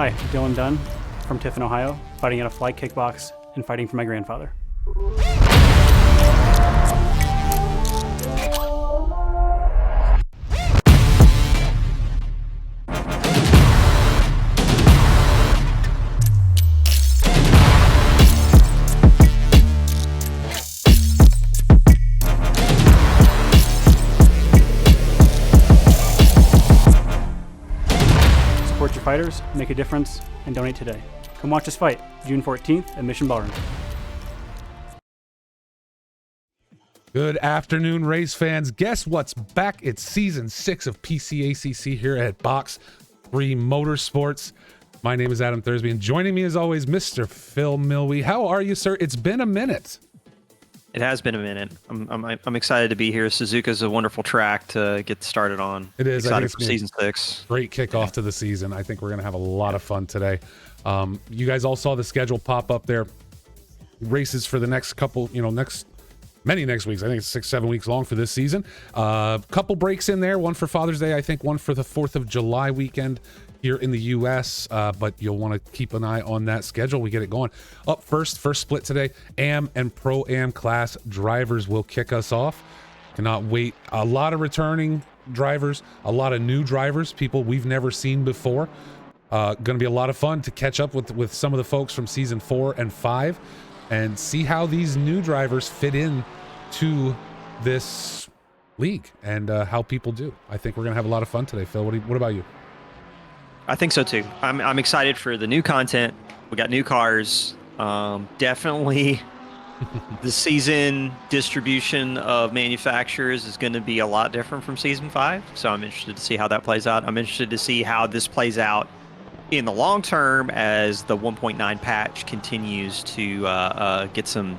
Hi, Dylan Dunn from Tiffin, Ohio, fighting out of fly kickbox and fighting for my grandfather. Support your fighters, make a difference, and donate today. Come watch us fight, June 14th at Mission Ballroom. Good afternoon, race fans. Guess what's back? It's season 6 of PCACC here at Box 3 Motorsports. My name is Adam Thursby, and joining me as always, Mr. Phil Milwee. How are you, sir? It's been a minute. It has been a minute. I'm excited to be here. Suzuka's a wonderful track to get started on. It is. Excited for season 6. Great kickoff to the season. I think we're going to have a lot of fun today. You guys all saw the schedule pop up there. Races for the next couple, many next weeks. I think it's 6-7 weeks long for this season. Couple breaks in there. One for Father's Day. I think one for the 4th of July weekend here in the U.S., but you'll want to keep an eye on that schedule. We get it going. Up first split today, AM and Pro-Am class drivers will kick us off. Cannot wait. A lot of returning drivers, a lot of new drivers, people we've never seen before. Going to be a lot of fun to catch up with some of the folks from season 4 and 5 and see how these new drivers fit in to this league and how people do. I think we're going to have a lot of fun today. Phil, what about you? I think so too. I'm excited for the new content. We got new cars. Definitely the season distribution of manufacturers is going to be a lot different from season 5. So I'm interested to see how that plays out. I'm interested to see how this plays out in the long term as the 1.9 patch continues to get some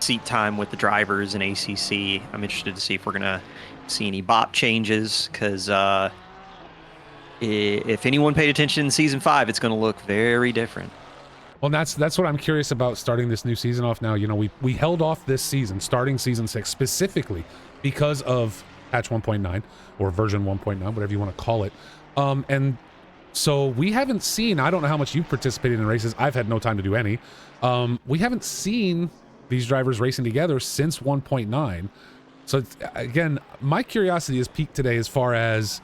seat time with the drivers and ACC. I'm interested to see if we're going to see any BOP changes because if anyone paid attention in season 5, it's going to look very different. Well, that's what I'm curious about starting this new season off now. We held off this season, starting season 6, specifically because of patch 1.9 or version 1.9, whatever you want to call it. And so we haven't seen, I don't know how much you've participated in races. I've had no time to do any. We haven't seen these drivers racing together since 1.9. So again, my curiosity is peaked today as far as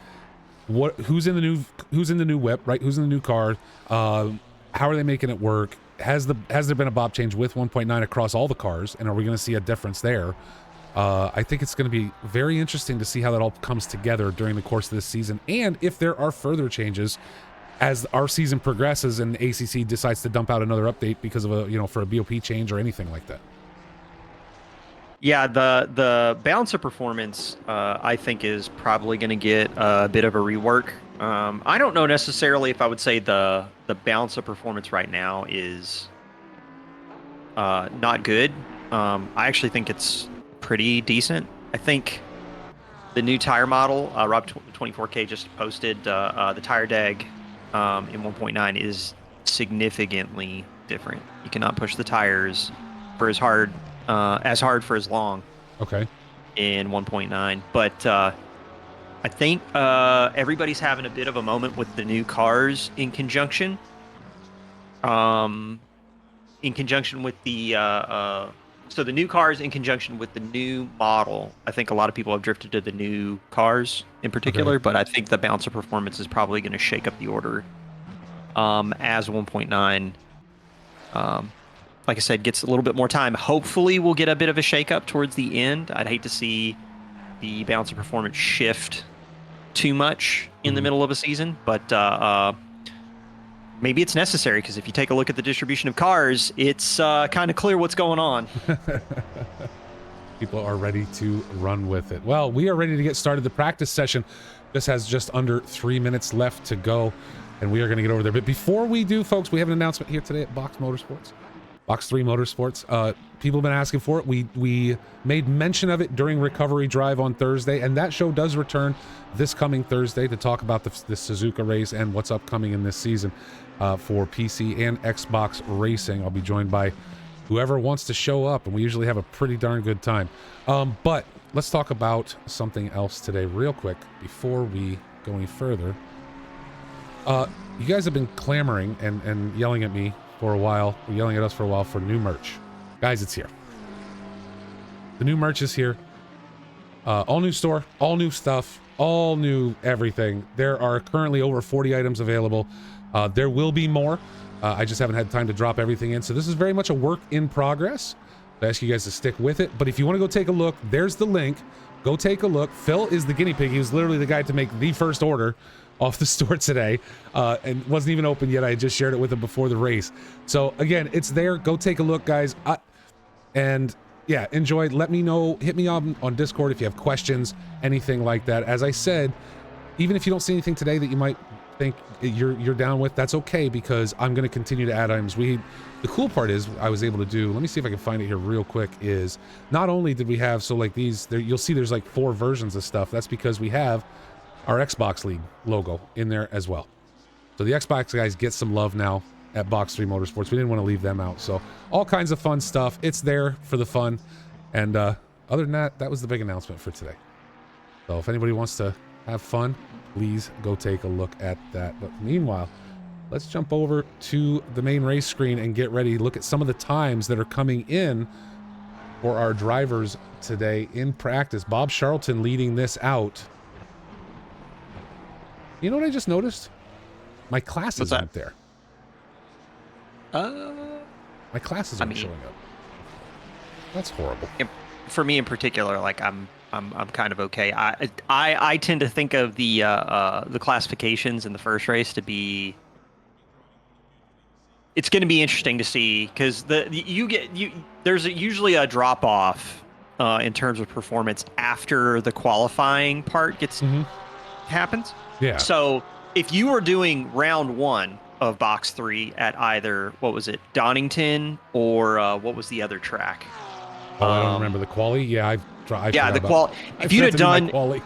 who's in the new whip, right? Who's in the new car? How are they making it work? Has there been a BOP change with 1.9 across all the cars? And are we going to see a difference there? I think it's going to be very interesting to see how that all comes together during the course of this season. And if there are further changes as our season progresses and ACC decides to dump out another update because of for a BOP change or anything like that. Yeah, the balance of performance, I think, is probably going to get a bit of a rework. I don't know necessarily if I would say the balance of performance right now is not good. I actually think it's pretty decent. I think the new tire model, Rob 24K just posted, the tire deg in 1.9 is significantly different. You cannot push the tires for as hard for as long. Okay. In 1.9, but I think everybody's having a bit of a moment with the new cars in conjunction. With the so the new cars in conjunction with the new model. I think a lot of people have drifted to the new cars in particular, okay. But I think the balance of performance is probably going to shake up the order as 1.9. Like I said, gets a little bit more time. Hopefully we'll get a bit of a shakeup towards the end. I'd hate to see the balance of performance shift too much in the middle of a season, but maybe it's necessary because if you take a look at the distribution of cars, it's kind of clear what's going on. People are ready to run with it. Well, we are ready to get started. The practice session, this has just under 3 minutes left to go, and we are going to get over there. But before we do, folks, we have an announcement here today at Box Motorsports. Box 3 Motorsports. People have been asking for it. We made mention of it during Recovery Drive on Thursday, and that show does return this coming Thursday to talk about the Suzuka race and what's upcoming in this season for PC and Xbox racing. I'll be joined by whoever wants to show up, and we usually have a pretty darn good time. But let's talk about something else today real quick before we go any further. You guys have been clamoring and yelling at me for a while, yelling at us for a while for new merch. Guys, it's here. The new merch is here. All new store, all new stuff, all new everything. There are currently over 40 items available. There will be more. I just haven't had time to drop everything in. So this is very much a work in progress. I ask you guys to stick with it. But if you want to go take a look, there's the link. Go take a look. Phil is the guinea pig. He was literally the guy to make the first order off the store today, and wasn't even open yet. I just shared it with him before the race. So again, it's there. Go take a look, guys. And yeah, enjoy. Let me know. Hit me on Discord if you have questions, anything like that. As I said, even if you don't see anything today that you might think you're down with, that's okay, because I'm going to continue to add items. The cool part is I was able to do, let me see if I can find it here real quick, is not only did we have, so like these there, you'll see there's like 4 versions of stuff. That's because we have our Xbox League logo in there as well. So the Xbox guys get some love now at Box3 Motorsports. We didn't want to leave them out. So all kinds of fun stuff. It's there for the fun. And other than that, that was the big announcement for today. So if anybody wants to have fun, please go take a look at that. But meanwhile, let's jump over to the main race screen and get ready. Look at some of the times that are coming in for our drivers today in practice. Bob Charlton leading this out. You know what I just noticed? My classes aren't there. My classes aren't showing up. That's horrible. For me in particular, like I'm kind of okay. I tend to think of the classifications in the first race to be. It's going to be interesting to see, because there's usually a drop off in terms of performance after the qualifying part happens. Yeah. So if you were doing round 1 of Box 3 at either, what was it, Donington, or what was the other track? Oh, I don't remember the quali. Yeah, the quali. If you'd have done quali,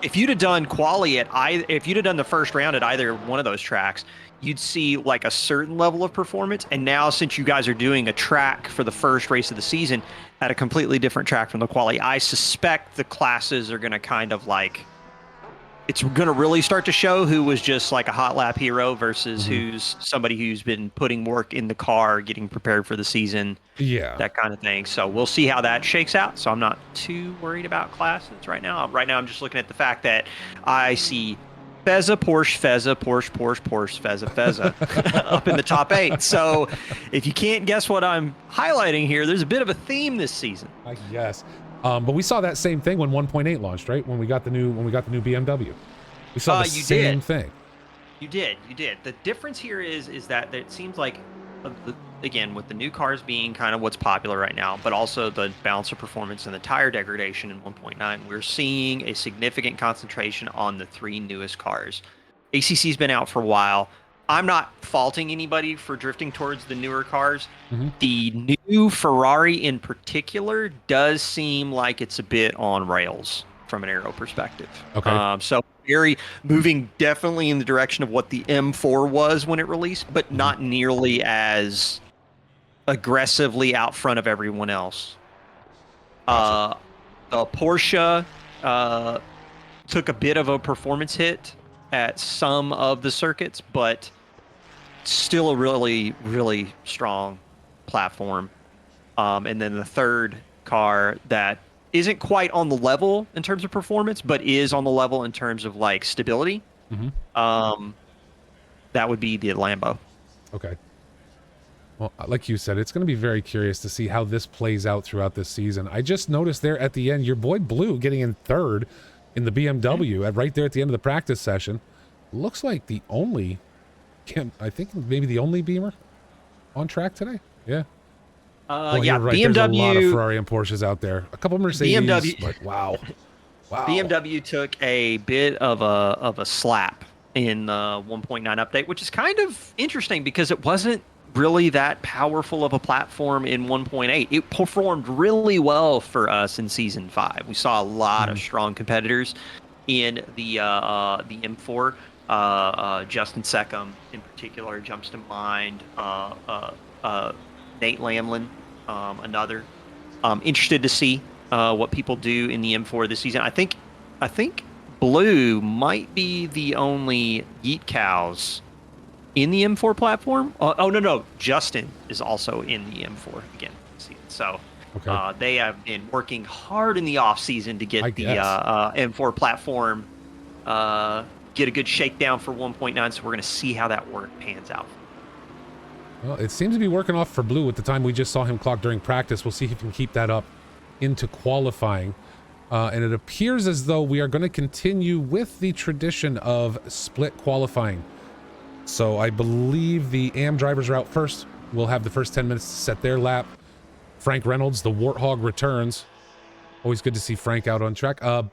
if you'd have done the first round at either one of those tracks, you'd see like a certain level of performance. And now, since you guys are doing a track for the first race of the season at a completely different track from the quali, I suspect the classes are going to kind of like, it's going to really start to show who was just like a hot lap hero versus who's somebody who's been putting work in the car, getting prepared for the season. Yeah. That kind of thing. So we'll see how that shakes out. So I'm not too worried about classes right now. Right now, I'm just looking at the fact that I see Fezza, Porsche, Fezza, Porsche, Fezza up in the top 8. So if you can't guess what I'm highlighting here, there's a bit of a theme this season. I guess. But we saw that same thing when 1.8 launched, right? When we got the new BMW. We saw the same thing. You did. The difference here is that it seems like, again, with the new cars being kind of what's popular right now, but also the balance of performance and the tire degradation in 1.9, we're seeing a significant concentration on the 3 newest cars. ACC's been out for a while. I'm not faulting anybody for drifting towards the newer cars. The new Ferrari in particular does seem like it's a bit on rails from an aero perspective. Okay. So moving definitely in the direction of what the M4 was when it released, but not nearly as aggressively out front of everyone else. Gotcha. The Porsche took a bit of a performance hit at some of the circuits, but still a really, really strong platform. And then the third car that isn't quite on the level in terms of performance, but is on the level in terms of like stability. That would be the Lambo. Okay. Well, like you said, it's going to be very curious to see how this plays out throughout this season. I just noticed there at the end, your boy Blue getting in 3rd in the BMW right there at the end of the practice session. Looks like the only, I think maybe the only Beamer on track today. Yeah. Yeah, right. BMW. There's a lot of Ferrari and Porsches out there. A couple Mercedes, but wow. BMW took a bit of a slap in the 1.9 update, which is kind of interesting because it wasn't really that powerful of a platform in 1.8. It performed really well for us in Season 5. We saw a lot of strong competitors in the M4. Justin Seckham in particular jumps to mind. Nate Lamlin, another. Interested to see what people do in the M4 this season. I think Blue might be the only Yeet cows in the M4 platform. Oh no, Justin is also in the M4 again. So Okay. they have been working hard in the off season to I get the guess. M4 platform, get a good shakedown for 1.9. So we're going to see how that work pans out. Well, it seems to be working off for Blue with the time we just saw him clock during practice. We'll see if he can keep that up into qualifying. And it appears as though we are going to continue with the tradition of split qualifying. So I believe the AM drivers are out first. We'll have the first 10 minutes to set their lap. Frank Reynolds, the Warthog, returns. Always good to see Frank out on track. And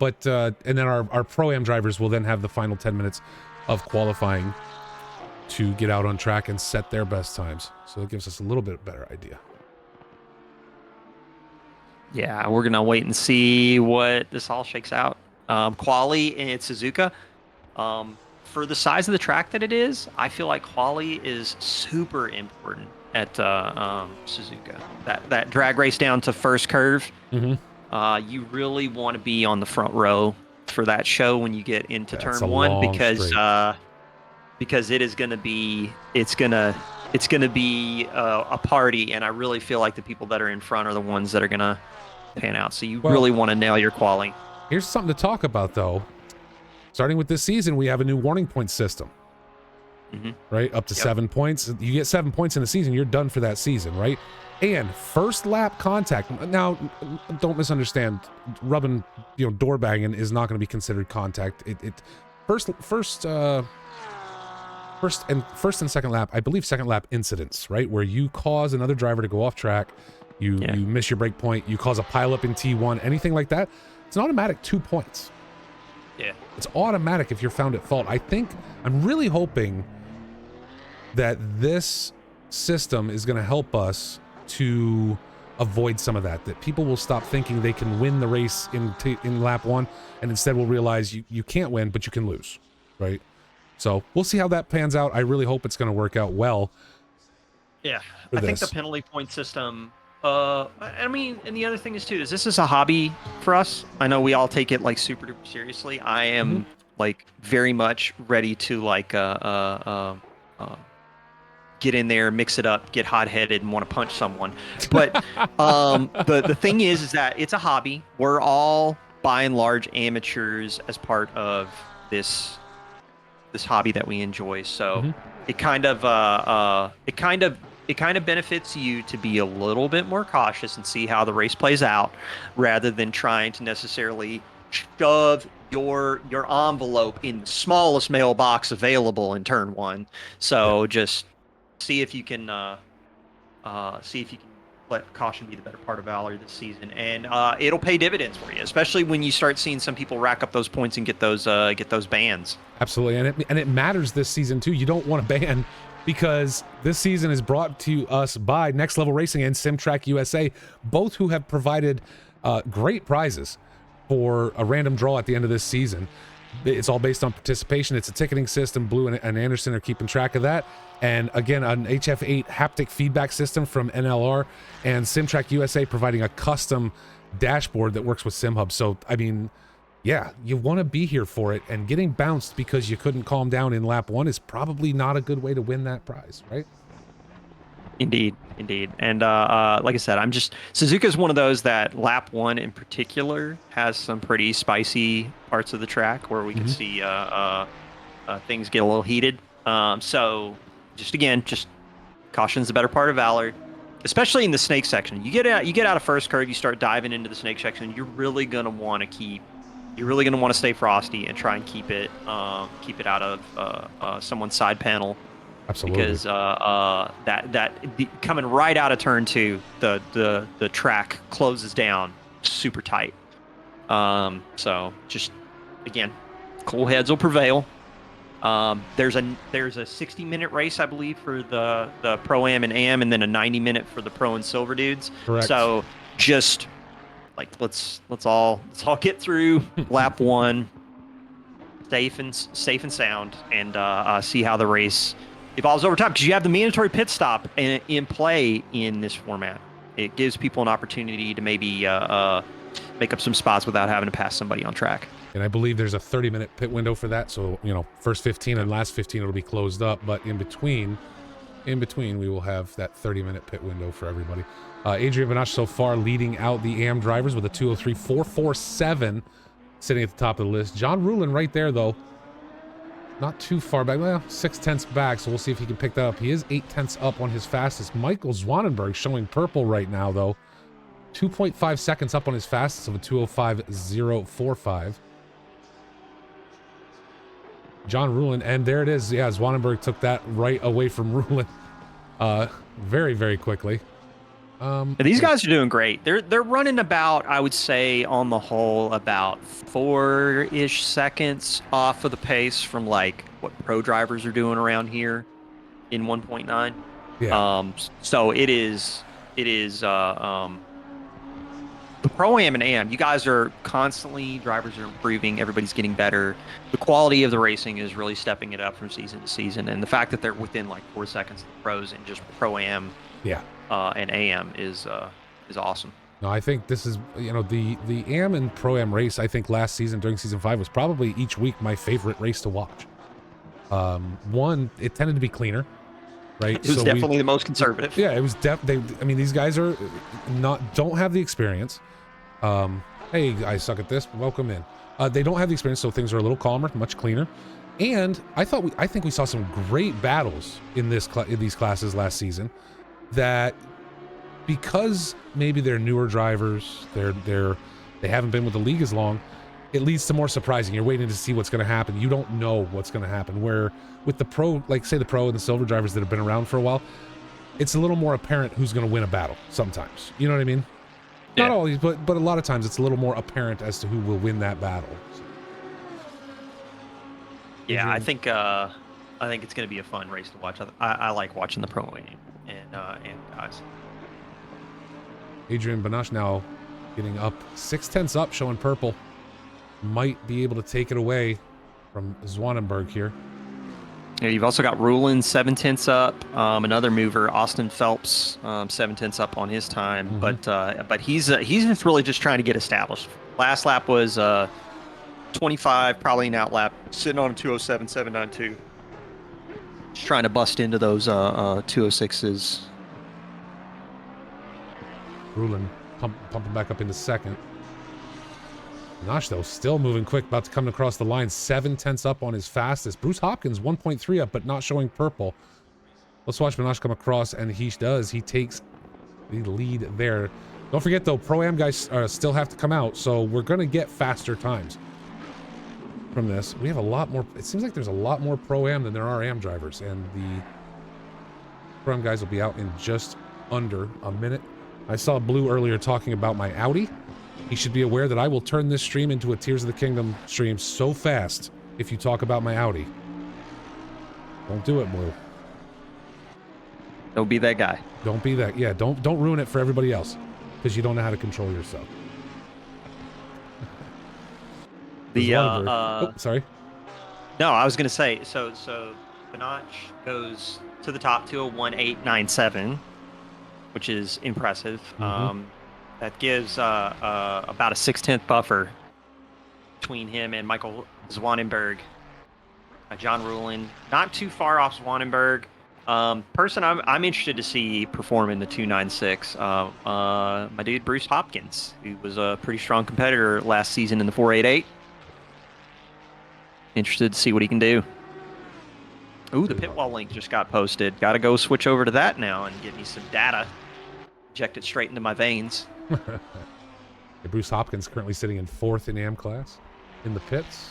then our Pro-Am drivers will then have the final 10 minutes of qualifying to get out on track and set their best times. So it gives us a little bit better idea. Yeah, we're going to wait and see what this all shakes out. Quali and Suzuka. For the size of the track that it is, I feel like quali is super important at Suzuka. That drag race down to first curve. Mm-hmm. You really want to be on the front row for that show when you get into turn one, because it is going to be it's going to be a party, and I really feel like the people that are in front are the ones that are going to pan out. So you really want to nail your quali. Here's something to talk about, though. Starting with this season, we have a new warning point system. Right? Up to 7 points. You get 7 points in a season, you're done for that season, right? And first lap contact. Now, don't misunderstand. Rubbing, door banging is not going to be considered contact. First and second lap, I believe second lap incidents, right? Where you cause another driver to go off track, you miss your break point, you cause a pileup in T1, anything like that, it's an automatic 2 points. Yeah. It's automatic if you're found at fault. I'm really hoping that this system is going to help us to avoid some of that people will stop thinking they can win the race in lap one, and instead will realize you can't win, but you can lose, right? So we'll see how that pans out. I really hope it's going to work out well. Yeah, I think the penalty point system, I mean, and the other thing is too, is this is a hobby for us. I know we all take it like super duper seriously. I am like very much ready to like get in there, mix it up, get hot-headed, and want to punch someone. But the thing is that it's a hobby. We're all by and large amateurs as part of this hobby that we enjoy. So it kind of benefits you to be a little bit more cautious and see how the race plays out, rather than trying to necessarily shove your envelope in the smallest mailbox available in turn one. So just see if you can let caution be the better part of valor this season, and it'll pay dividends for you, especially when you start seeing some people rack up those points and get those bans. Absolutely, and it matters this season too. You don't want to ban, because this season is brought to us by Next Level Racing and SimTrack USA, both who have provided great prizes for a random draw at the end of this season. It's all based on participation. It's a ticketing system. Blue and Anderson are keeping track of that. And again, an HF8 haptic feedback system from NLR, and SimTrack USA providing a custom dashboard that works with SimHub. So, I mean, yeah, you want to be here for it, and getting bounced because you couldn't calm down in lap one is probably not a good way to win that prize, right? Indeed. And like I said, Suzuka is one of those that lap one in particular has some pretty spicy parts of the track where we can see things get a little heated. So just caution's the better part of valor, especially in the snake section. You get out of first curve, you start diving into the snake section. You're really gonna want to stay frosty and try and keep it out of someone's side panel. Absolutely. Because coming right out of turn two, the track closes down super tight. So just again, cool heads will prevail. There's a 60-minute race, I believe, for the Pro-Am and Am, and then a 90-minute for the Pro and Silver dudes. Correct. So just like let's all get through lap one safe and sound, and see how the race evolves over time, because you have the mandatory pit stop in play in this format. It gives people an opportunity to maybe make up some spots without having to pass somebody on track. And I believe there's a 30-minute pit window for that. So, you know, first 15 and last 15 it'll be closed up. But in between, we will have that 30-minute pit window for everybody. Adrian Banache so far leading out the AM drivers with a 2:03.447 sitting at the top of the list. John Rulin right there, though. Not too far back. Well, 6/10 back, so we'll see if he can pick that up. He is 8/10 up on his fastest. Michael Zwanenberg showing purple right now, though. 2.5 seconds up on his fastest of a 2:05.045. John Rulin, and there it is. Yeah, Zwanenberg took that right away from Rulin very, very quickly. These guys are doing great. They're running about, I would say, on the whole, about 4-ish seconds off of the pace from like what pro drivers are doing around here in 1.9. Yeah. So it is the Pro-Am and AM, you guys are constantly, drivers are improving, everybody's getting better. The quality of the racing is really stepping it up from season to season. And the fact that they're within like 4 seconds of the pros in just Pro-Am and AM is awesome. No, I think this is, you know, the AM and Pro-Am race, I think last season during season 5 was probably each week my favorite race to watch. One, it tended to be cleaner, right? It was definitely the most conservative. Yeah, it was I mean, these guys are don't have the experience. Hey, I suck at this. Welcome in. They don't have the experience, so things are a little calmer, much cleaner. And I think we saw some great battles in these classes last season. That because maybe they're newer drivers, they haven't been with the league as long, it leads to more surprising. You're waiting to see what's going to happen. You don't know what's going to happen. Where with the pro, like say the pro and the silver drivers that have been around for a while, it's a little more apparent who's going to win a battle sometimes. You know what I mean? Yeah. Not always, but a lot of times it's a little more apparent as to who will win that battle. Yeah, I think it's going to be a fun race to watch. I like watching the pro and guys. Adrian Banache now getting up 6/10 up, showing purple. Might be able to take it away from Zwanenberg here. Yeah, you've also got Rulin 7/10 up. Another mover, Austin Phelps, 7/10 up on his time. Mm-hmm. But he's just really just trying to get established. Last lap was 25, probably an out lap, sitting on a 2:07.792. Just trying to bust into those 2:06s. Rulin pumping back up into second. Banache, though, still moving quick, about to come across the line. 7/10 up on his fastest. Bruce Hopkins, 1.3 up, but not showing purple. Let's watch Banache come across, and he does. He takes the lead there. Don't forget, though, Pro-Am guys still have to come out, so we're going to get faster times from this. We have a lot more. It seems like there's a lot more Pro-Am than there are Am drivers, and the Pro-Am guys will be out in just under a minute. I saw Blue earlier talking about my Audi. He should be aware that I will turn this stream into a Tears of the Kingdom stream so fast if you talk about my Audi. Don't do it, Blue. Don't be that guy. Don't be that. Yeah, don't ruin it for everybody else because you don't know how to control yourself. Sorry. No, I was going to say, so Banache goes to the top 2:01.897, which is impressive. Mm-hmm. That gives about a 6/10 buffer between him and Michael Zwanenberg. John Rulin, not too far off Zwanenberg. Person I'm interested to see perform in the 296. My dude Bruce Hopkins, who was a pretty strong competitor last season in the 488. Interested to see what he can do. Ooh, the pit wall link just got posted. Got to go switch over to that now and get me some data. Inject it straight into my veins. Bruce Hopkins currently sitting in 4th in AM class in the pits.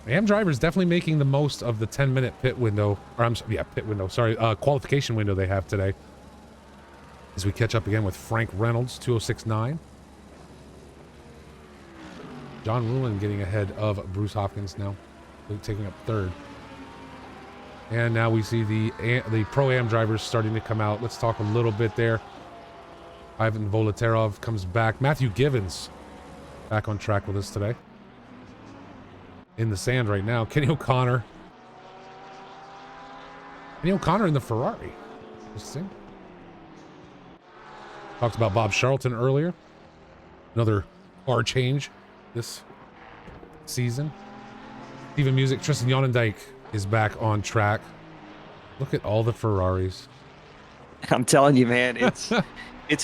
AM drivers definitely making the most of the 10-minute pit window, or qualification window they have today. As we catch up again with Frank Reynolds, 2:06.9. John Rulin getting ahead of Bruce Hopkins now, taking up 3rd. And now we see the Pro-Am drivers starting to come out. Let's talk a little bit there. Ivan Voloterov comes back. Matthew Givens back on track with us today. In the sand right now. Kenny O'Connor in the Ferrari. Interesting. Talked about Bob Charlton earlier. Another car change this season. Steven Music, Tristan Jonendijk is back on track. Look at all the Ferraris. I'm telling you, man, it's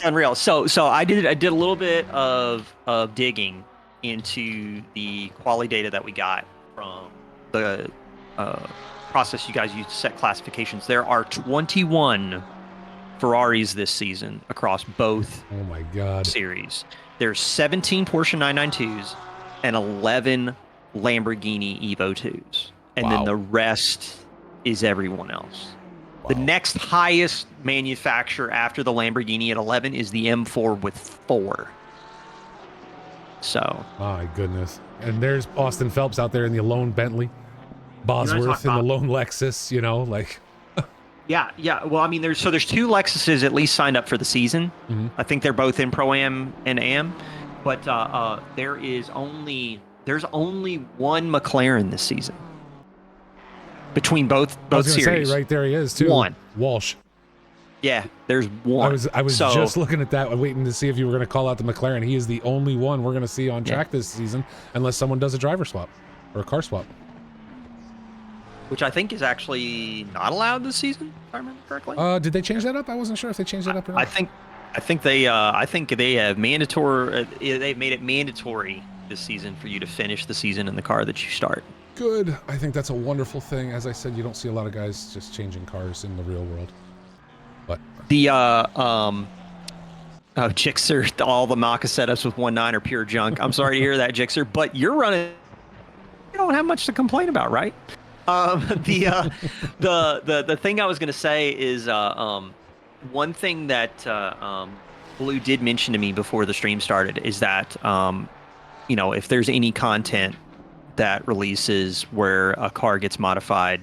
unreal. So I did a little bit of digging into the quality data that we got from the process you guys use to set classifications. There are 21 Ferraris this season across both Oh my God. series. There's 17 Porsche 992s and 11 Lamborghini Evo 2s. And then the rest is everyone else. Wow. The next highest manufacturer after the Lamborghini at 11 is the M4 with 4. So. My goodness. And there's Austin Phelps out there in the lone Bentley. Bosworth in the lone Lexus, you know, like. Yeah. Well, I mean, there's 2 Lexuses at least signed up for the season. Mm-hmm. I think they're both in Pro-Am and Am. But there's only one McLaren this season. Between both I was gonna series. say, right there he is too. One. Walsh. Yeah, there's one. I was just looking at that, waiting to see if you were going to call out the McLaren. He is the only one we're going to see on track this season, unless someone does a driver swap or a car swap. Which I think is actually not allowed this season, if I remember correctly. Did they change that up? I wasn't sure if they changed that up or not. I think they have mandatory. They've made it mandatory this season for you to finish the season in the car that you start. Good. I think that's a wonderful thing. As I said, you don't see a lot of guys just changing cars in the real world. But the Jixer, all the Maka setups with 1.9 are pure junk. I'm sorry to hear that, Jixer, but you're running. You don't have much to complain about, right? The thing I was gonna say is one thing that Blue did mention to me before the stream started is that if there's any content that releases where a car gets modified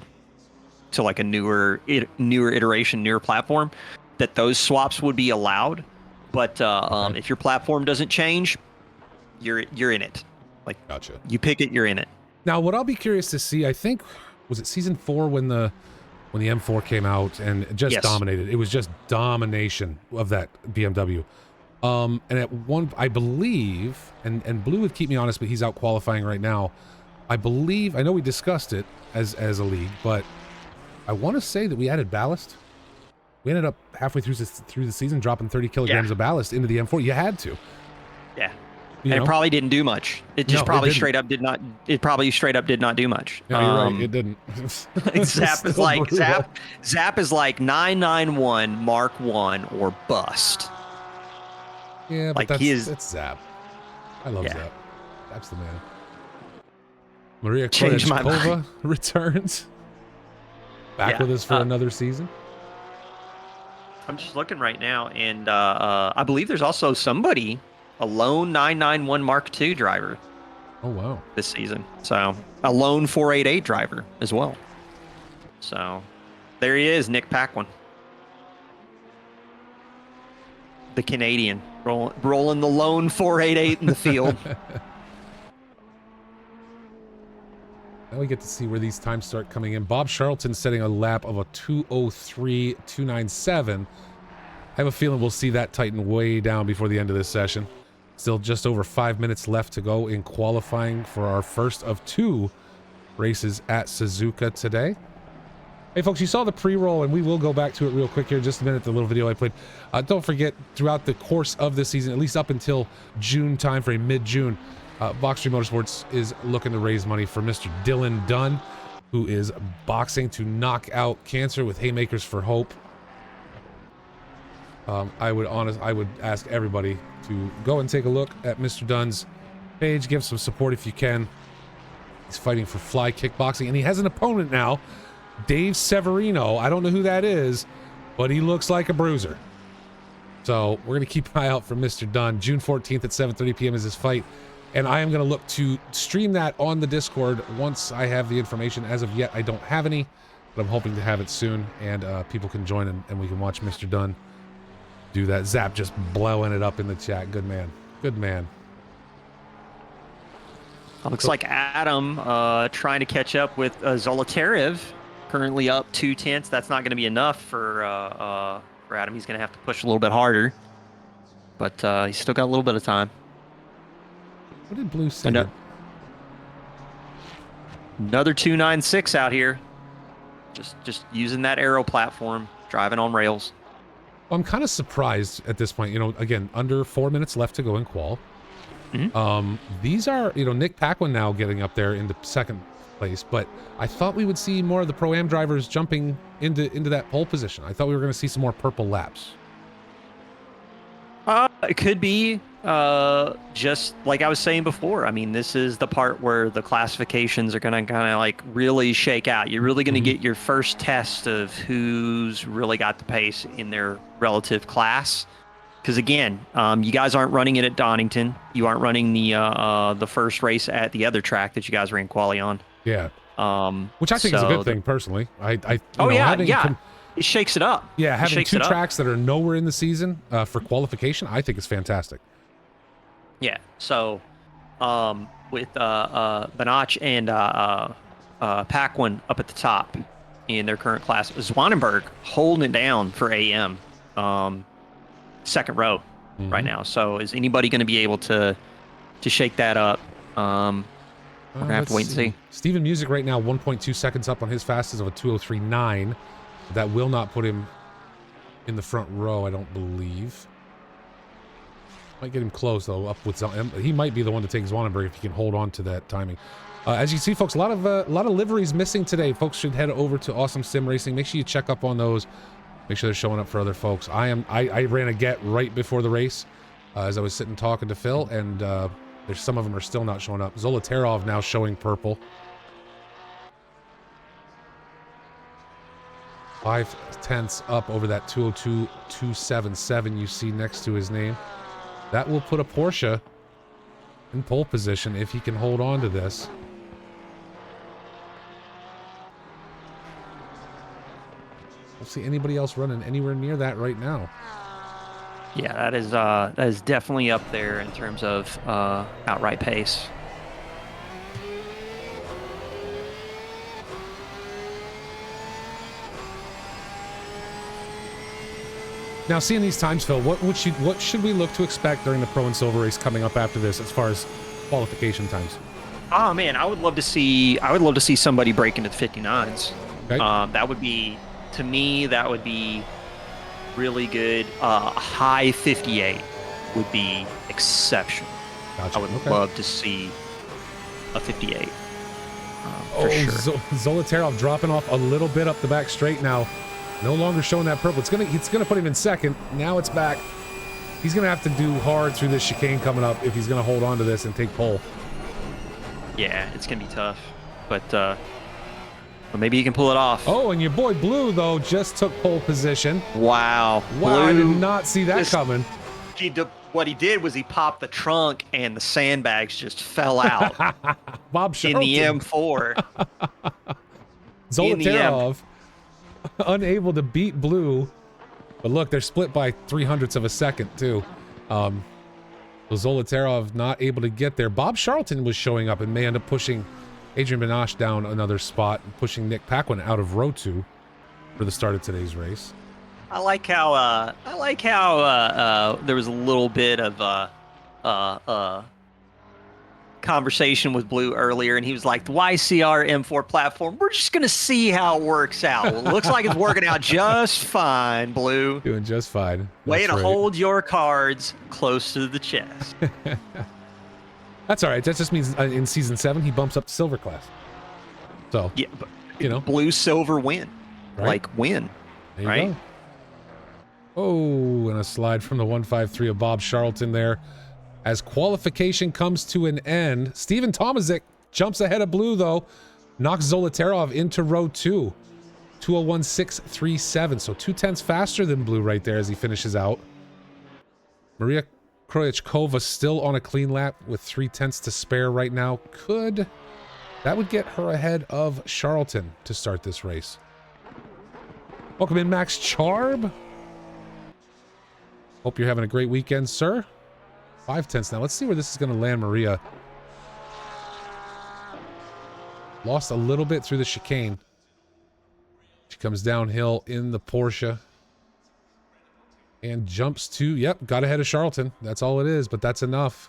to like a newer iteration, newer platform, that those swaps would be allowed. But if your platform doesn't change, you're in it. Like, gotcha. You pick it, you're in it. Now, what I'll be curious to see, I think, was it season 4 when the M4 came out and just dominated? It was just domination of that BMW. And at one, I believe, and Blue would keep me honest, but he's out qualifying right now. I know we discussed it as a league, but I want to say that we added ballast. We ended up halfway through the season dropping 30 kilograms of ballast into the M4. You had to. Yeah. It probably didn't do much. It just probably straight up did not. It probably straight up did not do much. Yeah, you're right. It didn't. Zap is like Zap is like 991 Mark 1 or bust. Yeah, but like that's Zap. I love Zap. Zap's the man. Maria Changed my Korechkova returns. Back with us for another season. I'm just looking right now, and I believe there's also somebody, a lone 991 Mark II driver. Oh, wow. This season. So, a lone 488 driver as well. So, there he is, Nick Paquin. The Canadian, rolling the lone 488 in the field. Now we get to see where these times start coming in. Bob Charlton setting a lap of a 2:03.297. I have a feeling we'll see that tighten way down before the end of this session. Still just over 5 minutes left to go in qualifying for our first of 2 races at Suzuka today. Hey folks, you saw the pre-roll, and we will go back to it real quick here in just a minute, the little video I played. Don't forget, throughout the course of this season, at least up until June timeframe, mid-June, Box3 Motorsports is looking to raise money for Mr. Dylan Dunn, who is boxing to knock out cancer with Haymakers for Hope. I would ask everybody to go and take a look at Mr. Dunn's page, give some support if you can. He's fighting for Fly Kickboxing, and he has an opponent now, Dave Severino. I don't know who that is, but he looks like a bruiser. So we're going to keep an eye out for Mr. Dunn. June 14th at 7:30 p.m. is his fight. And I am going to look to stream that on the Discord once I have the information. As of yet, I don't have any, but I'm hoping to have it soon, and people can join and we can watch Mr. Dunn do that. Zap just blowing it up in the chat. Good man. Good man. Looks like Adam trying to catch up with Zolotarev currently up 2/10. That's not going to be enough for Adam. He's going to have to push a little bit harder, but he's still got a little bit of time. What did Blue say? Another 296 out here. Just using that aero platform, driving on rails. Well, I'm kind of surprised at this point. You know, again, under 4 minutes left to go in qual. These are, you know, Nick Paquin now getting up there into second place, but I thought we would see more of the Pro-Am drivers jumping into that pole position. I thought we were going to see some more purple laps. It could be just like I was saying before. I mean, this is the part where the classifications are going to kind of like really shake out. You're really going to get your first test of who's really got the pace in their relative class. Because again, you guys aren't running it at Donington. You aren't running the first race at the other track that you guys ran quali on. Yeah. Which I think is a good thing personally. It shakes it up. Yeah, having two tracks that are nowhere in the season for qualification, I think is fantastic. Yeah. So, with Banach and Paquin up at the top in their current class, Zwanenberg holding it down for AM, second row right now. So, is anybody going to be able to shake that up? We're gonna have to wait and see. Steven Music right now 1.2 seconds up on his fastest of a 2:03.9. That will not put him in the front row, I don't believe. Might get him close though. Up with he might be the one to take Zwanenberg if he can hold on to that timing. As you see, folks, a lot of liveries missing today. Folks should head over to Awesome Sim Racing. Make sure you check up on those. Make sure they're showing up for other folks. I ran a get right before the race as I was sitting talking to Phil, and there's some of them are still not showing up. Zolotarov now showing purple. 5/10 up over that 202.277 you see next to his name. That will put a Porsche in pole position if he can hold on to this. Don't see anybody else running anywhere near that right now. Yeah, that is definitely up there in terms of outright pace. Now, seeing these times, Phil, what should we look to expect during the Pro and Silver race coming up after this, as far as qualification times? Oh man, I would love to see somebody break into the 59s. Okay. That would be, to me, that would be really good. A high 58 would be exceptional. Gotcha. I would love to see a 58. For sure. Zolotarov dropping off a little bit up the back straight now. No longer showing that purple. It's gonna put him in second. Now it's back. He's gonna have to do hard through this chicane coming up if he's gonna hold on to this and take pole. Yeah, it's gonna be tough, but maybe he can pull it off. Oh, and your boy Blue though just took pole position. Wow. Wow, I did not see that coming. What he did was he popped the trunk and the sandbags just fell out. Bob Charlton. In the M4. Zolotarov unable to beat Blue, but look, they're split by 0.03 of a second too. Zolotarov not able to get there. Bob Charlton was showing up and may end up pushing Adrian Benoche down another spot and pushing Nick Paquin out of row 2 for the start of today's race. I like how there was a little bit of conversation with Blue earlier, and he was like, the YCR M4 platform, we're just gonna see how it works out. Well, it looks like it's working out just fine, Blue. Doing just fine. Way to hold your cards close to the chest. That's all right. That just means in season 7 he bumps up to silver class. So yeah, but, you know, blue silver win, right? Like win, there you right? Go. Oh, and a slide from the 153 of Bob Charlton there. As qualification comes to an end, Steven Tomazic jumps ahead of Blue, though. Knocks Zolotarov into row 2. 2:01.637, so 0.2 faster than Blue right there as he finishes out. Maria Kroichkova still on a clean lap with 0.3 to spare right now. That would get her ahead of Charlton to start this race. Welcome in, Max Charb. Hope you're having a great weekend, sir. 0.5 now. Let's see where this is going to land Maria. Lost a little bit through the chicane. She comes downhill in the Porsche and jumps to, yep, got ahead of Charlton. That's all it is, but that's enough.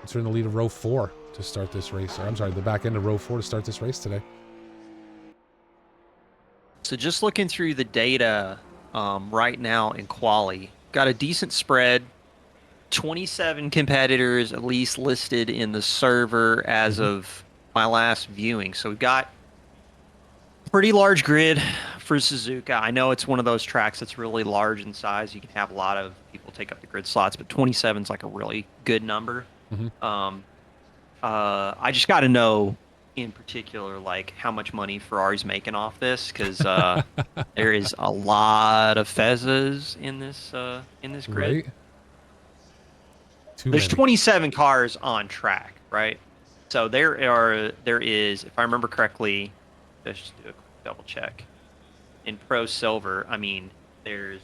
Puts her in the lead of row 4 to start this race. Or I'm sorry, the back end of row 4 to start this race today. So just looking through the data right now in quali, got a decent spread. 27 competitors at least listed in the server as of my last viewing. So we've got a pretty large grid for Suzuka. I know it's one of those tracks that's really large in size. You can have a lot of people take up the grid slots, but 27 is like a really good number. I just got to know in particular like how much money Ferrari's making off this, because there is a lot of Fezzas in this grid. Right? There's 27 cars on track, right? So there is, if I remember correctly, let's just do a quick double check. In Pro Silver, I mean, there's,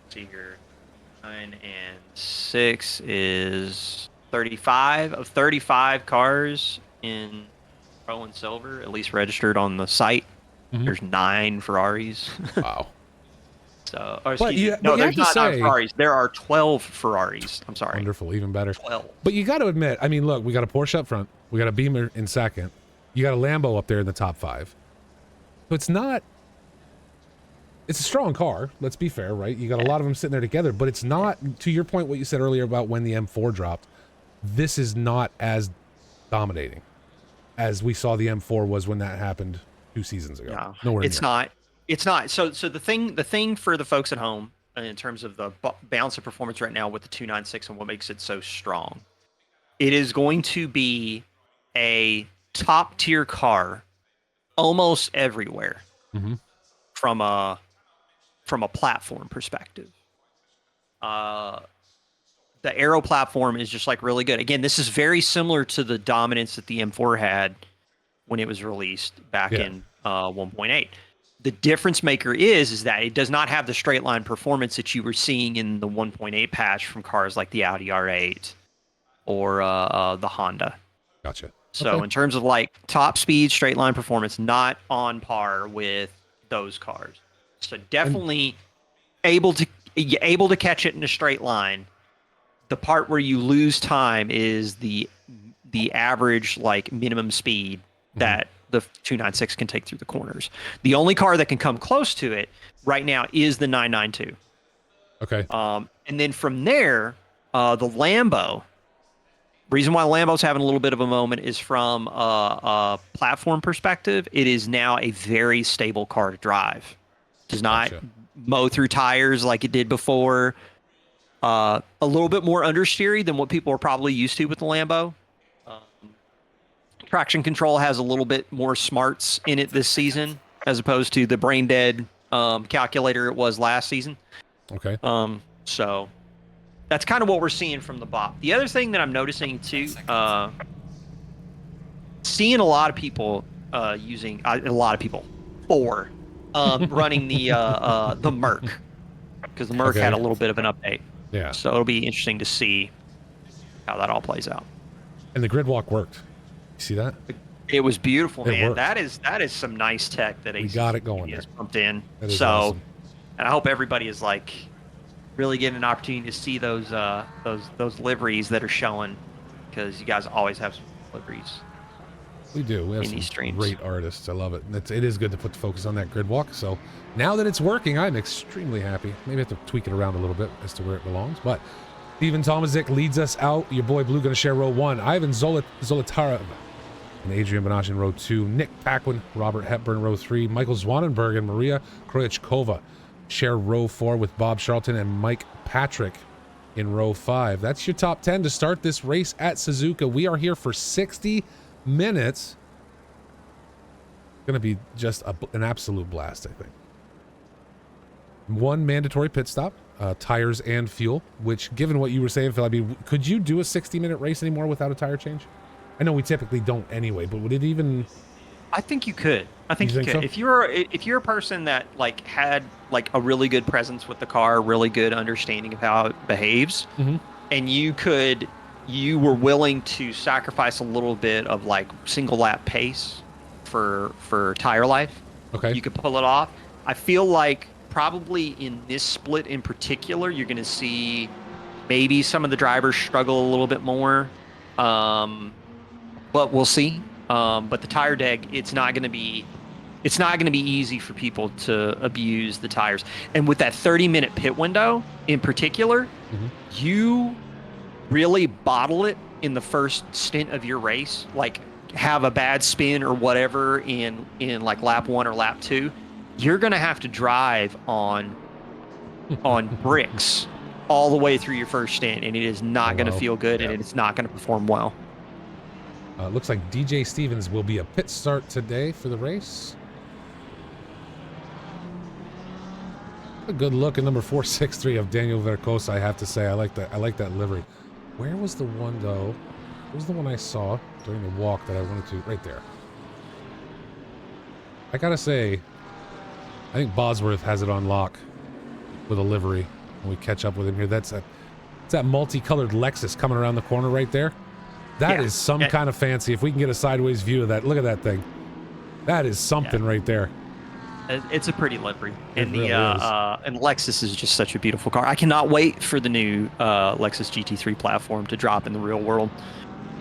let's see here, 9 and 6 is 35 of 35 cars in Pro and Silver, at least registered on the site. There's 9 Ferraris. Wow. So, or excuse me, no, there's not 9 Ferraris. There are 12 Ferraris. I'm sorry. Wonderful, even better. 12. But you got to admit, I mean, look, we got a Porsche up front. We got a Beamer in second. You got a Lambo up there in the top 5. So it's not... It's a strong car, let's be fair, right? You got a lot of them sitting there together, but it's not, to your point, what you said earlier about when the M4 dropped, this is not as dominating as we saw the M4 was when that happened 2 seasons ago. No, Nowhere it's near. not. It's not. So the thing for the folks at home in terms of the balance of performance right now with the 296 and what makes it so strong, it is going to be a top tier car almost everywhere from a platform perspective. The Aero platform is just like really good. Again, this is very similar to the dominance that the M4 had when it was released back in 1.8. The difference maker is that it does not have the straight line performance that you were seeing in the 1.8 patch from cars like the Audi R8 or the Honda. Gotcha. So in terms of like top speed, straight line performance, not on par with those cars. So definitely able to catch it in a straight line. The part where you lose time is the average like minimum speed that the 296 can take through the corners. The only car that can come close to it right now is the 992. Okay. And then from there, the Lambo. Reason why Lambo's having a little bit of a moment is from a platform perspective. It is now a very stable car to drive. Does not mow through tires like it did before. A little bit more understeery than what people are probably used to with the Lambo. Traction control has a little bit more smarts in it this season, as opposed to the brain dead calculator it was last season. Okay. So that's kind of what we're seeing from the BOP. The other thing that I'm noticing too, seeing a lot of people running the Merc, because the Merc had a little bit of an update. Yeah. So it'll be interesting to see how that all plays out. And the grid walk worked. You see that? It was beautiful, man. Worked. That is some nice tech that we got it going has there. pumped in. That is so, awesome. And I hope everybody is like really getting an opportunity to see those liveries that are showing, because you guys always have some liveries. We do. We have in these some streams. great artists. I love it. And it is good to put the focus on that grid walk. So now that it's working, I'm extremely happy. Maybe I have to tweak it around a little bit as to where it belongs. But Steven Tomazik leads us out. Your boy Blue going to share row 1. Ivan Zolotara and Adrian Banach in row 2. Nick Paquin, Robert Hepburn, row 3. Michael Zwanenberg and Maria Kroichkova share row 4 with Bob Charlton and Mike Patrick in row 5. That's your top 10 to start this race at Suzuka. We are here for 60 minutes. Going to be just an absolute blast, I think. One mandatory pit stop, tires and fuel, which, given what you were saying, Phil, I mean, could you do a 60-minute race anymore without a tire change? I know we typically don't anyway, but would it even... I think you could. I think you could. So? If you're a person that like had like a really good presence with the car, really good understanding of how it behaves, and you were willing to sacrifice a little bit of like single lap pace for tire life. Okay. You could pull it off. I feel like probably in this split in particular, you're going to see maybe some of the drivers struggle a little bit more, but we'll see. But the tire deck, it's not going to be easy for people to abuse the tires. And with that 30-minute pit window in particular, you really bottle it in the first stint of your race, like have a bad spin or whatever in like lap 1 or lap 2, you're going to have to drive on bricks all the way through your first stint, and it is not going to feel good, and it's not going to perform well. Looks like DJ Stevens will be a pit start today for the race. A good look at number 463 of Daniel Vercosa, I have to say. I like that livery. Where was the one though? What was the one I saw during the walk that I wanted to? Right there. I gotta say, I think Bosworth has it on lock with a livery when we catch up with him here. That's that multicolored Lexus coming around the corner right there. That is some kind of fancy. If we can get a sideways view of that, look at that thing. That is something right there. It's a pretty livery, and really and Lexus is just such a beautiful car. I cannot wait for the new Lexus GT3 platform to drop in the real world.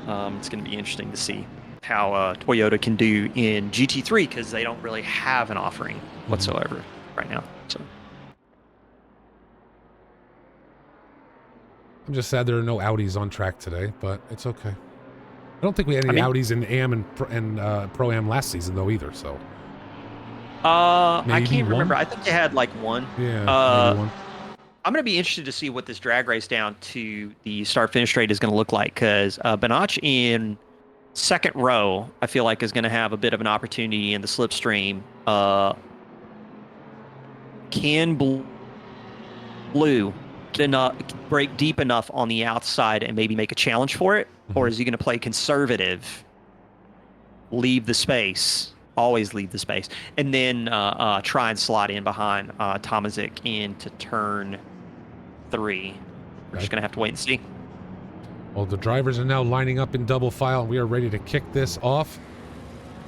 It's going to be interesting to see how Toyota can do in GT3, because they don't really have an offering whatsoever right now. So I'm just sad there are no Audis on track today, but it's okay. I don't think we had any Audis in AM and Pro-Am last season though either. So I can't remember. I think they had like one. Yeah, maybe one. I'm going to be interested to see what this drag race down to the start-finish straight is going to look like, because Benach in second row, I feel like, is going to have a bit of an opportunity in the slipstream. Can Blue break deep enough on the outside and maybe make a challenge for it? Or is he going to play conservative, leave the space, always leave the space, and then try and slot in behind Tomazic into turn 3? We're just going to have to wait and see. Well, the drivers are now lining up in double file, and we are ready to kick this off.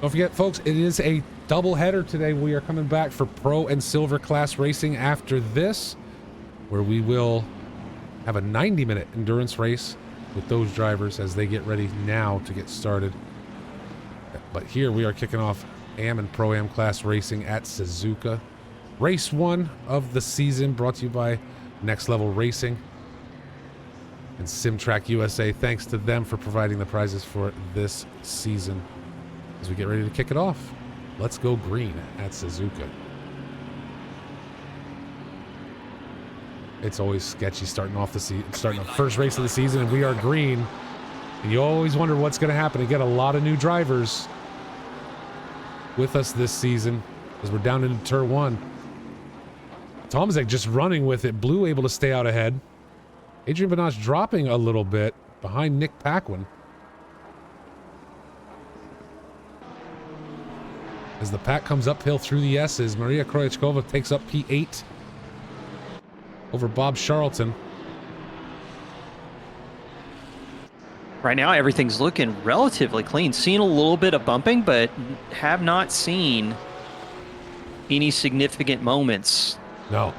Don't forget, folks, it is a double header today. We are coming back for Pro and Silver class racing after this, where we will have a 90-minute endurance race with those drivers as they get ready now to get started. But here we are kicking off AM and Pro-Am class racing at Suzuka. Race 1 of the season, brought to you by Next Level Racing and SimTrack USA. Thanks to them for providing the prizes for this season. As we get ready to kick it off, let's go green at Suzuka. It's always sketchy starting off the first race of the season, and we are green. And you always wonder what's going to happen. Again, a lot of new drivers with us this season as we're down into turn 1. Tomazic just running with it. Blue able to stay out ahead. Adrian Benach dropping a little bit behind Nick Paquin. As the pack comes uphill through the S's, Maria Kroichkova takes up P8 over Bob Charlton. Right now, everything's looking relatively clean. Seen a little bit of bumping, but have not seen any significant moments. No.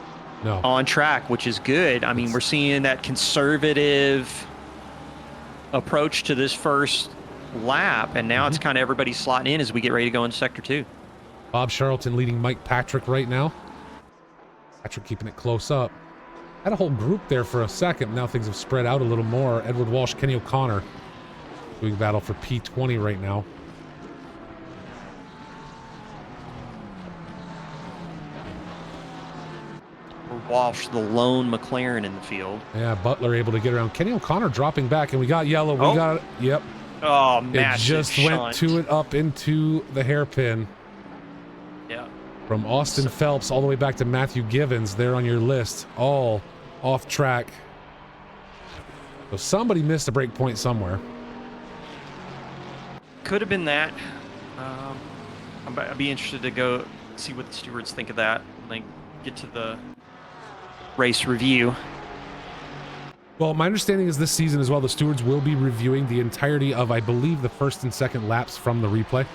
On track, which is good. I mean, we're seeing that conservative approach to this first lap, and now it's kind of everybody slotting in as we get ready to go into Sector 2. Bob Charlton leading Mike Patrick right now. Patrick keeping it close up. Had a whole group there for a second. Now things have spread out a little more. Edward Walsh, Kenny O'Connor doing battle for P20 right now. Walsh, the lone McLaren in the field. Yeah, Butler able to get around. Kenny O'Connor dropping back, and we got yellow. We got it. Yep. Oh, it massive just went to it up into the hairpin. Yeah. From Austin Phelps all the way back to Matthew Givens, there on your list, all off track. So somebody missed a break point somewhere. Could have been that. I'd be interested to go see what the stewards think of that when they get to the race review. Well, my understanding is this season as well, the stewards will be reviewing the entirety of, I believe, the first and second laps from the replay.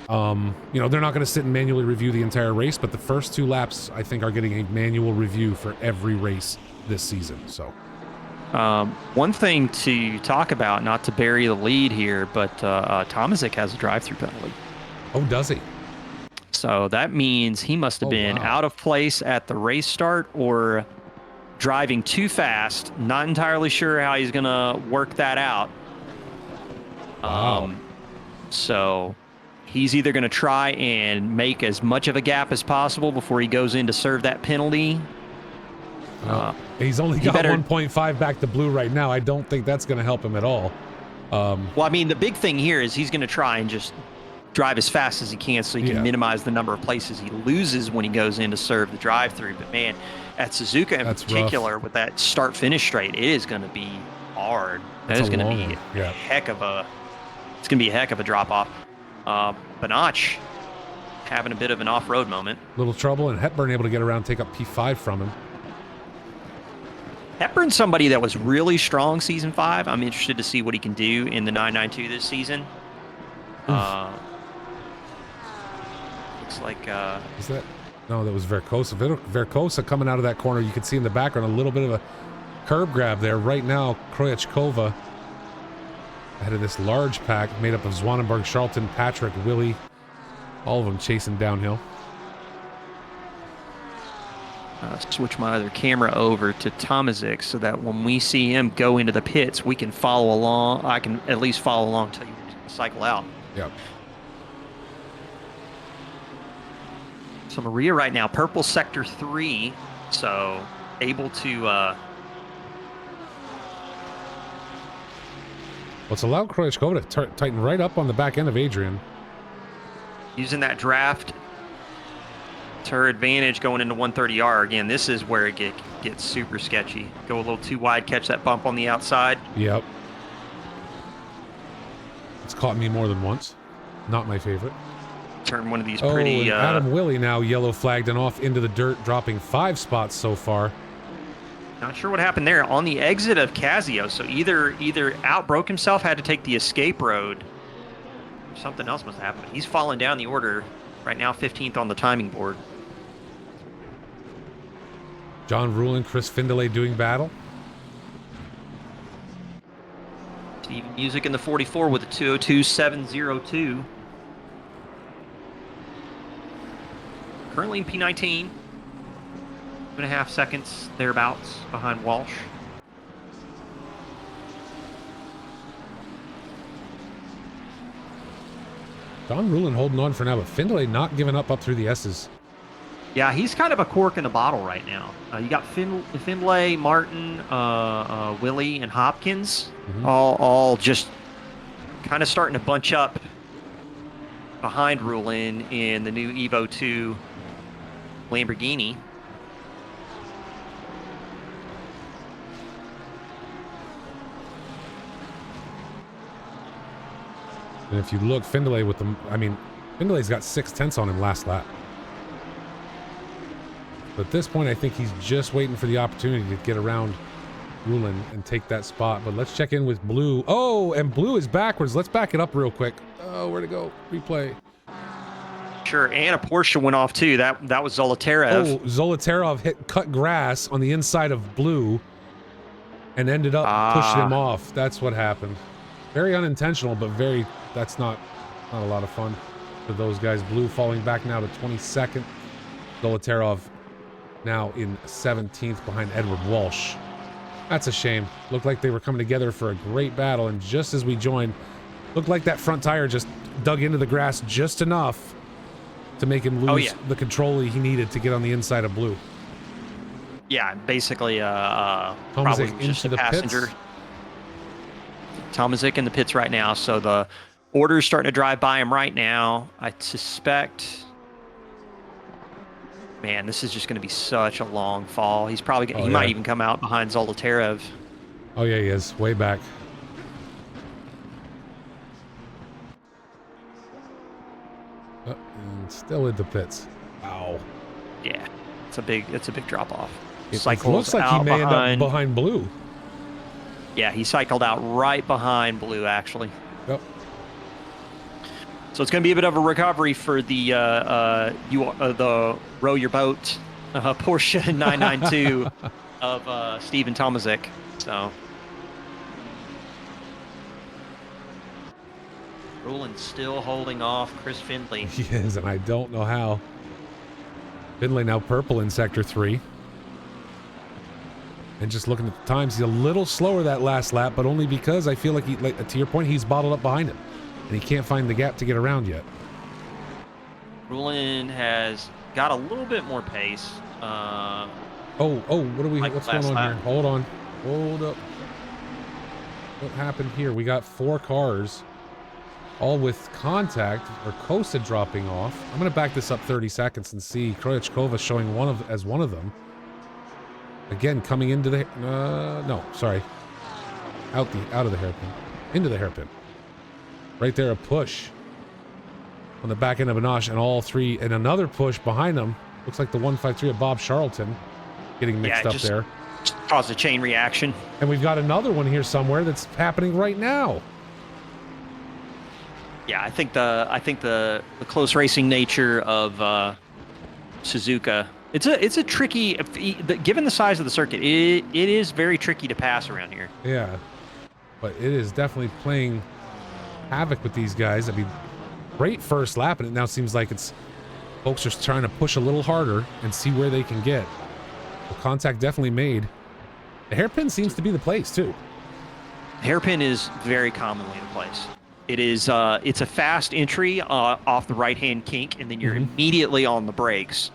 You know, they're not going to sit and manually review the entire race, but the first 2 laps, I think, are getting a manual review for every race this season. So, one thing to talk about, not to bury the lead here, but Tomazic has a drive-through penalty. oh, does he? So that means he must have been out of place at the race start or driving too fast. Not entirely sure how he's going to work that out. Wow. So he's either going to try and make as much of a gap as possible before he goes in to serve that penalty. He's only got 1.5 back to blue right now. I don't think that's going to help him at all. Well, I mean, the big thing here is he's going to try and just drive as fast as he can so he can minimize the number of places he loses when he goes in to serve the drive-through. But man, at Suzuka in particular, with that start-finish straight, it is going to be hard. That is going to be a heck of a. It's going to be a heck of a drop-off. Banach having a bit of an off-road moment. Little trouble, and Hepburn able to get around, take up P5 from him. Hepburn's somebody that was really strong season 5. I'm interested to see what he can do in the 992 this season. Looks like is that no, that was Verkosa. Verkosa coming out of that corner. You can see in the background a little bit of a curb grab there. Right now, Kroyachkova ahead of this large pack made up of Zwanenberg, Charlton, Patrick, Willie, all of them chasing downhill. Switch my other camera over to Tomazic so that when we see him go into the pits, we can follow along. I can at least follow along until you cycle out. Yep. So Maria right now, purple sector 3, so able to... What's allowed Kroyachkova to tighten right up on the back end of Adrian. Using that draft to her advantage going into 130R. Again, this is where it gets super sketchy. Go a little too wide, catch that bump on the outside. Yep. It's caught me more than once. Not my favorite. Turn one of these pretty... Adam Willie now yellow flagged and off into the dirt, dropping 5 spots so far. Not sure what happened there. On the exit of Casio, so either outbroke himself, had to take the escape road. Something else must have happened. He's fallen down the order. Right now, 15th on the timing board. John Rulin, Chris Findlay doing battle. Steven Music in the 44 with a 2:02.702. Currently in P19. 2.5 seconds thereabouts behind Walsh. John Rulin holding on for now, but Findlay not giving up through the S's. Yeah, he's kind of a cork in the bottle right now. You got Findlay, Martin, Willie, and Hopkins, all just kind of starting to bunch up behind Rulin in the new Evo 2 Lamborghini. And if you look, Findlay with them, I mean, Findlay's got 6/10 on him last lap. But at this point, I think he's just waiting for the opportunity to get around Rulin and take that spot. But let's check in with Blue. Oh, and Blue is backwards. Let's back it up real quick. Oh, where'd it go? Replay. Sure, and a Porsche went off too. That was Zolotarev. Oh, Zolotarev cut grass on the inside of Blue and ended up pushing him off. That's what happened. Very unintentional, but that's not a lot of fun for those guys. Blue falling back now to 22nd. Zolotarev now in 17th behind Edward Walsh. That's a shame. Looked like they were coming together for a great battle, and just as we joined, looked like that front tire just dug into the grass just enough to make him lose the control he needed to get on the inside of Blue. Yeah, basically probably just a passenger. Tomazic in the pits right now, so the order's starting to drive by him right now. I suspect... Man, this is just going to be such a long fall. He's probably he might even come out behind Zolotarev. Oh yeah, he is way back. And still in the pits. Wow. Yeah, it's a big drop off. It looks like he may end up behind Blue. Yeah, he cycled out right behind Blue actually. Yep. So it's going to be a bit of a recovery for the the row your boat Porsche 992 of Steven Tomazik. So Rowland still holding off Chris Findlay. He is, and I don't know how. Findlay now purple in Sector 3. And just looking at the times, he's a little slower that last lap, but only because I feel like, to your point, he's bottled up behind him. And he can't find the gap to get around yet. Rowland has got a little bit more pace. What's going on lap. here? Hold up. What happened here? We got 4 cars, all with contact, or Kosa dropping off. I'm going to back this up 30 seconds and see Kroichkova showing as one of them. Again, coming into the... out of the hairpin. Into the hairpin. Right there, a push on the back end of Benosh, and all 3, and another push behind them. Looks like the 153 of Bob Charlton getting mixed up there. Just caused a chain reaction. And we've got another one here somewhere that's happening right now. Yeah, I think the close racing nature of Suzuka. It's a tricky, given the size of the circuit, it is very tricky to pass around here. Yeah, but it is definitely playing havoc with these guys. I mean, great first lap, and it now seems like folks are trying to push a little harder and see where they can get. The contact definitely made. The hairpin seems to be the place too. Hairpin is very commonly the place. It is. It's a fast entry off the right-hand kink, and then you're immediately on the brakes.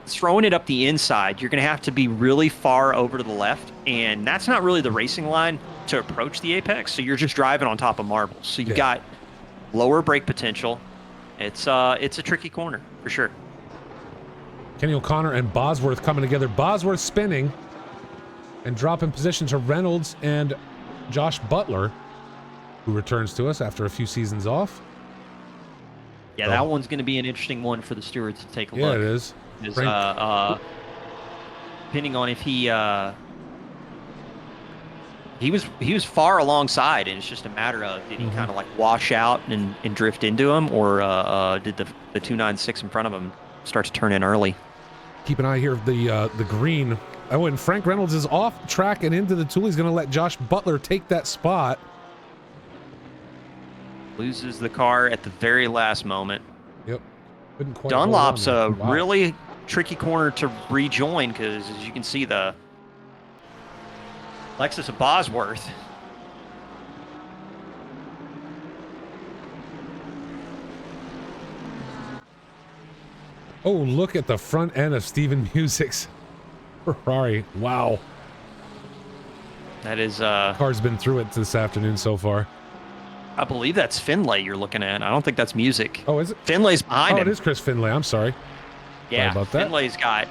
Throwing it up the inside, you're going to have to be really far over to the left, and that's not really the racing line to approach the apex. So you're just driving on top of marbles. So you got lower brake potential. It's a tricky corner for sure. Kenny O'Connor and Bosworth coming together. Bosworth spinning and dropping position to Reynolds and Josh Butler, who returns to us after a few seasons off. Yeah, that one's going to be an interesting one for the stewards to take a look. Yeah, it is. Depending on if he was far alongside, and it's just a matter of did he kind of like wash out and drift into him, or did the 296 in front of him start to turn in early? Keep an eye here of the green. Oh, and Frank Reynolds is off track and into the tool. He's going to let Josh Butler take that spot. Loses the car at the very last moment. Yep. Couldn't quite Dunlop's a Wow. really tricky corner to rejoin because, as you can see, the Lexus of Bosworth. Oh, look at the front end of Steven Music's Ferrari. Wow. That is... Car's been through it this afternoon so far. I believe that's Finlay you're looking at. I don't think that's Music. Oh, is it? Finlay's behind him. Oh, it is Chris Finlay. I'm sorry. Yeah, about that. Finlay's got...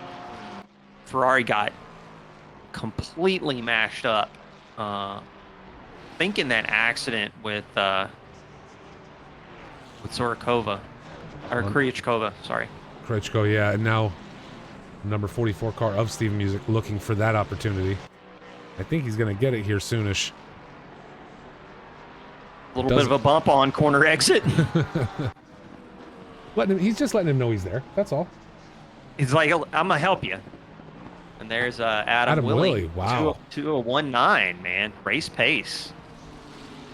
Ferrari got completely mashed up. Thinking that accident with Sorokova. Or Kryuchkova, sorry. Krejciko, yeah. And now number 44 car of Steven Music looking for that opportunity. I think he's going to get it here soonish. A little bit of a bump on corner exit. He's just letting him know he's there. That's all. He's like, I'm going to help you. And there's Adam Willie. Wow. 2019, man. Race pace.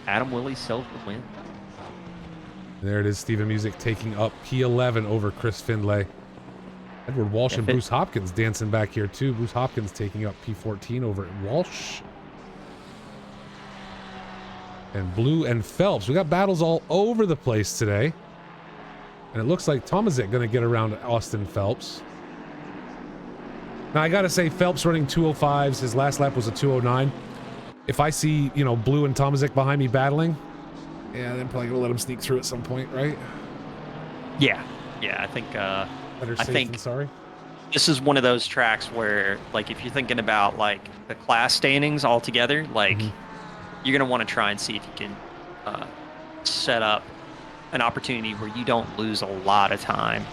Adam Willie sells the win. There it is, Steven Music taking up P11 over Chris Findlay. Edward Walsh and Bruce Hopkins dancing back here too. Bruce Hopkins taking up P14 over Walsh. And Blue and Phelps. We got battles all over the place today. And it looks like Tomazik going to get around Austin Phelps. Now, I got to say, Phelps running 205s. His last lap was a 209. If I see, Blue and Tomazik behind me battling, yeah, then probably going to let him sneak through at some point, right? Yeah. Yeah, I think... Better safe than sorry. This is one of those tracks where, like, if you're thinking about, like, the class standings all together, like... You're going to want to try and see if you can set up an opportunity where you don't lose a lot of time.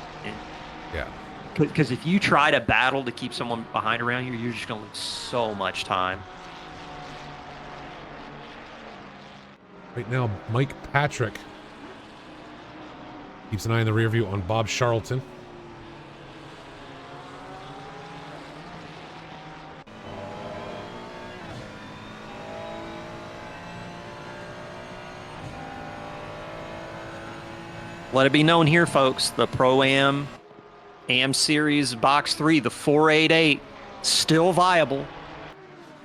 Yeah. Because if you try to battle to keep someone behind around you, you're just going to lose so much time. Right now, Mike Patrick Keeps an eye in the rear view on Bob Charlton. Let it be known here, folks, the Pro-Am AM Series Box 3, the 488, still viable.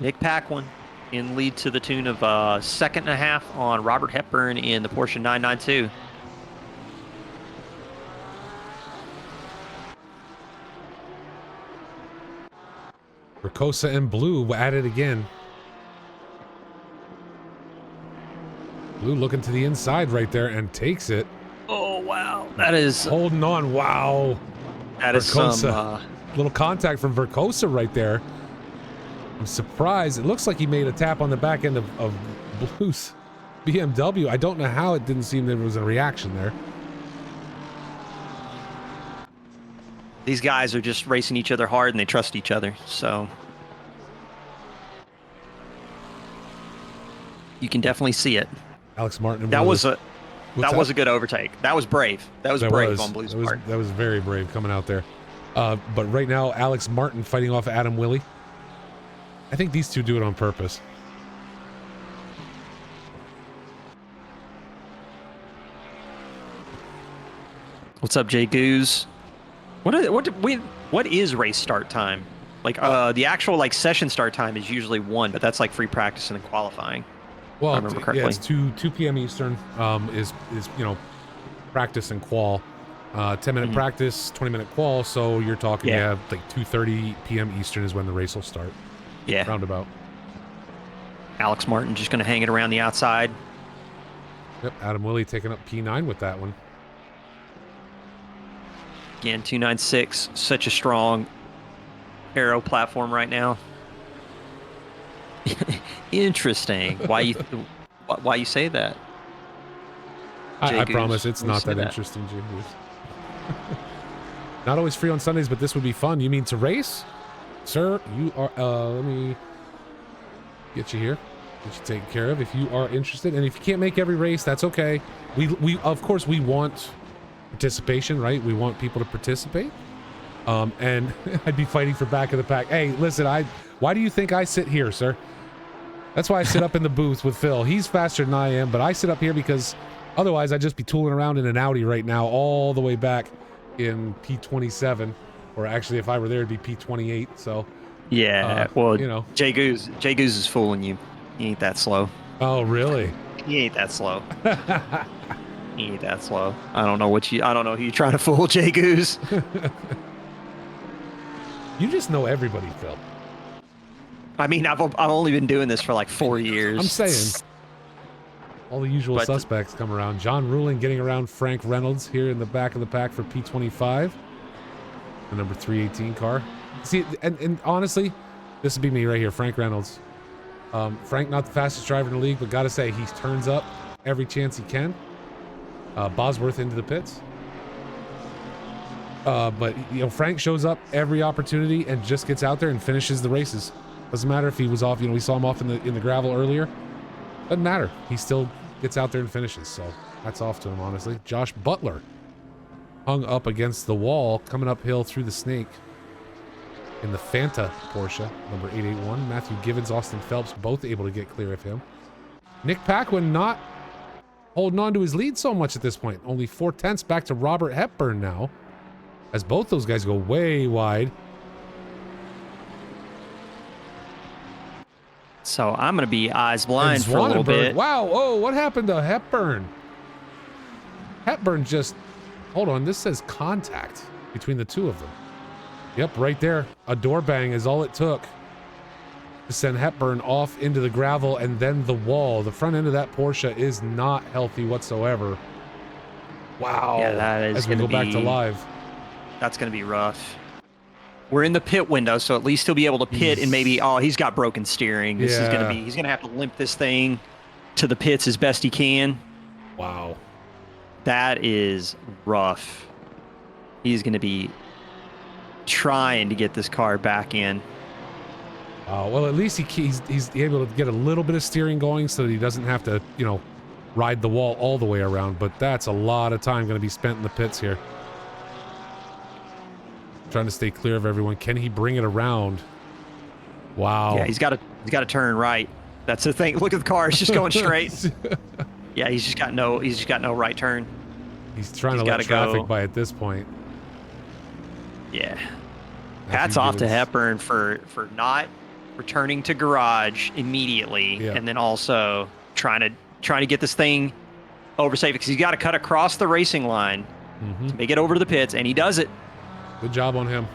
Nick Paquin in lead to the tune of second and a half on Robert Hepburn in the Porsche 992. Ricosa and Blue at it again. Blue looking to the inside right there and takes it. Oh, wow. That is... Holding on. Wow. That is some... little contact from Vercosa right there. I'm surprised. It looks like he made a tap on the back end of Blue's BMW. I don't know how it didn't seem there was a reaction there. These guys are just racing each other hard and they trust each other, so... You can definitely see it. Alex Martin. That was a good overtake. That was brave. That was brave on Blue's part. That was very brave coming out there. But right now, Alex Martin fighting off Adam Willey. I think these two do it on purpose. What's up, Jay Goose? What is race start time? Like the actual like session start time is usually 1, but that's like free practice and then qualifying. Well, if I remember correctly. Yeah, it's 2 p.m. Eastern. Is practice and qual. 10-minute practice, 20-minute qual. So you're talking like 2:30 p.m. Eastern is when the race will start. Yeah. Roundabout. Alex Martin just going to hang it around the outside. Yep. Adam Willey taking up P9 with that one. Again, 296, such a strong aero platform right now. Interesting. Why you say that? I promise it's not that interesting, Jim. Not always free on Sundays, but this would be fun. You mean to race? Sir, you are, let me get you here. Get you taken care of if you are interested. And if you can't make every race, that's okay. We of course, we want participation, right? We want people to participate. And I'd be fighting for back of the pack. Hey, listen, why do you think I sit here, sir? That's why I sit up in the booth with Phil. He's faster than I am, but I sit up here because otherwise I'd just be tooling around in an Audi right now all the way back in P27. Or actually, if I were there, it'd be P28. So, yeah, well, you know, Jay Goose is fooling you. He ain't that slow. Oh, really? He ain't that slow. He ain't that slow. I don't know who you're trying to fool, Jay Goose. You just know everybody, Phil. I mean, I've only been doing this for like 4 years. I'm saying. All the usual suspects come around. John Ruling getting around Frank Reynolds here in the back of the pack for P25. The number 318 car. See, and honestly, this would be me right here, Frank Reynolds. Frank, not the fastest driver in the league, but gotta say, he turns up every chance he can. Bosworth into the pits. But, you know, Frank shows up every opportunity and just gets out there and finishes the races. Doesn't matter if he was off, you know, we saw him off in the gravel earlier. Doesn't matter. He still gets out there and finishes. So that's off to him, honestly. Josh Butler hung up against the wall, coming uphill through the snake in the Fanta Porsche, number 881. Matthew Givens, Austin Phelps, both able to get clear of him. Nick Paquin not holding on to his lead so much at this point. Only 4/10 back to Robert Hepburn now, as both those guys go way wide. So I'm going to be eyes blind for a little bit. Wow, oh, what happened to Hepburn? Hepburn just... Hold on, this says contact between the two of them. Yep, right there. A door bang is all it took to send Hepburn off into the gravel and then the wall. The front end of that Porsche is not healthy whatsoever. Wow. Yeah, that is as we go back to live. That's going to be rough. We're in the pit window, so at least he'll be able to pit and maybe, he's got broken steering. This is going to be, he's going to have to limp this thing to the pits as best he can. Wow. That is rough. He's going to be trying to get this car back in. Well, at least he's able to get a little bit of steering going so that he doesn't have to, you know, ride the wall all the way around, but that's a lot of time going to be spent in the pits here. Trying to stay clear of everyone. Can he bring it around? Wow. Yeah, he's got to turn right. That's the thing. Look at the car; it's just going straight. Yeah, he's just got no right turn. He's trying to let traffic by at this point. Yeah. Hats off to Hepburn for not returning to garage immediately, and then also trying to get this thing over safe, because he's got to cut across the racing line to make it over to the pits, and he does it. Good job on him.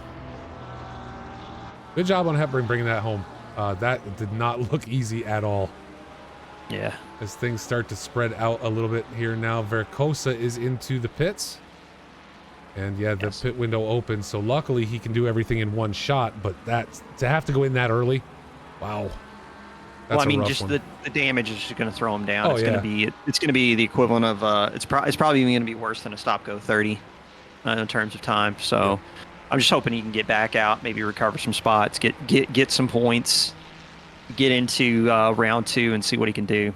Good job on Hepburn bringing that home. That did not look easy at all. Yeah. As things start to spread out a little bit here now, Vercosa is into the pits. And yeah, the pit window opens, so luckily he can do everything in one shot, but to have to go in that early, wow. Well, I mean, just the damage is just going to throw him down. It's going to be the equivalent of it's probably going to be worse than a stop-go 30 in terms of time. So I'm just hoping he can get back out, maybe recover some spots, get some points, get into round 2 and see what he can do.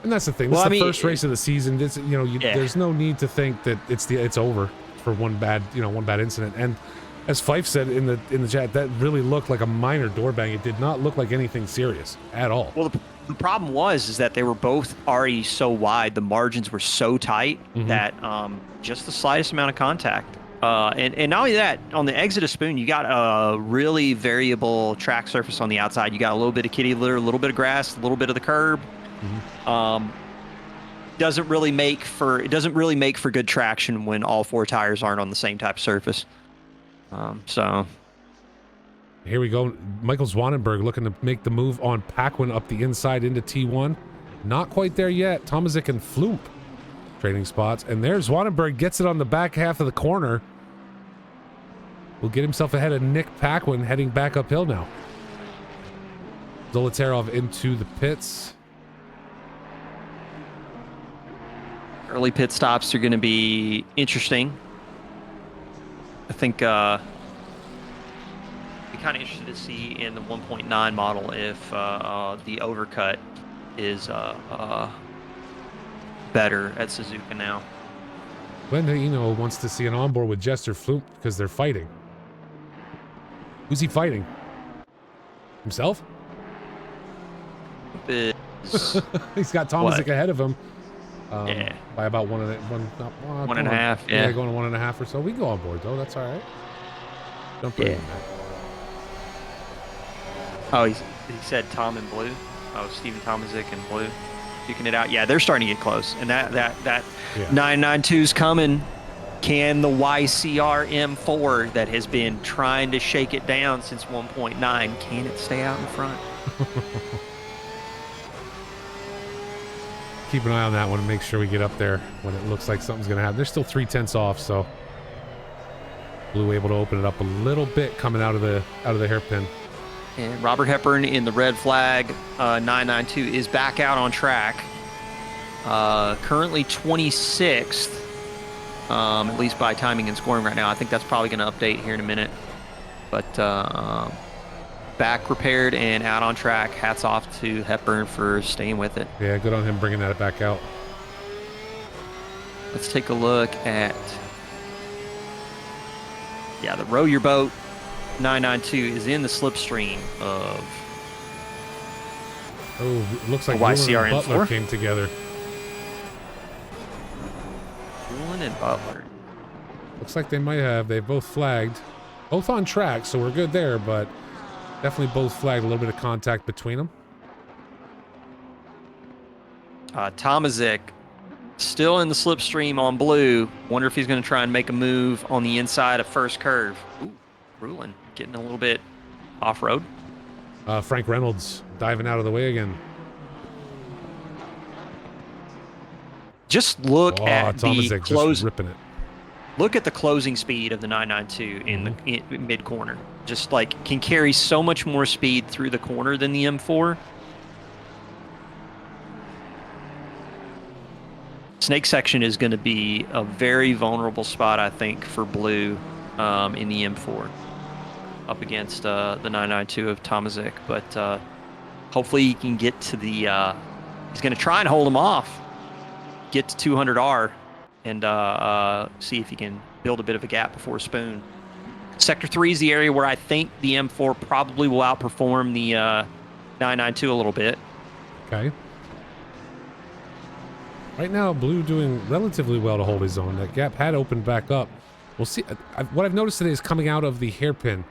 And that's the thing. This is the first race of the season. This, there's no need to think that it's over for one bad incident. And as Fife said in the chat, that really looked like a minor door bang. It did not look like anything serious at all. Well, the problem is that they were both already so wide. The margins were so tight that just the slightest amount of contact. And not only that, on the exit of Spoon, you got a really variable track surface on the outside. You got a little bit of kitty litter, a little bit of grass, a little bit of the curb. Doesn't really make for good traction when all 4 tires aren't on the same type of surface. So here we go. Michael Zwanenberg looking to make the move on Paquin up the inside into T1. Not quite there yet. Tomazic and Floop trading spots, and there's Zwanenberg, gets it on the back half of the corner. Will get himself ahead of Nick Paquin, heading back uphill now. Zolotarov into the pits. Early pit stops are going to be interesting. I think be kind of interested to see in the 1.9 model if the overcut is better at Suzuka now. Glenn wants to see an onboard with Jester Floop because they're fighting. Who's he fighting? Himself? He's got Tomazic ahead of him. By about one and a half. Yeah, going to 1.5 or so. We go on board though. That's all right. Don't put it in that. Oh, he said Tom in blue. Oh, Steven Tomazic in blue. Duking it out. Yeah, they're starting to get close. And that 992's coming. Can the YCR M4 that has been trying to shake it down since 1.9, can it stay out in front? Keep an eye on that one and make sure we get up there when it looks like something's going to happen. There's still 3/10 off, so Blue able to open it up a little bit coming out of the hairpin. And Robert Hepburn in the red flag 992 is back out on track. Currently 26th, at least by timing and scoring right now. I think that's probably going to update here in a minute. But back repaired and out on track. Hats off to Hepburn for staying with it. Yeah, good on him bringing that back out. Let's take a look at the Row Your Boat 992 is in the slipstream of looks like YCR and Butler came together. Rulin and Butler. Looks like they've both flagged. Both on track, so we're good there, but definitely both flagged. A little bit of contact between them. Tomazic still in the slipstream on blue. Wonder if he's going to try and make a move on the inside of first curve. Ooh, Rulin getting a little bit off-road. Frank Reynolds diving out of the way again. Just look at Tomazic the close. Just ripping it. Look at the closing speed of the 992 in the mid corner. Just like can carry so much more speed through the corner than the M4. Snake section is going to be a very vulnerable spot, I think, for Blue in the M4 up against the 992 of Tomazic. But hopefully he can get to the He's going to try and hold him off, get to 200R, and see if he can build a bit of a gap before Spoon. Sector 3 is the area where I think the M4 probably will outperform the 992 a little bit. Okay. Right now, Blue doing relatively well to hold his own. That gap had opened back up. We'll see. What I've noticed today is coming out of the hairpin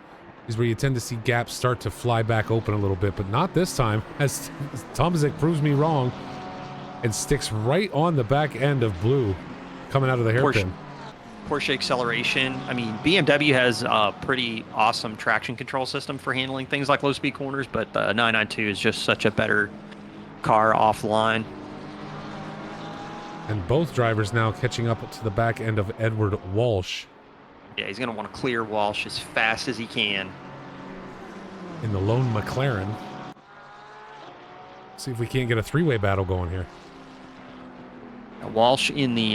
is where you tend to see gaps start to fly back open a little bit, but not this time, as Tomazic proves me wrong and sticks right on the back end of Blue coming out of the hairpin. Porsche acceleration. I mean, BMW has a pretty awesome traction control system for handling things like low-speed corners, but the 992 is just such a better car offline. And both drivers now catching up to the back end of Edward Walsh. Yeah, he's going to want to clear Walsh as fast as he can. In the lone McLaren. See if we can't get a three-way battle going here. Walsh in the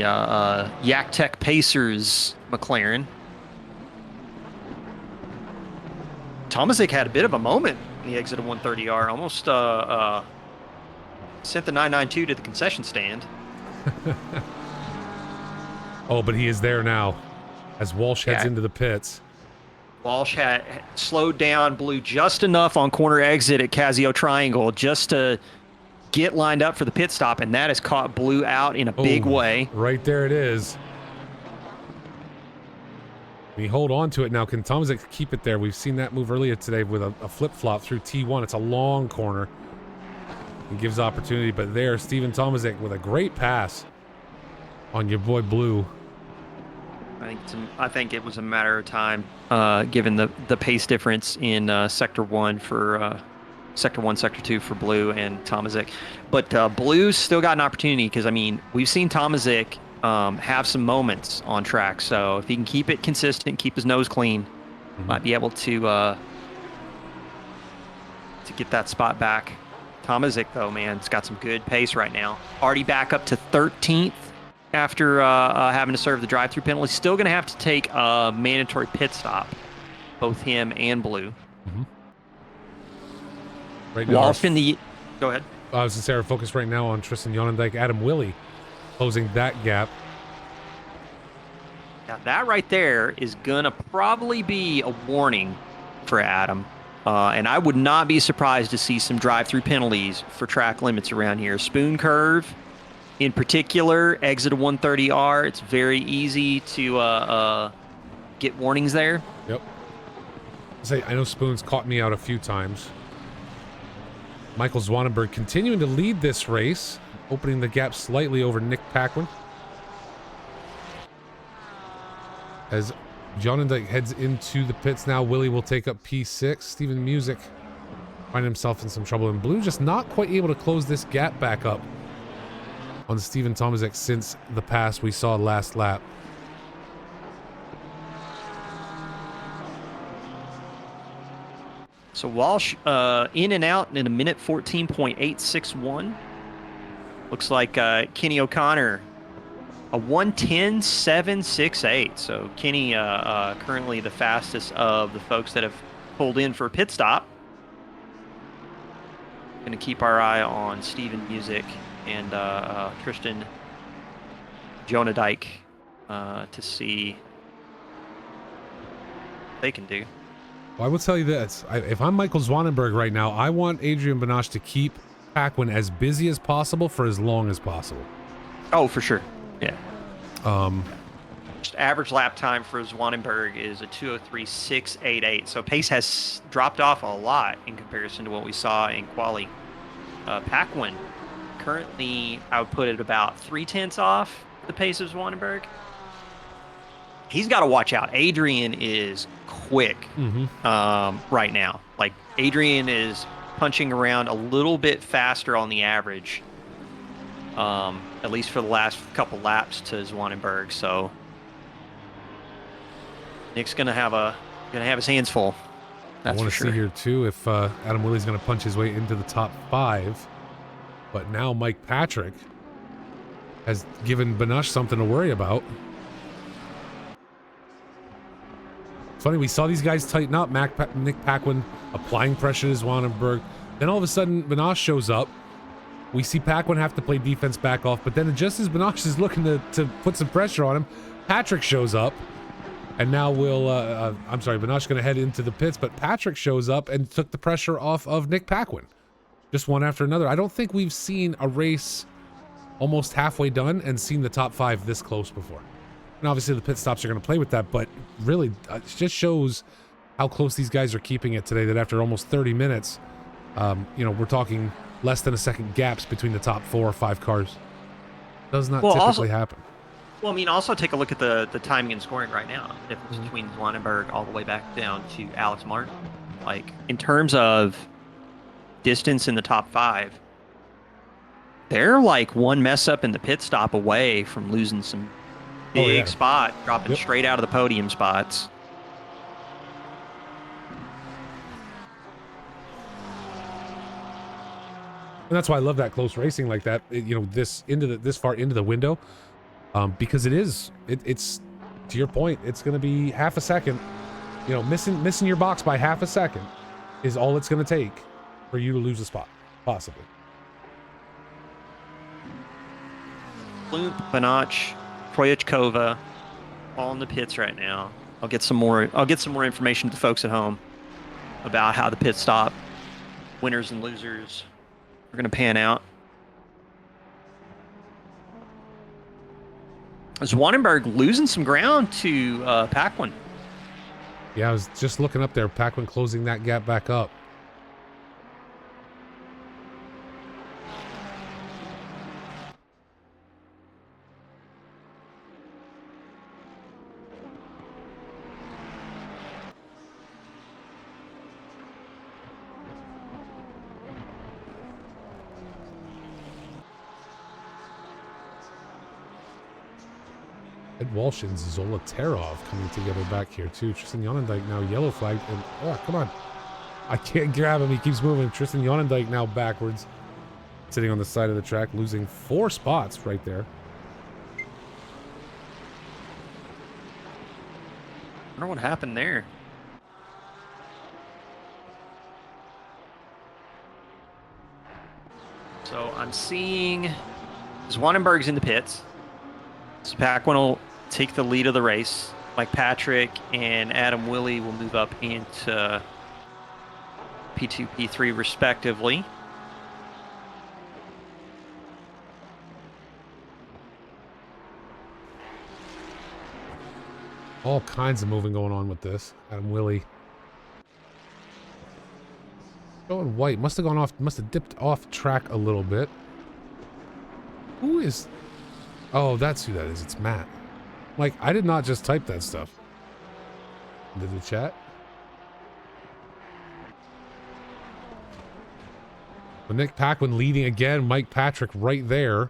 Yak Tech Pacers McLaren. Tomazic had a bit of a moment in the exit of 130R. Almost sent the 992 to the concession stand. Oh, but he is there now as Walsh heads into the pits. Walsh had slowed down Blue just enough on corner exit at Casio Triangle just to get lined up for the pit stop, and that has caught Blue out in a big way. Right there it is. We hold on to it now. Can Tomazic keep it there? We've seen that move earlier today with a flip-flop through T1. It's a long corner. He gives opportunity, but there, Steven Tomazic with a great pass on your boy Blue. I think it was a matter of time, given the pace difference in Sector 1 for Sector 1, Sector 2 for Blue and Tomazic. But Blue's still got an opportunity because, I mean, we've seen Tomazic have some moments on track. So if he can keep it consistent, keep his nose clean, might be able to get that spot back. Tomazic, though, man, it's got some good pace right now. Already back up to 13th after having to serve the drive-through penalty. Still going to have to take a mandatory pit stop, both him and Blue. Right now, Walsh in the... Go ahead. I was going to say our focus right now on Tristan Jonendijk, Adam Willey closing that gap. Now that right there is going to probably be a warning for Adam. And I would not be surprised to see some drive-through penalties for track limits around here. Spoon curve, in particular, exit of 130R. It's very easy to get warnings there. Yep. I know Spoon's caught me out a few times. Michael Zwanenberg continuing to lead this race, opening the gap slightly over Nick Paquin. As Jonendijk heads into the pits now, Willie will take up P6. Steven Music find himself in some trouble, and Blue just not quite able to close this gap back up on Steven Tomazic since the pass we saw last lap. So Walsh in and out in a minute 14.861. Looks like Kenny O'Connor a 1:10.768. So Kenny currently the fastest of the folks that have pulled in for a pit stop. Going to keep our eye on Steven Music and Tristan Jonendijk to see what they can do. Well, I will tell you this. If I'm Michael Zwanenberg right now, I want Adrian Banache to keep Paquin as busy as possible for as long as possible. Oh, for sure. Yeah. Just average lap time for Zwanenberg is a 2:03.688. So pace has dropped off a lot in comparison to what we saw in quali. Paquin currently, I would put it about 0.3 off the pace of Zwanenberg. He's got to watch out. Adrian is quick right now. Like, Adrian is punching around a little bit faster on the average, at least for the last couple laps to Zwanenberg. So Nick's gonna have his hands full. That's I want for to sure. see here too if Adam Willey's going to punch his way into the top 5. But now Mike Patrick has given Banache something to worry about. Funny, we saw these guys tighten up. Nick Paquin applying pressure to Zwanenberg. Then all of a sudden, Banache shows up We see Paquin have to play defense back off, but then just as Benosh is looking to put some pressure on him, Patrick shows up. And now I'm sorry, Benosh going to head into the pits, but Patrick shows up and took the pressure off of Nick Paquin. Just one after another. I don't think we've seen a race almost halfway done and seen the top 5 this close before. And obviously the pit stops are going to play with that, but really it just shows how close these guys are keeping it today, that after almost 30 minutes, we're talking less than a second gaps between the top 4 or 5 cars. Does not typically happen. Well, I mean, also take a look at the timing and scoring right now. The difference between Zwanenberg all the way back down to Alex Martin. Like, in terms of distance in the top 5, they're like one mess up in the pit stop away from losing some big spot, dropping straight out of the podium spots. And that's why I love that close racing like that. This far into the window, because it's to your point. It's going to be half a second. Missing your box by half a second is all it's going to take for you to lose a spot, possibly. Bloom, Banach, Troyachkova, all in the pits right now. I'll get some more information to folks at home about how the pit stop winners and losers are going to pan out. Zwanenberg losing some ground to Paquin. Yeah, I was just looking up there. Paquin closing that gap back up. Ed Walsh and Zolotarov coming together back here too. Tristan Yonendijk now yellow flagged, and come on, I can't grab him. He keeps moving. Tristan Yonendijk now backwards, sitting on the side of the track, losing 4 spots right there. I wonder what happened there. So I'm seeing Zwanenberg's in the pits. So Paquin will take the lead of the race. Mike Patrick and Adam Willey will move up into P2, P3 respectively. All kinds of moving going on with this. Adam Willey going white. Must have dipped off track a little bit. Who is... Oh, that's who that is. It's Matt. Like, I did not just type that stuff into the chat. But Nick Paquin leading again. Mike Patrick right there.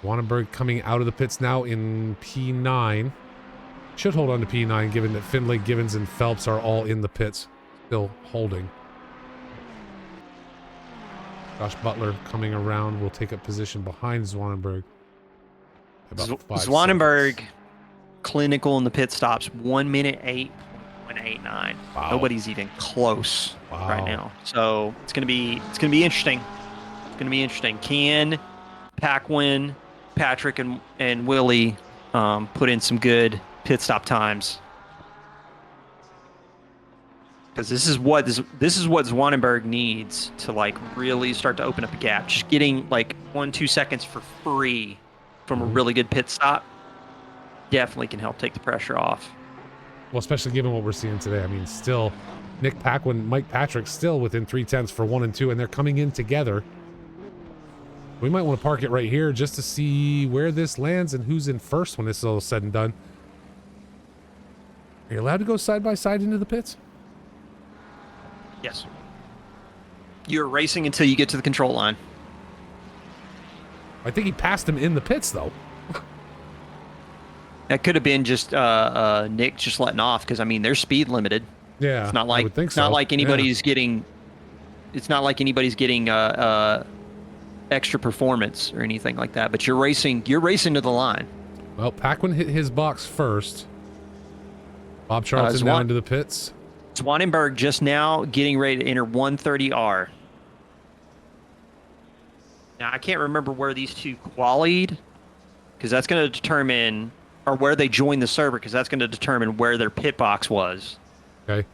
Wanenberg coming out of the pits now in P9. Should hold on to P9 given that Findlay, Givens, and Phelps are all in the pits. Still holding. Josh Butler coming around will take up position behind Zwanenberg. Zwanenberg clinical in the pit stops. 1 minute 8.189. Wow. Nobody's even close right now. So it's gonna be interesting. It's gonna be interesting. Can Paquin, Patrick, and Willie put in some good pit stop times? Because this is what Zwanenberg needs to like really start to open up a gap. Just getting like 1-2 seconds for free from a really good pit stop definitely can help take the pressure off. Well, especially given what we're seeing today. I mean, still Nick Paquin, Mike Patrick still within 3/10 for 1 and 2, and they're coming in together. We might want to park it right here just to see where this lands and who's in first when this is all said and done. Are you allowed to go side by side into the pits? Yes. You're racing until you get to the control line. I think he passed him in the pits, though. That could have been just Nick just letting off, because I mean they're speed limited. Yeah, it's not like I would think it's not so. like anybody's getting. It's not like anybody's getting extra performance or anything like that. But you're racing to the line. Well, Paquin hit his box first. Bob Charlton now into the pits. Zwanenberg just now getting ready to enter 130R. Now I can't remember where these two qualied, because that's going to determine, or where they joined the server, because that's going to determine where their pit box was. Okay.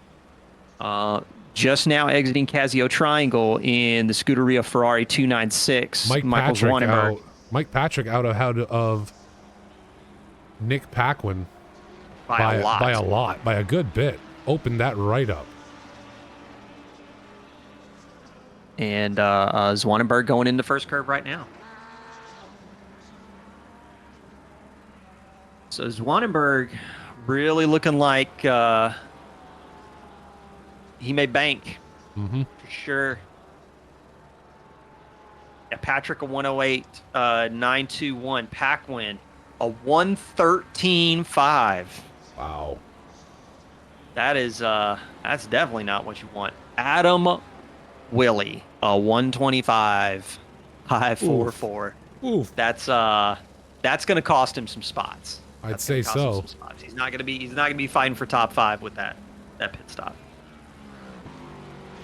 Just now exiting Casio Triangle in the Scuderia Ferrari 296. Michael Zwanenberg. Mike Patrick out of Nick Paquin By a lot. by a good bit. Opened that right up. And Zwanenberg going into first curve right now. So Zwanenberg really looking like he may bank. Mm-hmm. For sure. Yeah, Patrick a 108, 921. Paquin a 113.5. Wow. That is that's definitely not what you want. Adam Willie a 125.544. Oof. That's going to cost him some spots. I'd say so. He's not going to be fighting for top 5 with that pit stop.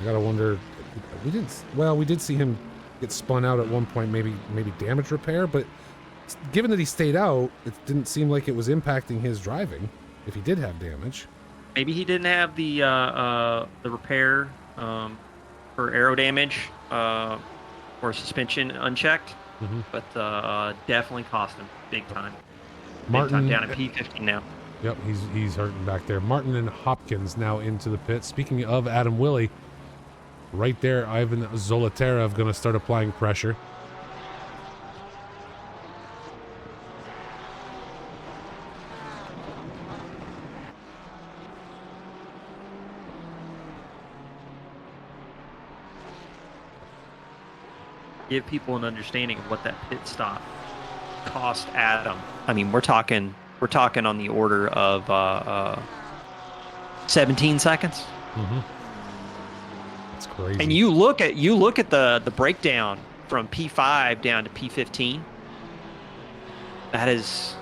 I gotta wonder. We did see him get spun out at one point, maybe damage repair, but given that he stayed out, it didn't seem like it was impacting his driving. If he did have damage, maybe he didn't have the repair for aero damage or suspension unchecked, but definitely cost him big time. Martin down at P15 now. Yep, he's hurting back there. Martin and Hopkins now into the pit. Speaking of Adam Willie, right there, Ivan Zolotarev going to start applying pressure. Give people an understanding of what that pit stop cost Adam. I mean, we're talking on the order of 17 seconds. That's crazy. And you look at the breakdown from P5 down to P15. That's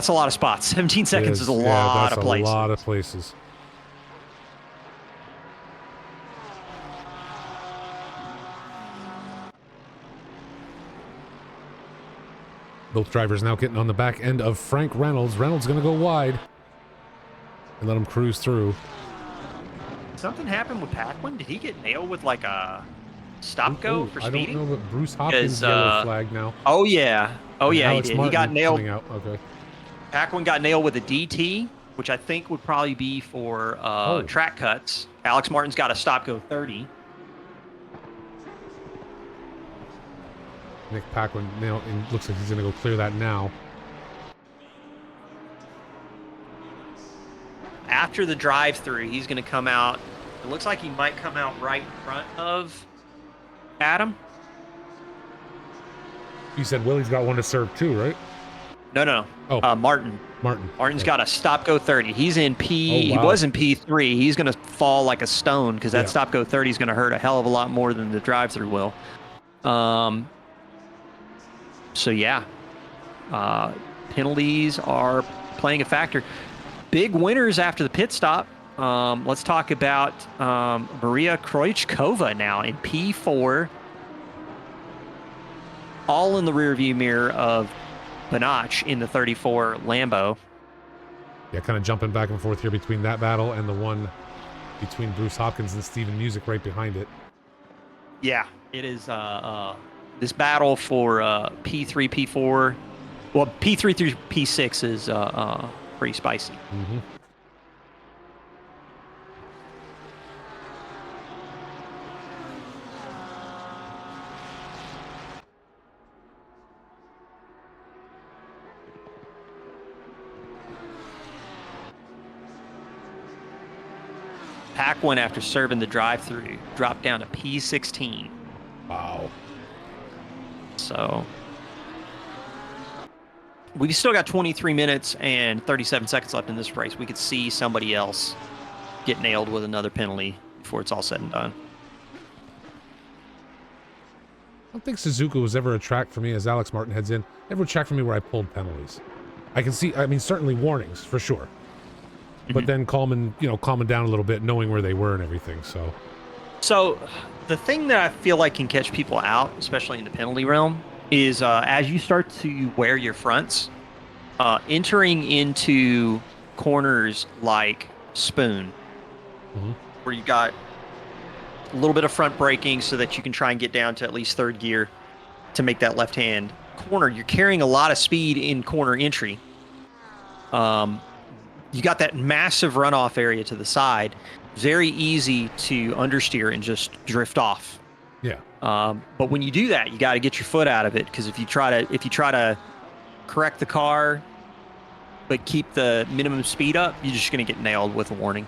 a lot of spots. 17 seconds is a lot of places. A lot of places. Both drivers now getting on the back end of Frank Reynolds. Reynolds going to go wide and let him cruise through. Something happened with Paquin? Did he get nailed with like a stop-go for speeding? I don't know, but Bruce Hopkins yellow flag now. Oh, yeah. Oh, yeah, Alex he did. Martin He got nailed. Okay. Paquin got nailed with a DT, which I think would probably be for track cuts. Alex Martin's got a stop-go 30. Nick Paquin now, and looks like he's going to go clear that now. After the drive-through, he's going to come out. It looks like he might come out right in front of Adam. You said Willie's got one to serve too, right? No. Oh. Martin. Martin's got a stop-go 30. He's in P. Oh, wow. He was in P3. He's going to fall like a stone because that stop-go 30 is going to hurt a hell of a lot more than the drive-through will. So yeah, penalties are playing a factor. Big winners after the pit stop. Let's talk about Maria Krojcikova now in P4. All in the rearview mirror of Banach in the 34 Lambo. Yeah, kind of jumping back and forth here between that battle and the one between Bruce Hopkins and Steven Music right behind it. Yeah, it is this battle for P3, P4. Well, P3 through P6 is pretty spicy. Paquin, after serving the drive-through, dropped down to P16. Wow. So we've still got 23 minutes and 37 seconds left in this race. We could see somebody else get nailed with another penalty before it's all said and done. I don't think Suzuka was ever a track for me as Alex Martin heads in. Never a track for me where I pulled penalties. I can see, I mean, certainly warnings for sure. But then calming down a little bit, knowing where they were and everything. So So the thing that I feel like can catch people out, especially in the penalty realm, is as you start to wear your fronts, entering into corners like Spoon, Mhm. where you got a little bit of front braking so that you can try and get down to at least third gear to make that left hand corner. You're carrying a lot of speed in corner entry. Um, you got that massive runoff area to the side. Very easy to understeer and just drift off. Yeah. But when you do that, you got to get your foot out of it, because if you try to correct the car but keep the minimum speed up, you're just going to get nailed with a warning.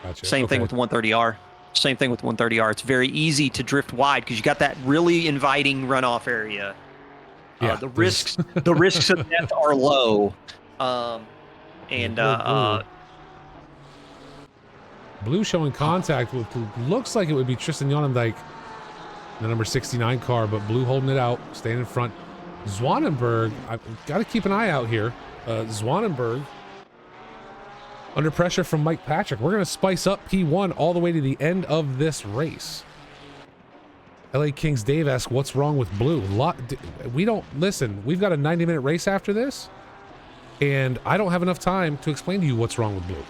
Gotcha. Same thing with the 130R. Same thing with the 130R. It's very easy to drift wide because you got that really inviting runoff area. Yeah. The risks of death are low. Blue showing contact with looks like it would be Tristan Yonendijk, the number 69 car, but Blue holding it out, staying in front. Zwanenberg, I've got to keep an eye out here. Zwanenberg under pressure from Mike Patrick. We're going to spice up P1 all the way to the end of this race. LA Kings Dave asks, what's wrong with Blue? We don't listen. We've got a 90-minute race after this, and I don't have enough time to explain to you what's wrong with Blue.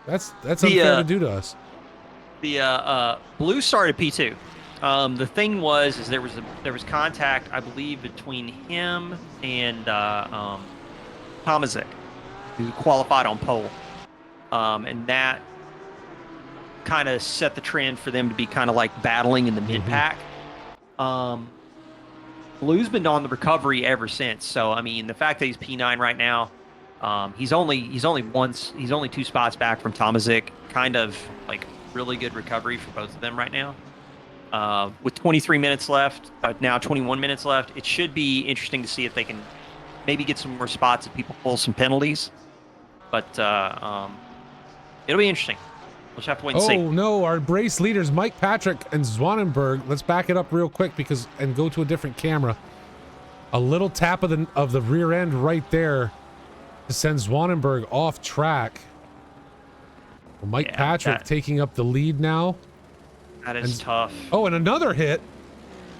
That's unfair to do to us. The Blue started P2. The thing was there was contact, I believe, between him and Tomazic, who qualified on pole, and that kind of set the trend for them to be kind of like battling in the mid pack. Blue's been on the recovery ever since. So I mean, the fact that he's P9 right now, he's only 2 spots back from Tomazic. Kind of like really good recovery for both of them right now. With 23 minutes left, now 21 minutes left, it should be interesting to see if they can maybe get some more spots if people pull some penalties. But it'll be interesting. We'll just have to wait and see. Oh no, our brace leaders, Mike Patrick and Zwanenberg. Let's back it up real quick and go to a different camera. A little tap of the rear end right there to send Zwanenberg off track. Well, Mike Patrick taking up the lead now. That is tough. Oh, and another hit.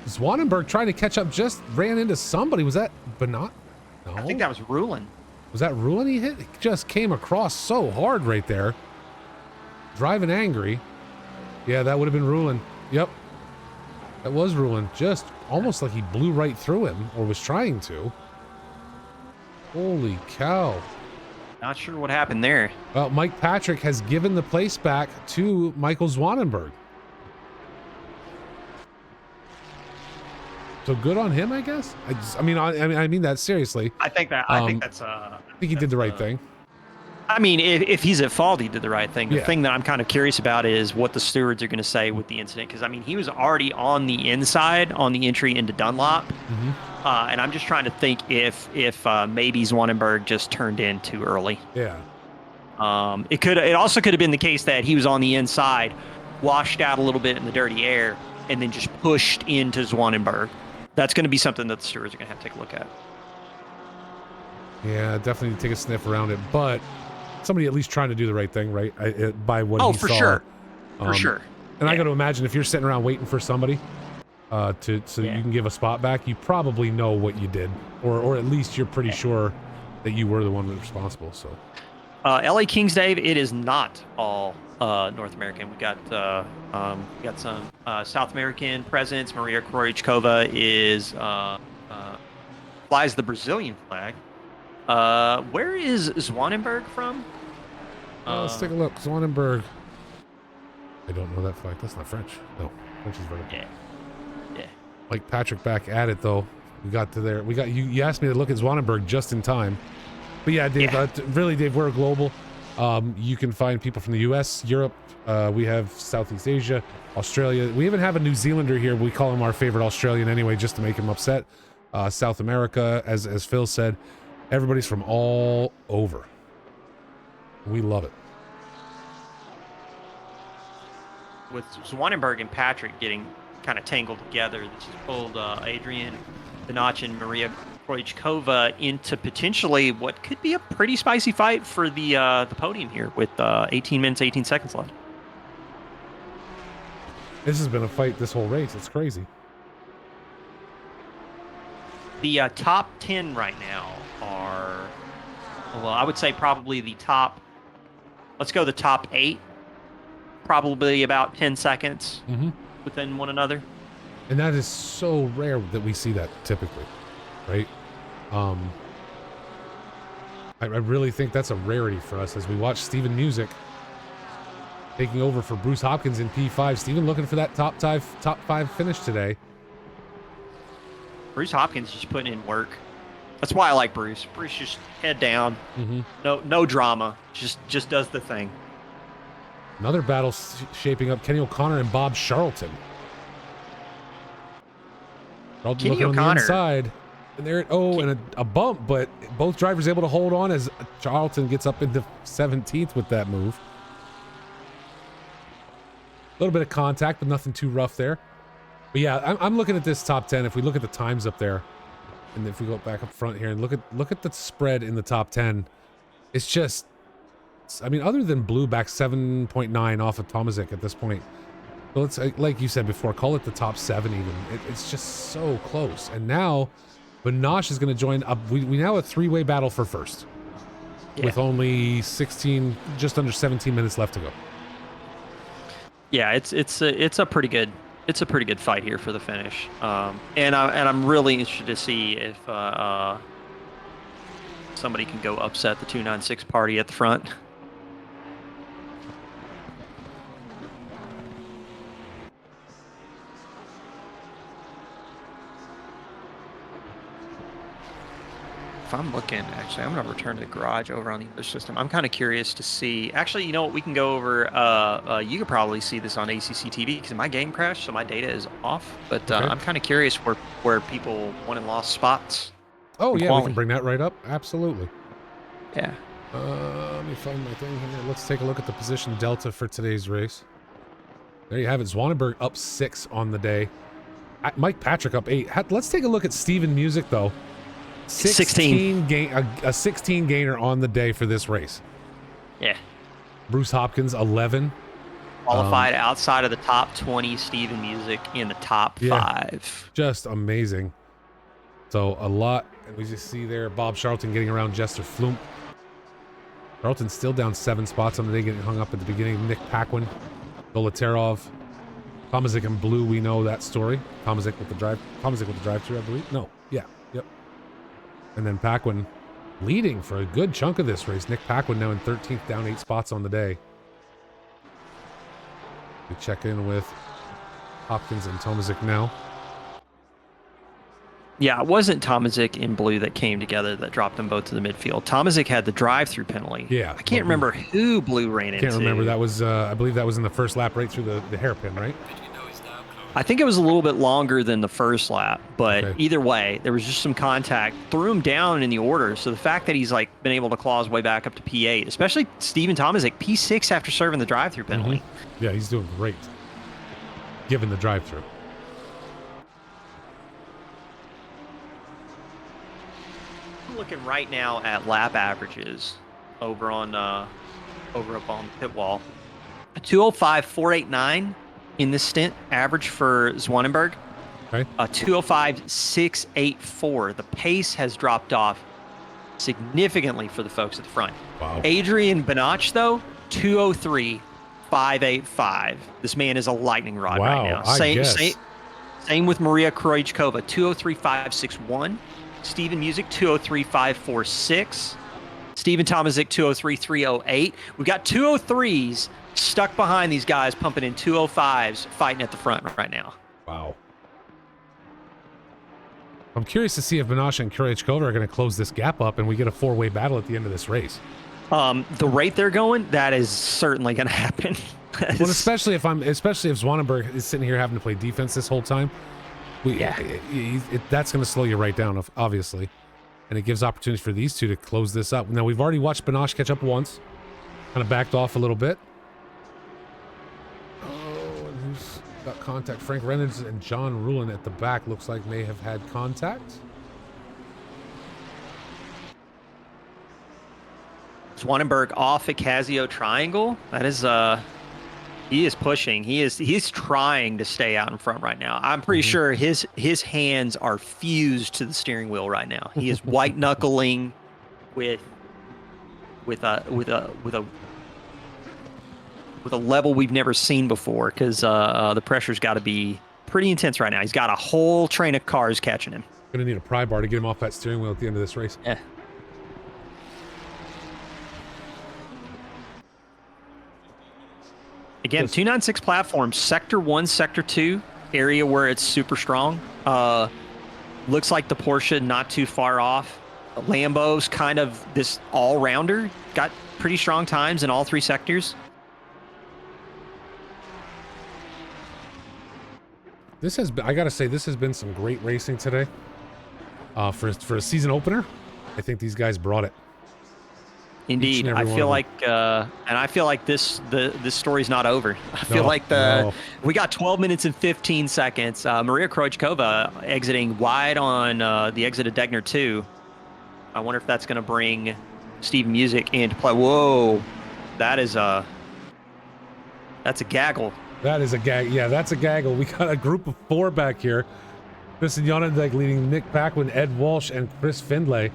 Zwanenberg trying to catch up, just ran into somebody. Was that Benot? No. I think that was Rulin. Was that Rulin he hit? It just came across so hard right there. Driving angry. Yeah, that would have been Rulin. Yep. That was Rulin. Just almost like he blew right through him, or was trying to. Holy cow. Not sure what happened there. Well, Mike Patrick has given the place back to Michael Zwanenberg. So good on him, I guess. I mean that seriously. I think that's. I think he did the right thing. I mean, if he's at fault, he did the right thing. The Yeah. thing that I'm kind of curious about is what the stewards are going to say with the incident, because I mean, he was already on the inside on the entry into Dunlop, and I'm just trying to think if maybe Zwanenberg just turned in too early. Yeah. It also could have been the case that he was on the inside, washed out a little bit in the dirty air, and then just pushed into Zwanenberg. That's going to be something that the stewards are going to have to take a look at. Yeah, definitely take a sniff around it, but somebody at least trying to do the right thing, right? By what he saw. Sure. For sure. And I got to imagine if you're sitting around waiting for somebody so you can give a spot back, you probably know what you did, or at least you're pretty sure that you were the one responsible. So, LA Kings, Dave, it is not all North American. We got some South American presence. Maria Krojcikova is flies the Brazilian flag. Where is Zwanenberg from? Let's take a look. Zwanenberg. I don't know that flag. That's not French. No, French is vertical. Yeah. Mike Patrick back at it though. We got to there. We got you. You asked me to look at Zwanenberg just in time. But yeah, Dave. Really, Dave, we're global. You can find people from the U.S., Europe. We have Southeast Asia, Australia. We even have a New Zealander here. We call him our favorite Australian anyway, just to make him upset. South America, as Phil said, everybody's from all over. We love it. With Zwanenberg and Patrick getting kind of tangled together, this has pulled Adrian Benach and Maria Krojcikova into potentially what could be a pretty spicy fight for the podium here with 18 minutes, 18 seconds left. This has been a fight this whole race. It's crazy. The top 10 right now are, well, I would say probably the top, let's go the top 8, probably about 10 seconds within one another. And that is so rare that we see that typically, right? I really think that's a rarity for us as we watch Steven Music taking over for Bruce Hopkins in P5. Steven looking for that top 5 finish today. Bruce Hopkins just putting in work. That's why I like Bruce. Bruce just head down, no drama, just does the thing. Another battle shaping up. Kenny O'Connor and Bob Charlton. Charlton Kenny looking on the O'Connor. inside. And there, and a bump, but both drivers able to hold on as Charlton gets up into 17th with that move. A little bit of contact, but nothing too rough there. But yeah, I'm looking at this top 10. If we look at the times up there, and if we go back up front here and look at the spread in the top 10, it's just, I mean, other than Blue back 7.9 off of Tomazic at this point. So it's like you said before, call it the top 7 even. It's just so close. And now Benosh is going to join up. We now have a 3-way battle for first with only 16, just under 17 minutes left to go. Yeah, it's a pretty good fight here for the finish. And I'm really interested to see if somebody can go upset the 296 party at the front. If I'm looking, actually, I'm going to return to the garage over on the other system. I'm kind of curious to see. Actually, you know what? We can go over. You could probably see this on ACC TV because my game crashed, so my data is off. But Okay. I'm kind of curious where people won and lost spots. Oh, yeah, we quali. can bring that right up. Absolutely. Yeah. Let me find my thing here. Let's take a look at the position delta for today's race. There you have it. Zwanenberg up 6 on the day. Mike Patrick up 8. Let's take a look at Steven Music, though. 16 a 16 gainer on the day for this race. Yeah. Bruce Hopkins 11. Qualified outside of the top 20. Steven Music in the top 5. Just amazing. So a lot, and we just see there Bob Charlton getting around Jester Flump. Charlton's still down 7 spots on the day, getting hung up at the beginning. Nick Paquin, Dolaterov, Tomazic and Blue. We know that story. Tomazic with the drive-through, I believe. No, yeah, yep. And then Paquin leading for a good chunk of this race. Nick Paquin now in 13th, down 8 spots on the day. We check in with Hopkins and Tomazic now. Yeah, it wasn't Tomazic and Blue that came together that dropped them both to the midfield. Tomazic had the drive-through penalty. Yeah. I can't remember who Blue ran into. Can't remember. That was, I believe that was in the first lap right through the hairpin, right? I think it was a little bit longer than the first lap, but Okay. either way, there was just some contact. Threw him down in the order. So the fact that he's like been able to claw his way back up to P8, especially Steven Tomazic, P6 after serving the drive-through penalty. Yeah, he's doing great. Given the drive-through. I'm looking right now at lap averages over up on the pit wall. 205.489 in this stint, average for Zwanenberg. Okay. 205.684. The pace has dropped off significantly for the folks at the front. Wow. Adrian Benoch, though, 203.585. This man is a lightning rod Wow, right now. I guess. Same with Maria Krojkova, 203.561. Steven Music, 203.546. Steven Tomazic, 203.308. We've got 203s stuck behind these guys, pumping in 205s, fighting at the front right now. Wow. I'm curious to see if Benosh and Kurachkova are going to close this gap up and we get a 4-way battle at the end of this race. The rate they're going, that is certainly going to happen. Well, especially if Zwanenberg is sitting here having to play defense this whole time, that's going to slow you right down, obviously, and it gives opportunities for these two to close this up. Now we've already watched Benosh catch up once, kind of backed off a little bit. Oh, and who's got contact? Frank Reynolds and John Rulin at the back looks like may have had contact. Zwanenberg off at Casio Triangle. That is He is pushing. He's trying to stay out in front right now. I'm pretty sure his hands are fused to the steering wheel right now. He is white knuckling with a level we've never seen before, because the pressure's got to be pretty intense right now. He's got a whole train of cars catching him. Gonna need a pry bar to get him off that steering wheel at the end of this race. Yeah. Again, 296 platform, Sector 1, Sector 2, area where it's super strong. Looks like the Porsche not too far off. Lambo's kind of this all-rounder. Got pretty strong times in all three sectors. This has been, I gotta say, this has been some great racing today. For a season opener, I think these guys brought it. Indeed, I feel like, and I feel like this story's not over. I feel like we got 12 minutes and 15 seconds. Maria Krojkova exiting wide on the exit of Degner 2. I wonder if that's going to bring Steven Music into play. Whoa, that's a gaggle. That is a gag. Yeah, that's a gaggle. We got a group of 4 back here. Kristen Jonendijk leading Nick Paquin, Ed Walsh, and Chris Findlay.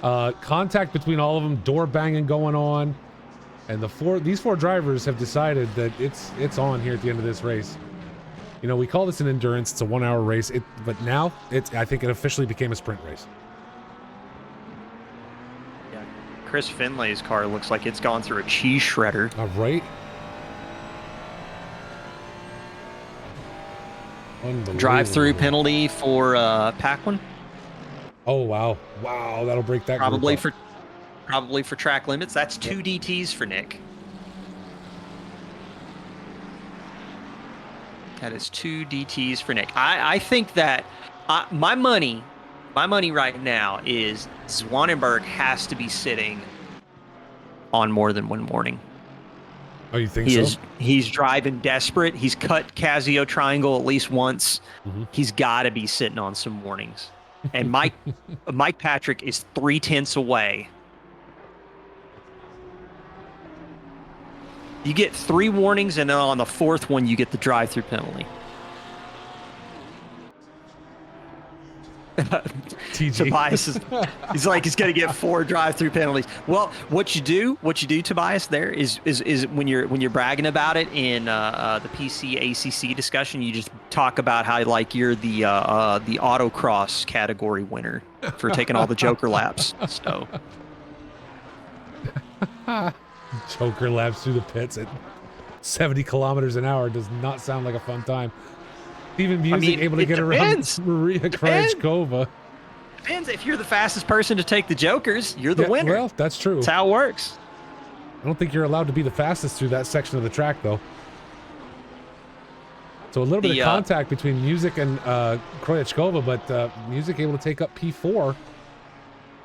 Contact between all of them, door banging going on, and these four drivers have decided that it's on here at the end of this race. You know, we call this an endurance; it's a 1-hour race. But now I think it officially became a sprint race. Yeah, Chris Findlay's car looks like it's gone through a cheese shredder. All right. Drive-through penalty for Paquin. Oh wow, that'll break that probably for track limits. That's 2 DTs for Nick. That is 2 DTs for Nick. I think that my money right now is Zwanenberg has to be sitting on more than one warning. Oh, you think so? He's driving desperate. He's cut Casio triangle at least once. He's got to be sitting on some warnings. And Mike Patrick is 3/10 away. You get 3 warnings, and then on the 4th one, you get the drive-through penalty. Tobias he's going to get 4 drive-through penalties. Well, what you do, Tobias, there is when you're bragging about it in the PC ACC discussion, you just talk about how like you're the autocross category winner for taking all the Joker laps. So Joker laps through the pits at 70 kilometers an hour does not sound like a fun time. Steven Music able to get around Maria Krajcova. Depends. If you're the fastest person to take the Jokers, you're the winner. Well, that's true. That's how it works. I don't think you're allowed to be the fastest through that section of the track, though. So a little bit of contact between Music and Krajcova, but Music able to take up P4.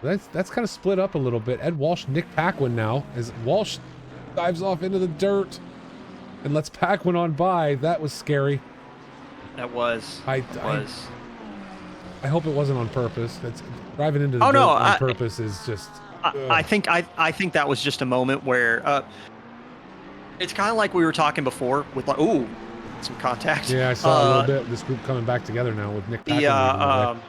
That's kind of split up a little bit. Ed Walsh, Nick Paquin now, as Walsh dives off into the dirt and lets Paquin on by. That was scary. That was. I hope it wasn't on purpose. That's driving into the dirt on purpose is just. I think that was just a moment where it's kind of like we were talking before with like some contact. Yeah, I saw a little bit of this group coming back together now with Nick Paquin.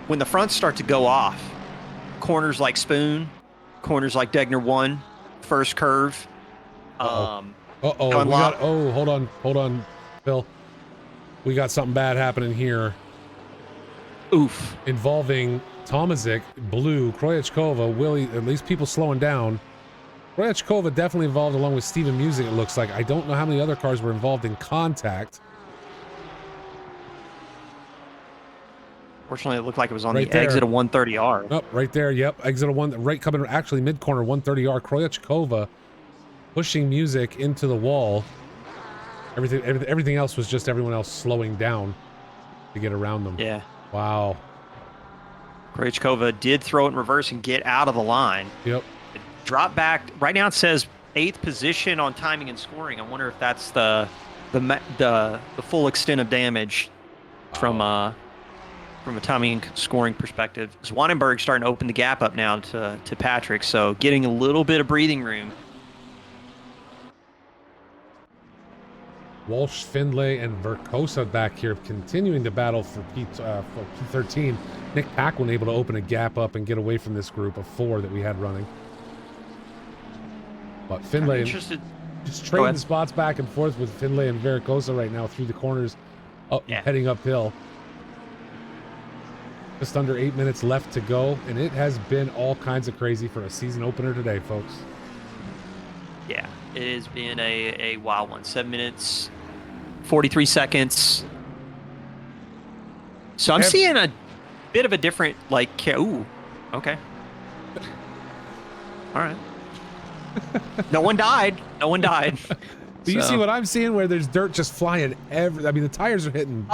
When the fronts start to go off, corners like Spoon, corners like Degner 1, first curve. Hold on, Phil. We got something bad happening here. Oof. Involving Tomazic, Blue, Krajcova, Willie, at least people slowing down. Krajcova definitely involved along with Steven Music, it looks like. I don't know how many other cars were involved in contact. Fortunately, it looked like it was on the exit of 130R. Oh, right there, yep. Exit of right coming, actually mid-corner, 130R. Krajcova pushing Music into the wall. Everything else was just everyone else slowing down to get around them. Yeah. Wow. Krajcova did throw it in reverse and get out of the line. Yep. It dropped back. Right now it says 8th position on timing and scoring. I wonder if that's the full extent of damage from a timing and scoring perspective. Zwanenberg starting to open the gap up now to Patrick, so getting a little bit of breathing room. Walsh, Findlay, and Verkosa back here continuing to battle for P13. Nick Paquin able to open a gap up and get away from this group of 4 that we had running. But Findlay just trading spots back and forth with Findlay and Verkosa right now through the corners, heading uphill. Just under 8 minutes left to go, and it has been all kinds of crazy for a season opener today, folks. Yeah, it has been a wild one. 7 minutes, 43 seconds. So I'm seeing a bit of a different, like, ooh, okay. All right. No one died. No one died. But you see what I'm seeing, where there's dirt just flying I mean, the tires are hitting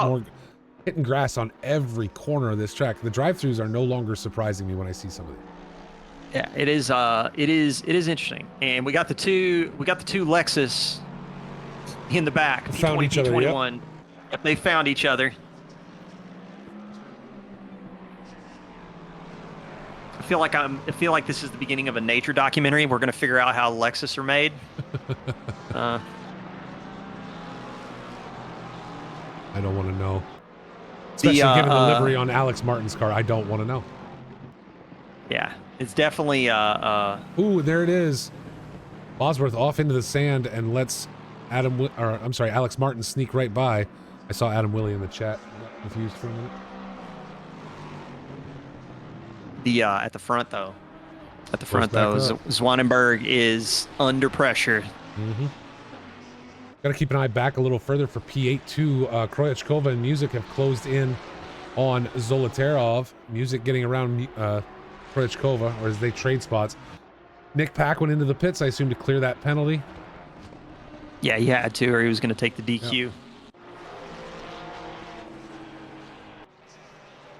grass on every corner of this track. The drive-throughs are no longer surprising me when I see some of these. Yeah, it is interesting. And we got the two Lexus in the back. Found each other, P21. Yep, they found each other. I feel like this is the beginning of a nature documentary. We're going to figure out how Lexus are made. I don't want to know. Especially given the livery on Alex Martin's car, I don't want to know. Yeah, it's definitely ooh, there it is. Bosworth off into the sand and lets Alex Martin sneak right by. I saw Adam Willie in the chat. I got confused for a minute. At the front though, Zwanenberg is under pressure. Mm-hmm. Got to keep an eye back a little further for P8 too. Kroyachkova and Music have closed in on Zolotarov. Music getting around Kroyachkova, or as they trade spots. Nick Paquin into the pits, I assume, to clear that penalty. Yeah, he had to, or he was going to take the DQ. Yep.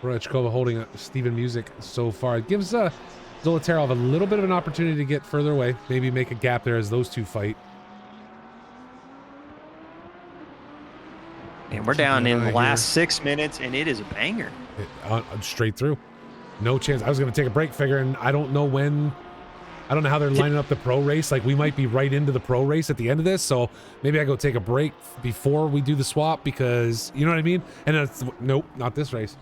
Kroyachkova holding Steven Music so far. It gives Zolotarov a little bit of an opportunity to get further away, maybe make a gap there as those two fight. And we're down in the last 6 minutes, and it is a banger. Straight through. No chance. I was going to take a break figuring I don't know how they're lining up the pro race. Like, we might be right into the pro race at the end of this, so maybe I go take a break before we do the swap, because, you know what I mean? And nope, not this race.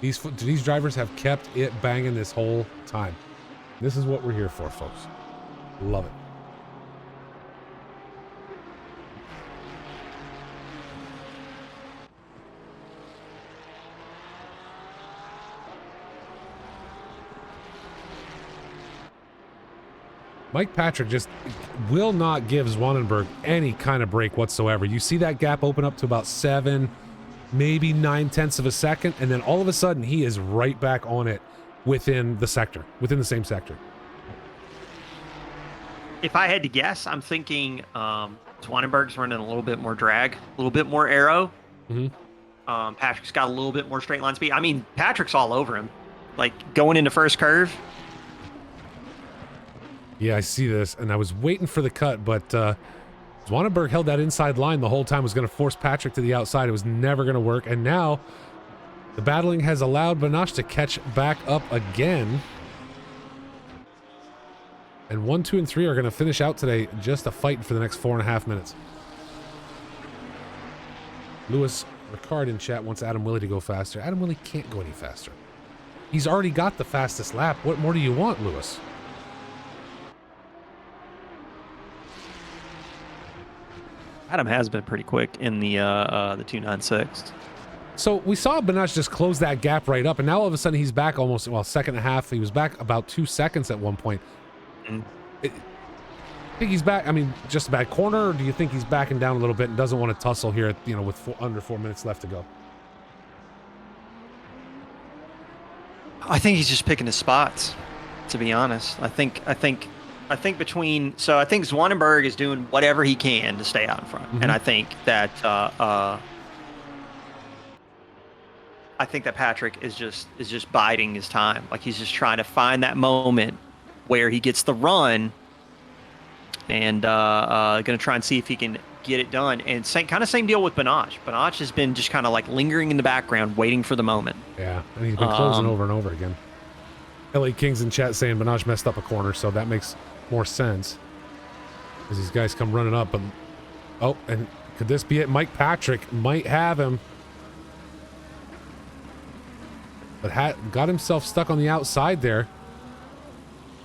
These drivers have kept it banging this whole time. This is what we're here for, folks. Love it. Mike Patrick just will not give Zwanenberg any kind of break whatsoever. You see that gap open up to about 7, maybe 9/10 of a second, and then all of a sudden he is right back on it within the same sector. If I had to guess, I'm thinking Zwanenberg's running a little bit more drag, a little bit more aero. Mm-hmm. Patrick's got a little bit more straight line speed. I mean, Patrick's all over him. Like, going into first curve. Yeah, I see this, and I was waiting for the cut, but Zwanenberg held that inside line the whole time, was going to force Patrick to the outside. It was never going to work, and now the battling has allowed Banash to catch back up again. And 1, 2, and 3 are going to finish out today, just a fight for the next 4.5 minutes. Lewis Ricard in chat wants Adam Willie to go faster. Adam Willie can't go any faster. He's already got the fastest lap. What more do you want, Lewis? Adam has been pretty quick in the 296. So we saw Banash just close that gap right up, and now all of a sudden he's back almost, well, second and a half. He was back about 2 seconds at one point. I think he's back, I mean, just a bad corner, or do you think he's backing down a little bit and doesn't want to tussle here, you know, with under 4 minutes left to go? I think he's just picking his spots, to be honest. I think Zwanenberg is doing whatever he can to stay out in front. Mm-hmm. And I think that Patrick is just biding his time. Like, he's just trying to find that moment where he gets the run, and going to try and see if he can get it done. And same deal with Banash. Banash has been just kind of like lingering in the background, waiting for the moment. Yeah, and he's been closing over and over again. LA Kings in chat saying Banash messed up a corner, so that makes more sense as these guys come running up. But and Could this be it? Mike Patrick might have him. But got himself stuck on the outside there.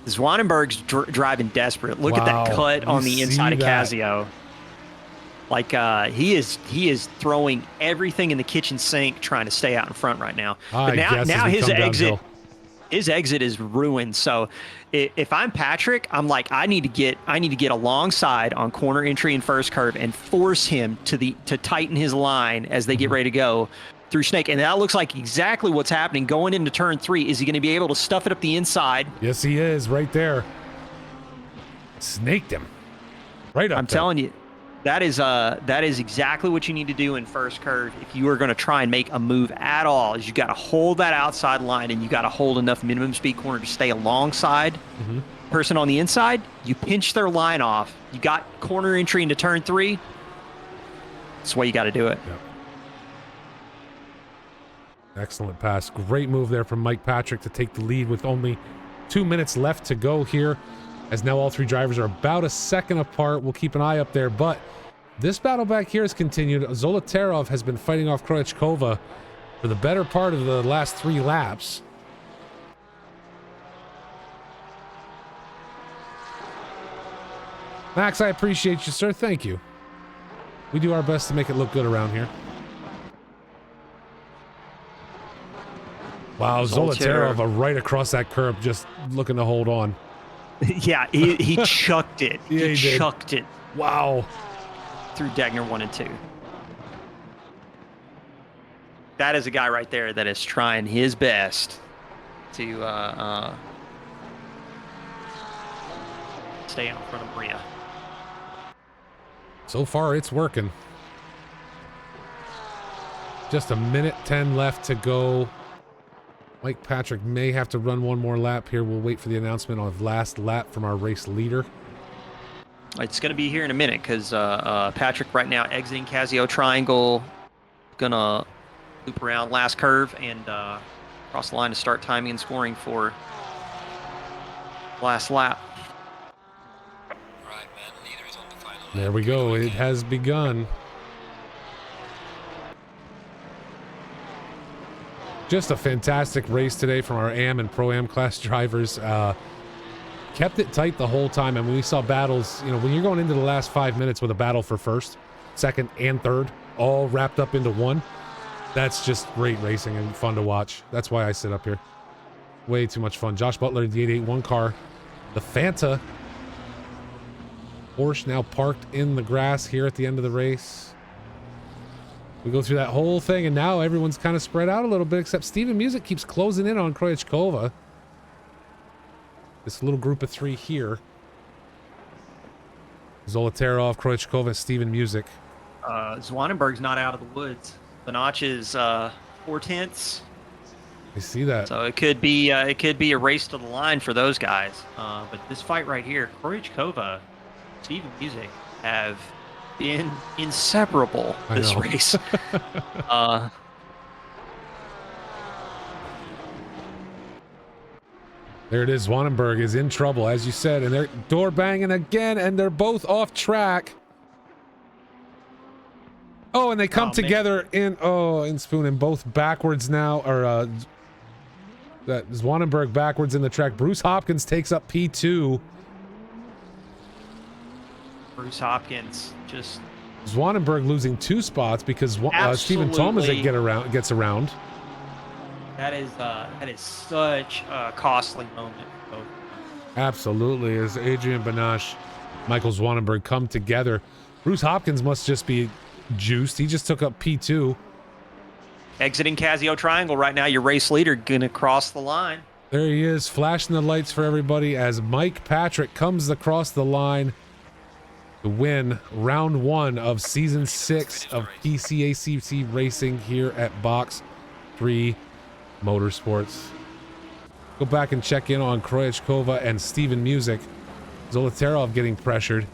Zwanenberg's driving desperate. Look at that cut on the inside of Casio. Like he is throwing everything in the kitchen sink trying to stay out in front right now. But now his exit is ruined. So if I'm Patrick, I'm like, I need to get alongside on corner entry and first curve and force him to tighten his line as they get ready to go through Snake. And that looks like exactly what's happening going into turn 3. Is he going to be able to stuff it up the inside? Yes, he is, right there. Snaked him. Right up. I'm telling you, that is exactly what you need to do in first curve if you are going to try and make a move at all. Is you got to hold that outside line and you got to hold enough minimum speed corner to stay alongside person on the inside. You pinch their line off. You got corner entry into turn 3. That's the way you got to do it. Yep. Excellent pass. Great move there from Mike Patrick to take the lead with only 2 minutes left to go here, as now all 3 drivers are about a second apart. We'll keep an eye up there, but this battle back here has continued. Zolotarov has been fighting off Kroichkova for the better part of the last 3 laps. Max, I appreciate you, sir. Thank you. We do our best to make it look good around here. Wow, Zolotarov right across that curb, just looking to hold on. Yeah, he chucked it. Yeah, he chucked it. Wow. Through Degner 1 and 2. That is a guy right there that is trying his best to stay out in front of Maria. So far, it's working. Just a minute 10 left to go. Mike Patrick may have to run one more lap here. We'll wait for the announcement of last lap from our race leader. It's going to be here in a minute because Patrick right now exiting Casio Triangle. Going to loop around last curve and cross the line to start timing and scoring for last lap. There we go. It has begun. Just a fantastic race today from our AM and Pro-Am class drivers. Kept it tight the whole time. And when we saw battles, you know, when you're going into the last 5 minutes with a battle for first, second, and third, all wrapped up into one, that's just great racing and fun to watch. That's why I sit up here. Way too much fun. Josh Butler, the 881 car. The Fanta. Porsche now parked in the grass here at the end of the race. We go through that whole thing, and now everyone's kind of spread out a little bit, except Steven Music keeps closing in on Kroichkova. This little group of 3 here. Zolotarov, Kroichkova, Steven Music. Zwanenberg's not out of the woods. The notch is 4/10. I see that. So it could be a race to the line for those guys. But this fight right here, Kroichkova, Steven Music have been inseparable this race. There it is. Zwanenberg is in trouble, as you said, and they're door banging again, and they're both off track. Oh, and they come together in Spoon, and both backwards now, or that Zwanenberg backwards in the track. Bruce Hopkins takes up P2. Bruce Hopkins just Zwanenberg losing 2 spots because Stephen Thomas gets around. That is such a costly moment. Absolutely, as Adrian Banache, Michael Zwanenberg come together. Bruce Hopkins must just be juiced. He just took up P2. Exiting Casio Triangle right now. Your race leader gonna cross the line. There he is, flashing the lights for everybody as Mike Patrick comes across the line to win round 1 of season 6 of PCACC racing here at Box 3 Motorsports. Go back and check in on Kroichkova and Steven Music. Zolotarov getting pressured.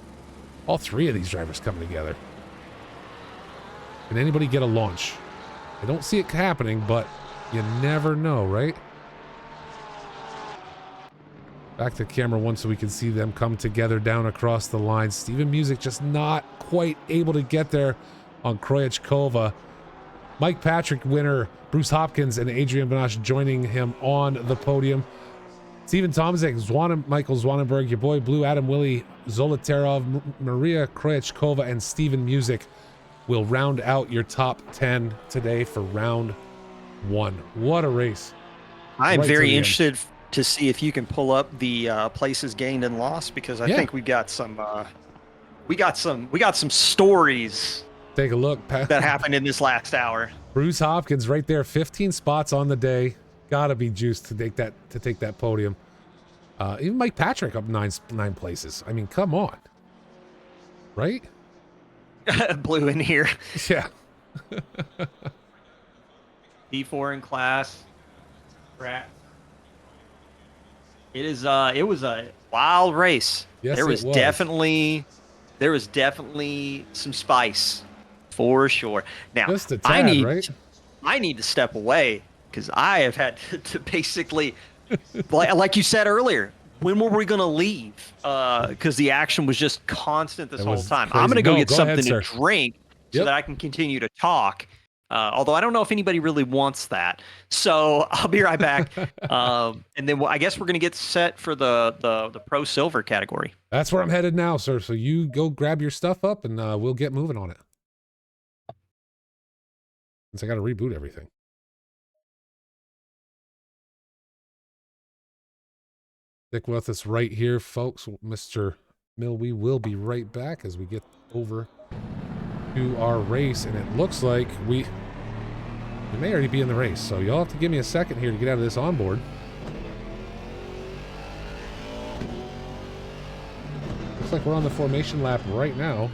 All 3 of these drivers coming together. Can anybody get a launch? I don't see it happening, but you never know, right? Back to camera one so we can see them come together down across the line. Steven Music just not quite able to get there on Kroyachkova. Mike Patrick winner, Bruce Hopkins and Adrian Banache joining him on the podium. Steven Tomzik, Michael Zwanenberg, your boy Blue, Adam Willie, Zolotarov, Maria Kroyachkova, and Steven Music will round out your top 10 today for round one. What a race. I am very interested to see if you can pull up the places gained and lost, because I think we got some stories. Take a look, Pat. That happened in this last hour. Bruce Hopkins right there, 15 spots on the day. Gotta be juiced to take that podium. Even Mike Patrick up nine places. I mean, come on, right? Blue in here. Yeah. P4 in class. It was a wild race. Yes, there was definitely some spice for sure. Now just a tad, right? I need to step away because I have had to basically, like you said earlier, when were we going to leave? Because the action was just constant this whole time. Crazy. I'm going to go get something ahead, to drink so that I can continue to talk. Although I don't know if anybody really wants that. So I'll be right back. And then I guess we're going to get set for the Pro Silver category. That's where I'm headed now, sir. So you go grab your stuff up and we'll get moving on it. Since I got to reboot everything. Stick with us right here, folks. Mr. Mill, we will be right back as we get over to our race, and it looks like we may already be in the race, so y'all have to give me a second here to get out of this onboard. Looks like we're on the formation lap right now,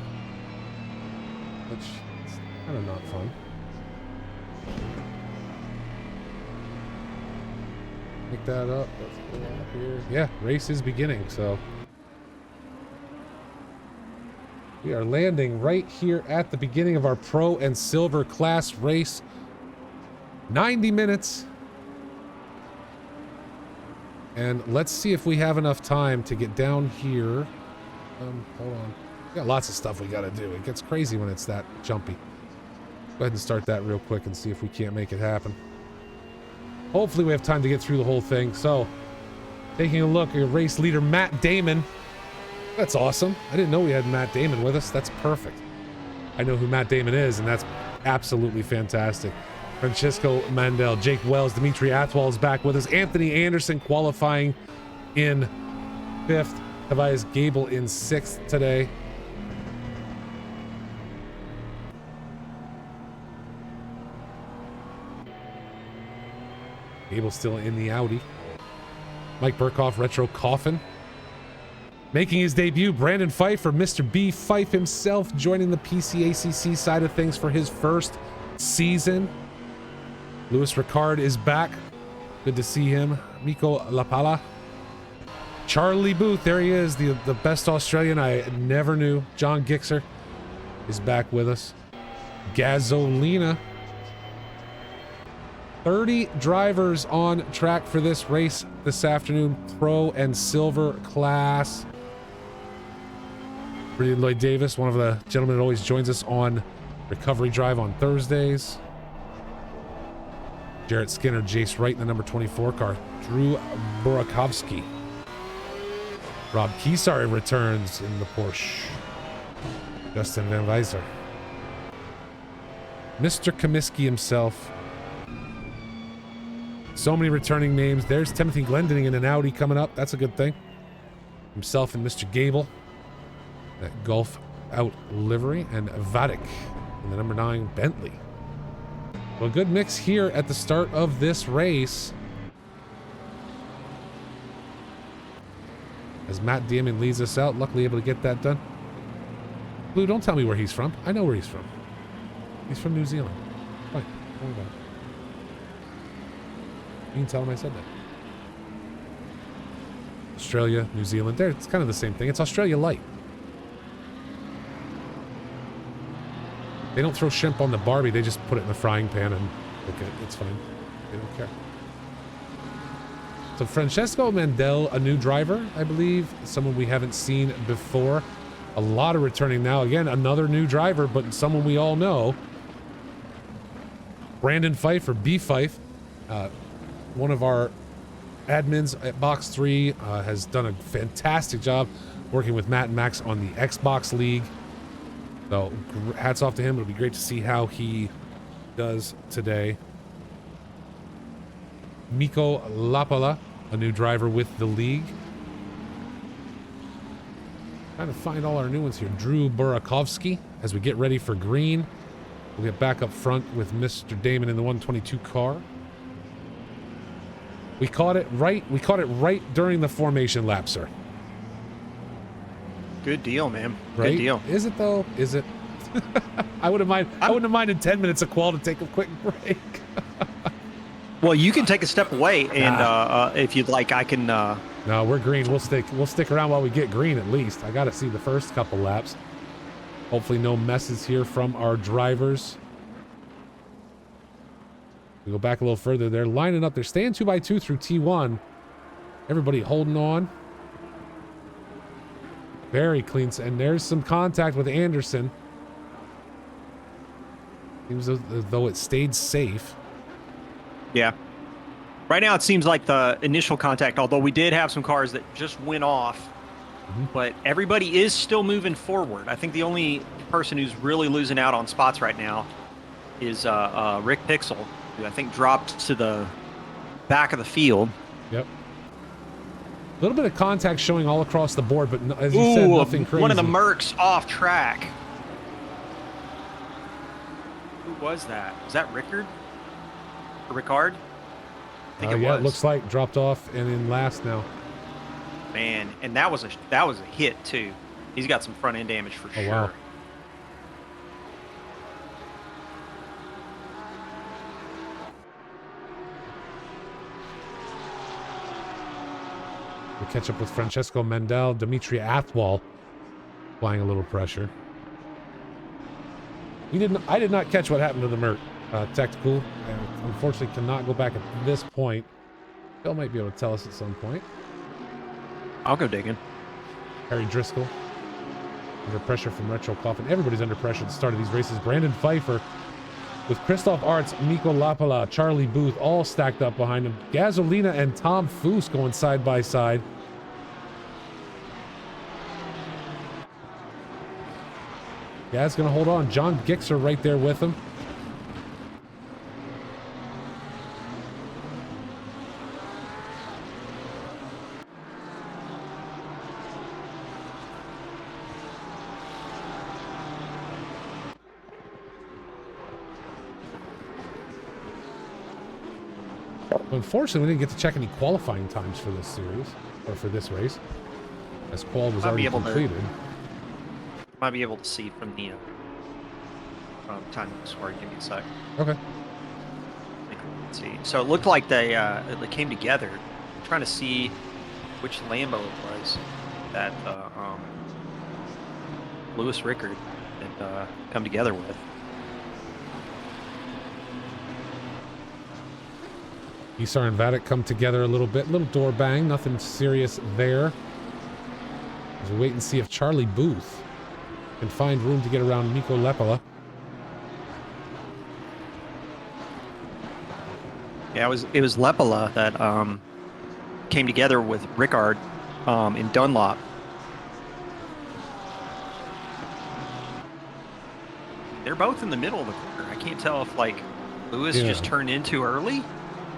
which is kind of not fun. Pick that up. Let's go up here. Yeah, race is beginning, so we are landing right here at the beginning of our Pro and Silver class race. 90 minutes. And let's see if we have enough time to get down here. Hold on. We got lots of stuff we got to do. It gets crazy when it's that jumpy. Go ahead and start that real quick and see if we can't make it happen. Hopefully we have time to get through the whole thing. So, taking a look at race leader Matt Damon. That's awesome. I didn't know we had Matt Damon with us. That's perfect. I know who Matt Damon is, and that's absolutely fantastic. Francisco Mandel, Jake Wells, Dimitri Atwal is back with us. Anthony Anderson qualifying in 5th. Tobias Gable in 6th today. Gable still in the Audi. Mike Burkhoff, Retro Coffin. Making his debut, Brandon Pfeiffer, Mr. B. Fife himself, joining the PCACC side of things for his first season. Louis Ricard is back. Good to see him. Miko Lapala. Charlie Booth, there he is, the best Australian I never knew. John Gixer is back with us. Gasolina. 30 drivers on track for this race this afternoon, Pro and Silver class. Brilliant Lloyd Davis, one of the gentlemen that always joins us on Recovery Drive on Thursdays. Jarrett Skinner, Jace Wright in the number 24 car. Drew Burakovsky. Rob Kiesar returns in the Porsche. Justin Van Weiser. Mr. Comiskey himself. So many returning names. There's Timothy Glendinning in an Audi coming up. That's a good thing. Himself and Mr. Gable. That Gulf out livery. And Vadik in the number 9 Bentley. Well, good mix here at the start of this race. As Matt Damon leads us out, luckily able to get that done. Blue, don't tell me where he's from. I know where he's from. He's from New Zealand. Fine. Don't worry about it. You can tell him I said that. Australia, New Zealand. There, it's kind of the same thing. It's Australia light. They don't throw shrimp on the Barbie. They just put it in the frying pan and cook it. It's fine. They don't care. So Francesco Mendel, a new driver, I believe, someone we haven't seen before. A lot of returning now. Again, another new driver, but someone we all know. Brandon Fife, or B Fife, one of our admins at Box 3, has done a fantastic job working with Matt and Max on the Xbox League. So hats off to him. It'll be great to see how he does today. Miko Lapala, a new driver with the league. Trying to find all our new ones here. Drew Burakovsky, as we get ready for green. We'll get back up front with Mr. Damon in the 122 car. We caught it right. We caught it right during the formation lap, sir. Good deal, man. Right? Good deal. Is it though? Is it? I wouldn't mind. I wouldn't have minded 10 minutes of qual to take a quick break. Well, you can take a step away, and if you'd like, I can. No, we're green. We'll stick around while we get green at least. I got to see the first couple laps. Hopefully, no messes here from our drivers. We go back a little further. They're lining up. They're staying 2x2 through T1. Everybody holding on. Very clean. And there's some contact with Anderson. Seems as though it stayed safe. Yeah. Right now, it seems like the initial contact, although we did have some cars that just went off, but everybody is still moving forward. I think the only person who's really losing out on spots right now is Rick Pixel, who I think dropped to the back of the field. Yep. A little bit of contact showing all across the board, but as you said, nothing crazy. One of the Mercs off track. Who was that? Was that Rickard? Or Ricard? I think it was. Yeah, it looks like dropped off and in last now. Man, and that was a hit too. He's got some front end damage for sure. Wow. We catch up with Francesco Mendel, Dimitri Athwal applying a little pressure. I did not catch what happened to the Mert. Tactical, I unfortunately cannot go back at this point. Bill might be able to tell us at some point. I'll go digging. Harry Driscoll under pressure from Retro Coffin. Everybody's under pressure at the start of these races. Brandon Pfeiffer with Christoph Arts, Miko Lapala, Charlie Booth all stacked up behind him. Gasolina and Tom Foose going side by side. Gaz gonna hold on. John Gixer right there with him. Unfortunately, we didn't get to check any qualifying times for this series, or for this race, as qual was already completed. Might be able to see from the time score. Give me a sec. Okay. Let's see. So it looked like they came together. I'm trying to see which Lambo it was that Lewis Rickard had come together with. Isar and Vatic come together a little bit. Little door bang. Nothing serious there. As we wait and see if Charlie Booth can find room to get around Miko Lepala. Yeah, it was Lepala that came together with Rickard in Dunlop. They're both in the middle of the corner. I can't tell if Lewis just turned in too early.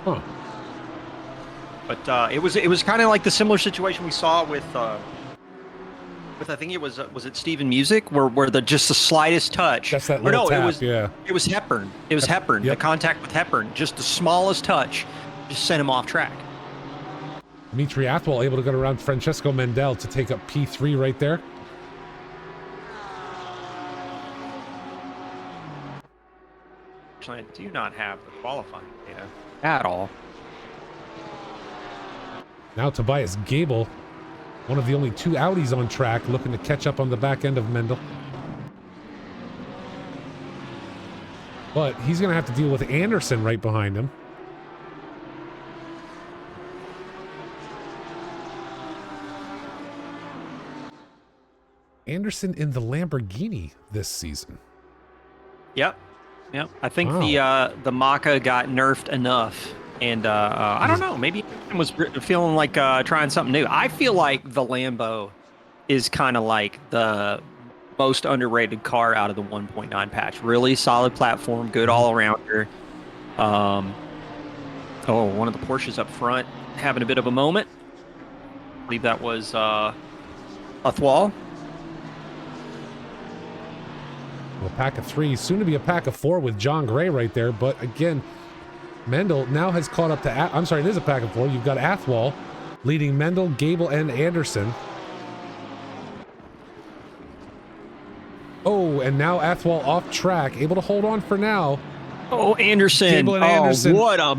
Huh. But it was kind of like the similar situation we saw with I think it was it Steven Music where just the slightest touch. That's that little tap, it was Hepburn. It was Hepburn. Yep. The contact with Hepburn, just the smallest touch, just sent him off track. Dimitri Athwal able to get around Francesco Mendel to take up P3 right there. Actually, I do not have the qualifying data at all. Now Tobias Gable, one of the only two Audis on track, looking to catch up on the back end of Mendel. But he's going to have to deal with Anderson right behind him. Anderson in the Lamborghini this season. Yep. I think Wow. the Maka got nerfed enough, and I don't know. Maybe he was feeling like trying something new. I feel like the Lambo is kind of like the most underrated car out of the 1.9 patch. Really solid platform, good all arounder. One of the Porsches up front having a bit of a moment. I believe that was Athwal. Well, a pack of 3, soon to be a pack of 4 with John Gray right there. But again, Mendel now has caught up to... I'm sorry, it is a pack of 4. You've got Athwal leading Mendel, Gable, and Anderson. Oh, and now Athwal off track, able to hold on for now. Oh, Anderson. Gable and Anderson. What a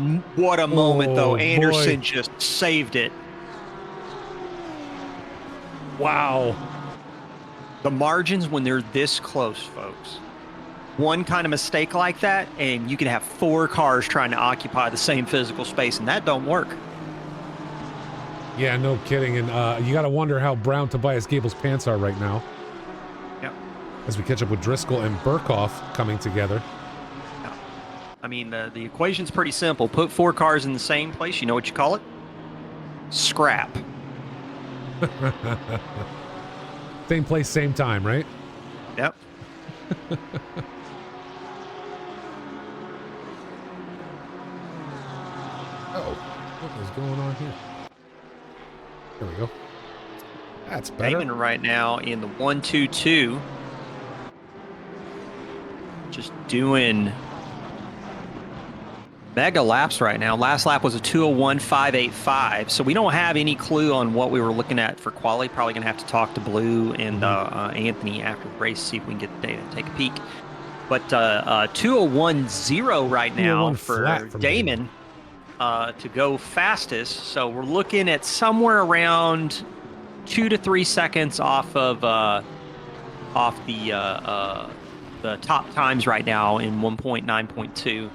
moment, though. Anderson boy. just saved it. Wow. The margins when they're this close, folks. One kind of mistake like that, and you can have 4 cars trying to occupy the same physical space, and that don't work. Yeah, no kidding. And you got to wonder how brown Tobias Gable's pants are right now. Yep. As we catch up with Driscoll and Burkhoff coming together. I mean, the equation's pretty simple. Put 4 cars in the same place. You know what you call it? Scrap. Same place, same time, right? Yep. What is going on here? There we go. That's better. Damon right now in the 1-2-2. Just doing mega laps right now. Last lap was a 2:01.585, so we don't have any clue on what we were looking at for quali. Probably gonna have to talk to Blue and Anthony after the race, see if we can get the data and take a peek. But 2:01.0 right now for Damon to go fastest. So we're looking at somewhere around 2 to 3 seconds off of the top times right now in 1.9.2.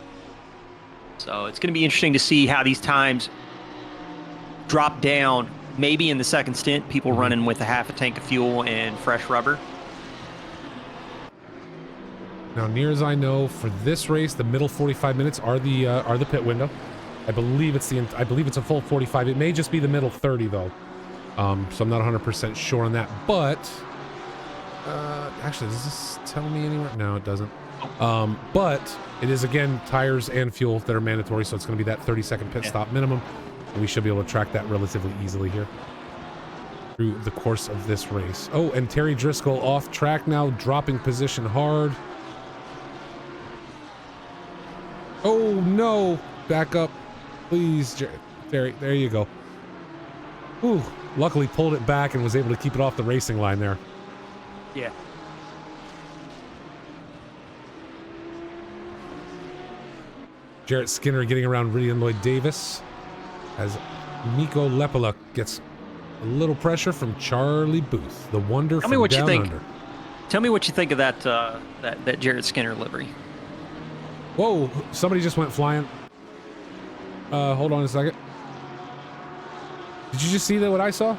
So it's going to be interesting to see how these times drop down. Maybe in the second stint, people running with a half a tank of fuel and fresh rubber. Now, near as I know, for this race, the middle 45 minutes are the pit window. I believe it's a full 45. It may just be the middle 30 though. So I'm not 100% sure on that. But actually, does this tell me anywhere? No, it doesn't. But it is, again, tires and fuel that are mandatory, so it's going to be that 30-second pit stop minimum. And we should be able to track that relatively easily here through the course of this race. Oh, and Terry Driscoll off track now, dropping position hard. Oh, no. Back up, please, Terry. There you go. Ooh, luckily pulled it back and was able to keep it off the racing line there. Yeah. Jarrett Skinner getting around Ridian Lloyd Davis as Nico Lepola gets a little pressure from Charlie Booth, the wonder from down under. Tell me what you think of that Jarrett Skinner livery. Whoa, somebody just went flying. Hold on a second. Did you just see that? What I saw?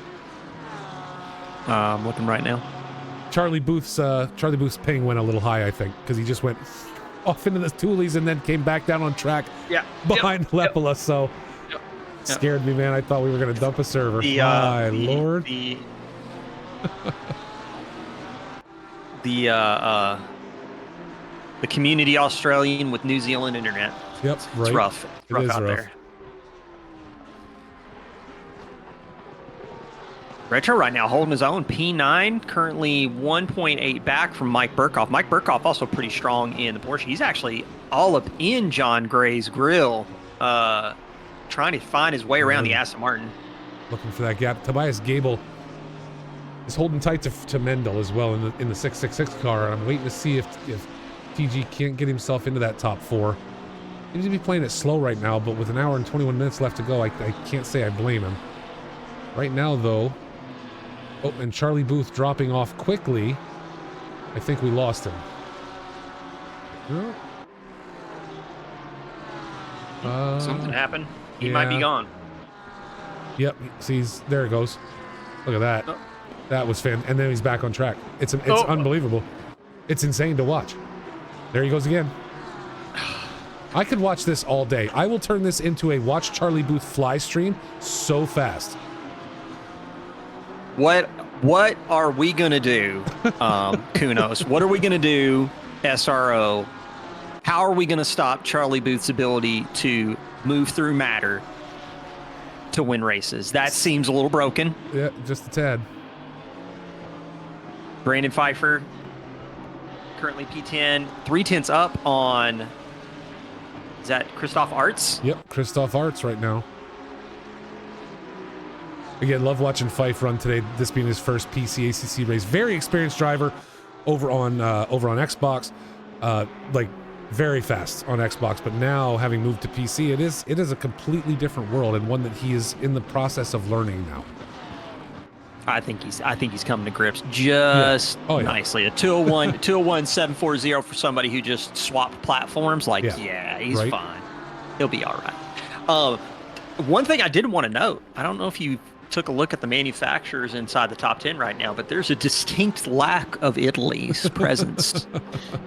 I'm looking right now. Charlie Booth's ping went a little high, I think, because he just went off into the toolies and then came back down on track behind Lepola. So scared me, man. I thought we were going to dump a server. My lord. The community Australian with New Zealand internet. Yep, It's rough. It's rough out there. Retro right now holding his own. P9 currently 1.8 back from Mike Burkhoff. Mike Burkhoff also pretty strong in the Porsche. He's actually all up in John Gray's grill, trying to find his way around the Aston Martin. Looking for that gap. Tobias Gable is holding tight to Mendel as well in the 666 car. I'm waiting to see if TG can't get himself into that top 4. He needs to be playing it slow right now, but with an hour and 21 minutes left to go, I can't say I blame him. Right now, though, oh, and Charlie Booth dropping off quickly. I think we lost him. Something happened. He might be gone. Yep, see, there it goes. Look at that. Oh. That was fan. And then he's back on track. It's unbelievable. It's insane to watch. There he goes again. I could watch this all day. I will turn this into a Watch Charlie Booth fly stream so fast. What are we gonna do, Kunos? What are we gonna do, SRO? How are we gonna stop Charlie Booth's ability to move through matter to win races? That seems a little broken. Yeah, just a tad. Brandon Pfeiffer, currently P10, 3/10 up on. Is that Christoph Arts? Yep, Christoph Arts right now. Again, love watching Fife run today. This being his first PCACC race. Very experienced driver over on Xbox. Like very fast on Xbox, but now having moved to PC, it is a completely different world and one that he is in the process of learning now. I think he's coming to grips just nicely. A 201 740 for somebody who just swapped platforms. Like, yeah he's fine. He'll be all right. One thing I did want to note, I don't know if you took a look at the manufacturers inside the top 10 right now, but there's a distinct lack of Italy's presence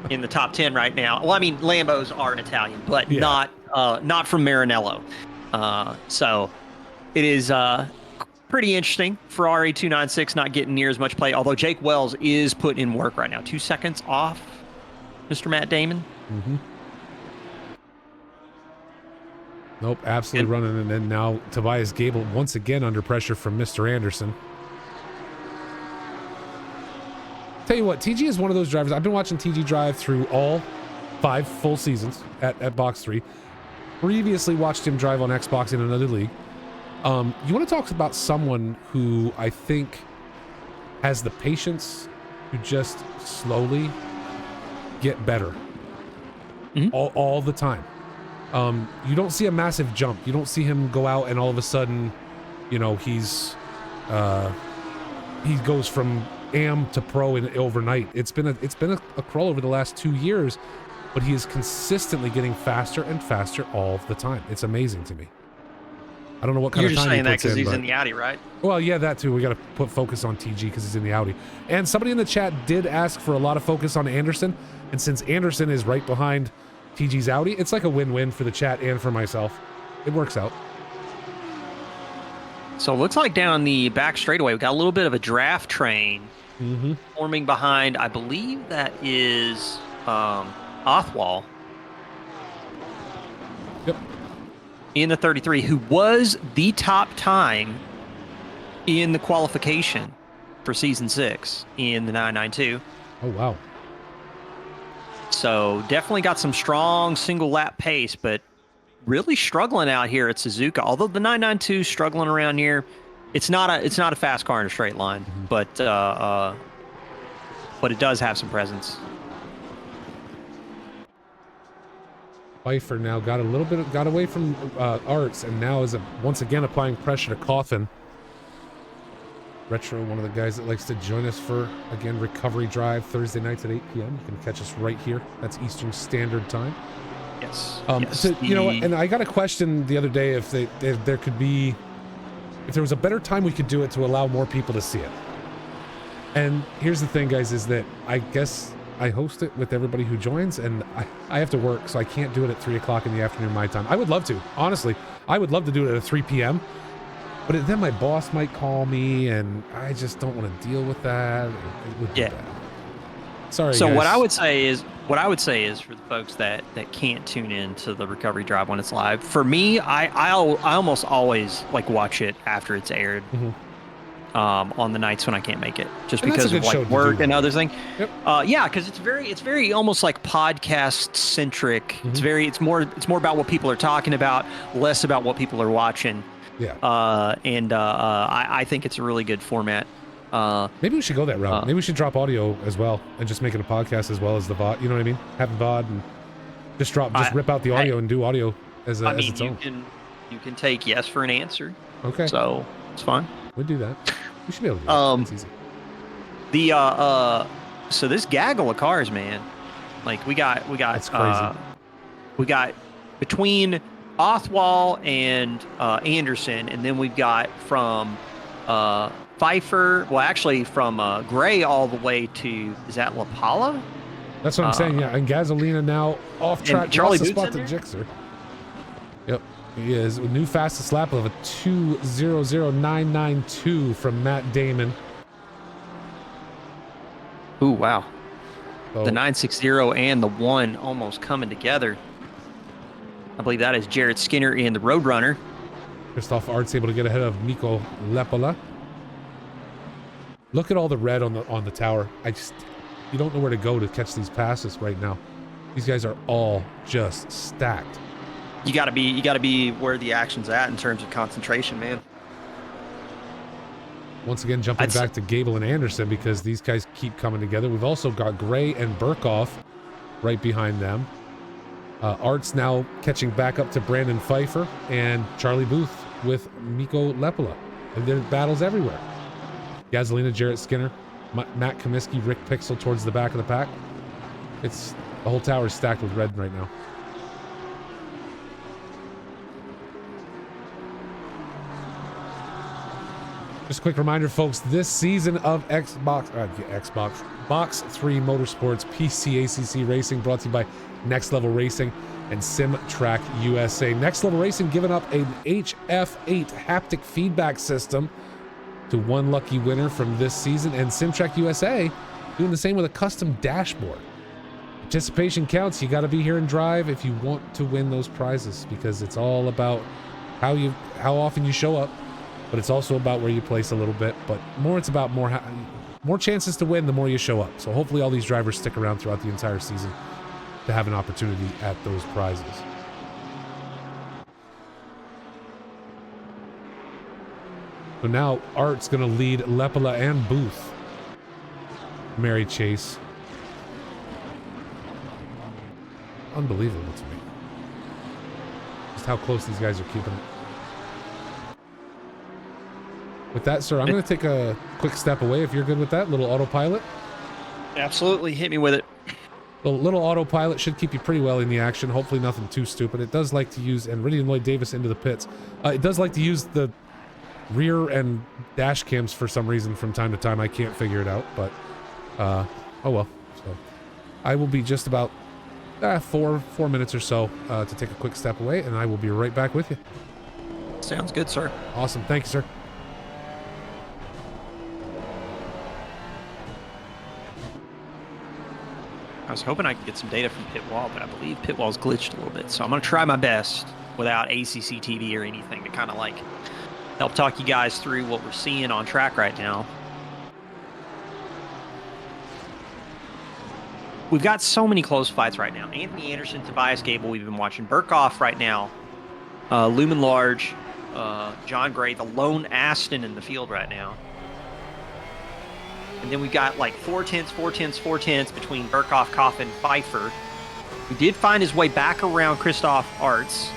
in the top 10 right now. Well, I mean, Lambos are an Italian, but not from Maranello. So it is pretty interesting. Ferrari 296 not getting near as much play, although Jake Wells is putting in work right now. 2 seconds off Mr. Matt Damon. Mm-hmm. Nope, absolutely running. And then now Tobias Gable once again under pressure from Mr. Anderson. Tell you what, TG is one of those drivers. I've been watching TG drive through all 5 full seasons at Box 3. Previously watched him drive on Xbox in another league. You want to talk about someone who I think has the patience to just slowly get better all the time. You don't see a massive jump. You don't see him go out and all of a sudden, you know, he goes from AM to pro in overnight. It's been a crawl over the last 2 years, but he is consistently getting faster and faster all the time. It's amazing to me. I don't know what kind of time he puts in. You're just saying that because he's in the Audi, right? Well, yeah, that too. We got to put focus on TG because he's in the Audi. And somebody in the chat did ask for a lot of focus on Anderson, and since Anderson is right behind TG's Audi, it's like a win-win for the chat and for myself. It works out. So it looks like down the back straightaway, we got a little bit of a draft train forming behind, I believe that is Othwall. Yep. In the 33, who was the top time in the qualification for season 6 in the 992. Oh, wow. So definitely got some strong single lap pace, but really struggling out here at Suzuka. Although the 992 struggling around here, it's not a fast car in a straight line, but it does have some presence. Pfeiffer now got away from Arts and now is once again applying pressure to Coffin. Retro, one of the guys that likes to join us for, again, Recovery Drive Thursday nights at 8 p.m. You can catch us right here. That's Eastern Standard Time. Yes. So, you know, and I got a question the other day if there was a better time we could do it to allow more people to see it. And here's the thing, guys, is that I guess I host it with everybody who joins, and I have to work, so I can't do it at 3 o'clock in the afternoon my time. I would love to, honestly. I would love to do it at 3 p.m., but then my boss might call me, and I just don't want to deal with that. It would be bad. Sorry, so guys. what I would say is for the folks that can't tune in to the Recovery Drive when it's live, for me, I almost always like watch it after it's aired. On the nights when I can't make it, just and because of like work and other things. Yep. Yeah, because it's very almost like podcast centric. It's more about what people are talking about, less about what people are watching. Yeah. I think it's a really good format. Maybe we should go that route. Maybe we should drop audio as well and just make it a podcast as well as the VOD. You know what I mean? Have a VOD and just rip out the audio and do audio as its own. You can take yes for an answer. Okay. So it's fine. We'll do that. We should be able to do that. It's easy. So this gaggle of cars, man, like we got That's crazy. We got between Othwall and Anderson, and then we've got from Pfeiffer, well, actually from Gray all the way to, is that La Pala? That's what I'm saying, yeah. And Gasolina now off track. Charlie Lost the Boots spot in to there? Gixxer. Yep, he is. New fastest lap of a 2:00.992 from Matt Damon. Ooh, wow. So, The 960 and the 1 almost coming together. I believe that is Jared Skinner in the Roadrunner. Christoph Art's able to get ahead of Mikko Lepala. Look at all the red on the tower. You don't know where to go to catch these passes right now. These guys are all just stacked. You gotta be where the action's at in terms of concentration, man. Once again, jumping back to Gable and Anderson because these guys keep coming together. We've also got Gray and Burkhoff right behind them. Art's now catching back up to Brandon Pfeiffer and Charlie Booth with Mikko Lepala. And there are battles everywhere. Gasolina, Jarrett Skinner, Matt Comiskey, Rick Pixel towards the back of the pack. The whole tower is stacked with red right now. Just a quick reminder, folks, this season of Box 3 Motorsports PCACC Racing brought to you by Next Level Racing and Sim Track USA. Next Level Racing giving up an HF8 haptic feedback system to one lucky winner from this season, and Sim Track USA doing the same with a custom dashboard. Participation counts. You got to be here and drive if you want to win those prizes, because it's all about how often you show up, but it's also about where you place a little bit. But it's about more chances to win the more you show up. So hopefully all these drivers stick around throughout the entire season to have an opportunity at those prizes. So now Art's going to lead Lepala and Booth. Mary Chase. Unbelievable to me. Just how close these guys are keeping it. With that, sir, I'm going to take a quick step away if you're good with that. Little autopilot. Absolutely. Hit me with it. The little autopilot should keep you pretty well in the action. Hopefully nothing too stupid. It does like to use, and Ridian Lloyd Davis into the pits. It does like to use the rear and dash cams for some reason from time to time. I can't figure it out, but oh well. So I will be just about 4 minutes or so to take a quick step away, and I will be right back with you. Sounds good, sir. Awesome. Thank you, sir. I was hoping I could get some data from Pitwall, but I believe Pitwall's glitched a little bit. So I'm going to try my best without ACC TV or anything to kind of like help talk you guys through what we're seeing on track right now. We've got so many close fights right now. Anthony Anderson, Tobias Gable, we've been watching. Burkhoff right now. Lumen Large, John Gray, the lone Aston in the field right now. And then we've got like 4/10 between Burkhoff, Coffin, Pfeiffer. He did find his way back around Christoph Arts.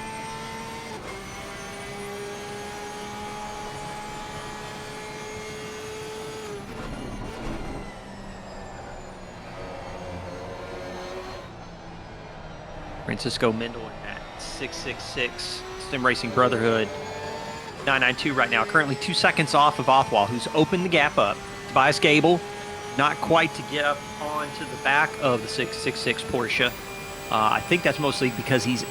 Francisco Mendel at 666. Sim Racing Brotherhood 992 right now. Currently 2 seconds off of Othwal, who's opened the gap up. Tobias Gable, not quite to get up onto the back of the 666 Porsche. I think that's mostly because he's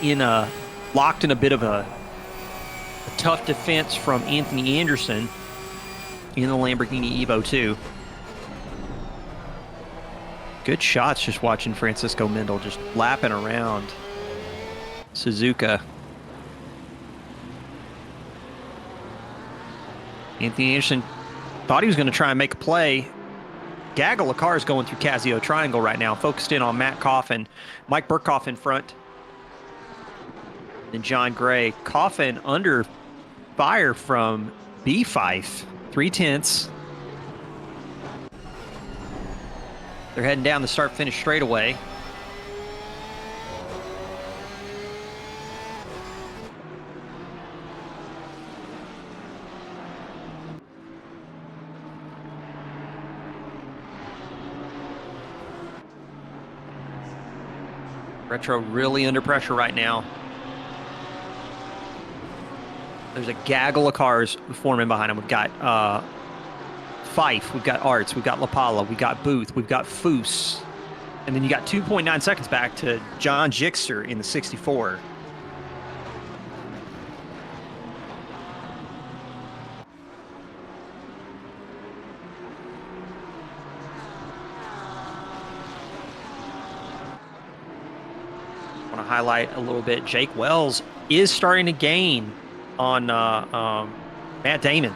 locked in a bit of a tough defense from Anthony Anderson in the Lamborghini Evo 2. Good shots just watching Francisco Mendel just lapping around Suzuka. Anthony Anderson thought he was going to try and make a play. Gaggle of cars going through Casio Triangle right now, focused in on Matt Coffin, Mike Burkhoff in front, and John Gray. Coffin under fire from B5, 3/10. They're heading down the start-finish straightaway. Retro really under pressure right now. There's a gaggle of cars forming behind him. We've got Fife, we've got Arts, we've got Lapala, we've got Booth, we've got Foose. And then you got 2.9 seconds back to John Gixter in the 64. I want to highlight a little bit. Jake Wells is starting to gain on Matt Damon.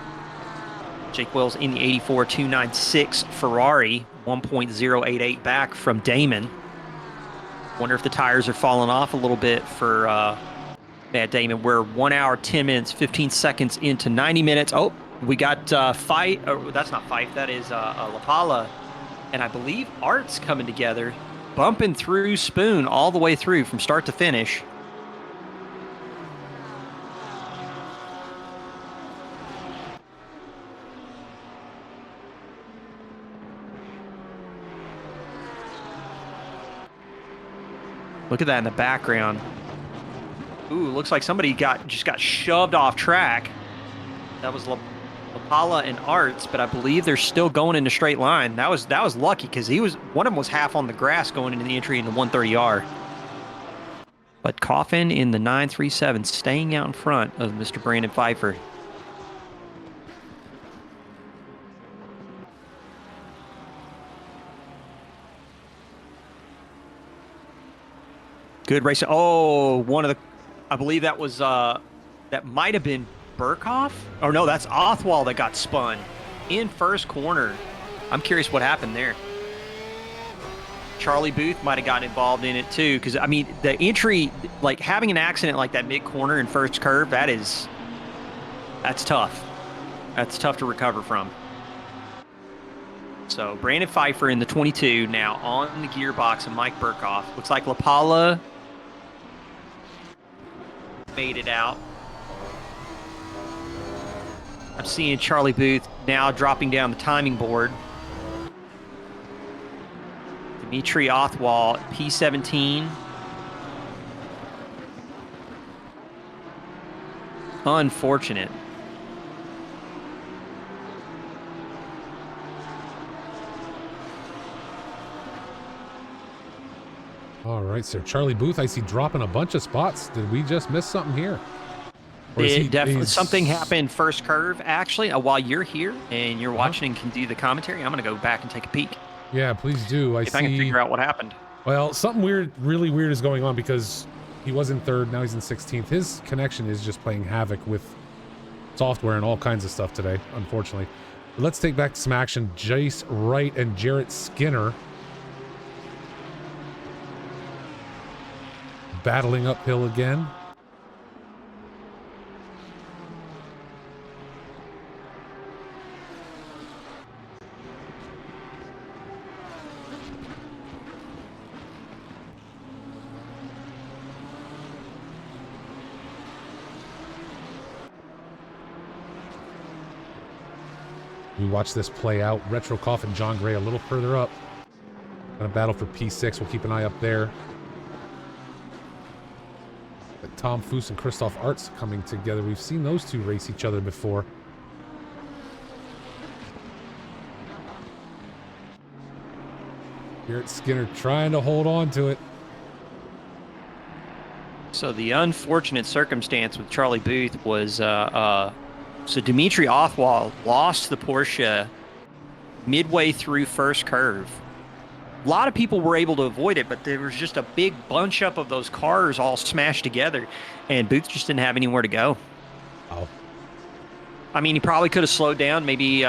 Jake Wells in the 84 296 Ferrari, 1.088 back from Damon. Wonder if the tires are falling off a little bit for Matt Damon. We're 1 hour, 10 minutes, 15 seconds into 90 minutes. Oh, we got Fife. Oh, that's not Fife. That is Lapala. And I believe Art's coming together, bumping through Spoon all the way through from start to finish. Look at that in the background. Ooh, looks like somebody just got shoved off track. That was Lapala and Arts, but I believe they're still going in a straight line. That was lucky because one of them was half on the grass going into the entry into 130R. But Coffin in the 937 staying out in front of Mr. Brandon Pfeiffer. Good race. Oh, I believe that was, that might have been Burkhoff. Oh, no, that's Othwald that got spun in first corner. I'm curious what happened there. Charlie Booth might have gotten involved in it too, because, I mean, the entry, like having an accident like that mid-corner in first curve, that's tough. That's tough to recover from. So, Brandon Pfeiffer in the 22 now on the gearbox of Mike Burkhoff. Looks like Lapala made it out. I'm seeing Charlie Booth now dropping down the timing board. Dimitri Othwald, P17. Unfortunate. All right, sir. Charlie Booth, I see dropping a bunch of spots. Did we just miss something here? Or is Definitely something happened first curve, actually. While you're here and you're watching and can do the commentary, I'm going to go back and take a peek. Yeah, please do. If I can figure out what happened. Well, something weird, really weird is going on because he was in third, now he's in 16th. His connection is just playing havoc with software and all kinds of stuff today, unfortunately. But let's take back some action. Jace Wright and Jarrett Skinner battling uphill again. We watch this play out. Retro Coffin, John Gray a little further up. Gonna battle for P6. We'll keep an eye up there. But Tom Foose and Christoph Arts coming together. We've seen those two race each other before. Garrett Skinner trying to hold on to it. So the unfortunate circumstance with Charlie Booth was so Dimitri Othwald lost the Porsche midway through first curve. A lot of people were able to avoid it, but there was just a big bunch up of those cars all smashed together, and Booth just didn't have anywhere to go. Oh. I mean, he probably could have slowed down, maybe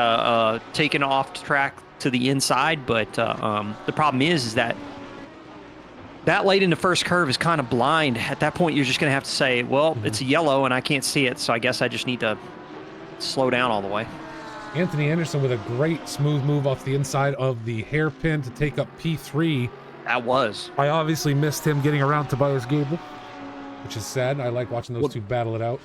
taken off track to the inside, but the problem is that late in the first curve is kind of blind. At that point, you're just going to have to say, well, it's a yellow and I can't see it, so I guess I just need to slow down all the way. Anthony Anderson with a great smooth move off the inside of the hairpin to take up P3. That was. I obviously missed him getting around Tobias Gable, which is sad. I like watching those two battle it out.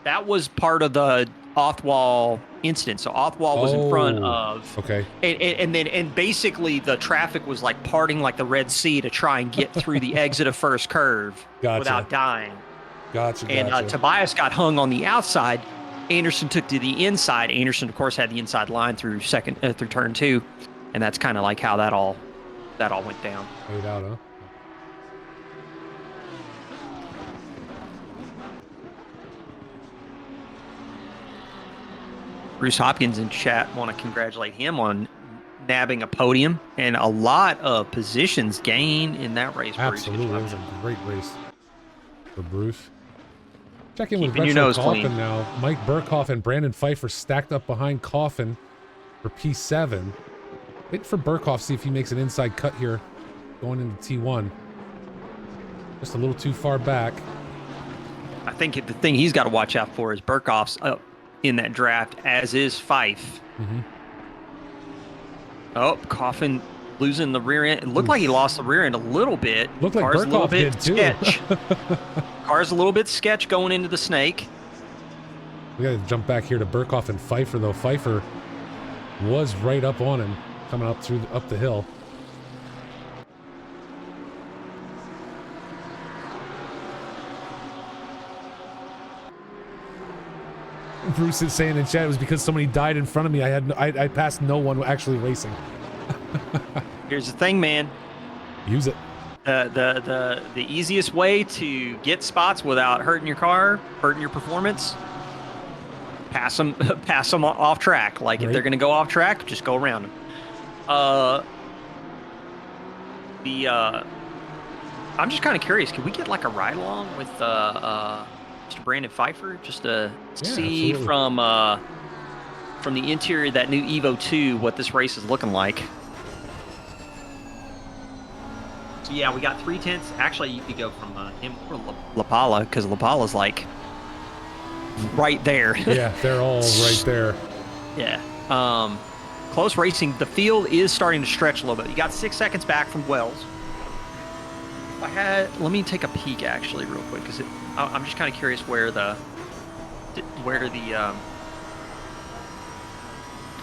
That was part of the Othwald incident. So Othwald was in front of. Okay. And basically the traffic was like parting like the Red Sea to try and get through the exit of first curve Gotcha. without dying. Gotcha. And Tobias got hung on the outside. Anderson took to the inside. Anderson, of course, had the inside line through through turn 2, and that's kind of like how that all went down. Laid out, huh? Bruce Hopkins in chat want to congratulate him on nabbing a podium and a lot of positions gained in that race. Absolutely, it was a great race for Bruce. Check in with Keeping your Retro nose Coffin clean. now. Mike Burkhoff and Brandon Pfeiffer stacked up behind Coffin for P7. Wait for Burkhoff, see if he makes an inside cut here going into T1. Just a little too far back. I think the thing he's got to watch out for is Burkhoff's up in that draft, as is Fife. Mm-hmm. Oh, Coffin losing the rear end. It looked like he lost the rear end a little bit. Looked like Car's a little Burkhoff bit did too. sketch. Car's a little bit sketch going into the snake. We got to jump back here to Burkhoff and Pfeiffer, though. Pfeiffer was right up on him coming up up the hill. Bruce is saying in chat it was because somebody died in front of me. I passed no one actually racing. Here's the thing, man. Use it. The easiest way to get spots without hurting your car, hurting your performance, pass them off track. Like if they're going to go off track, just go around them. I'm just kind of curious. Could we get like a ride along with Mr. Brandon Pfeiffer just to see absolutely. from the interior of that new Evo 2 what this race is looking like? So yeah, we got 3/10. Actually, you could go from him or La Pala, because La Pala's like right there. Yeah, they're all right there. Yeah. Close racing. The field is starting to stretch a little bit. You got 6 seconds back from Wells. Let me take a peek actually real quick, because I'm just kind of curious where the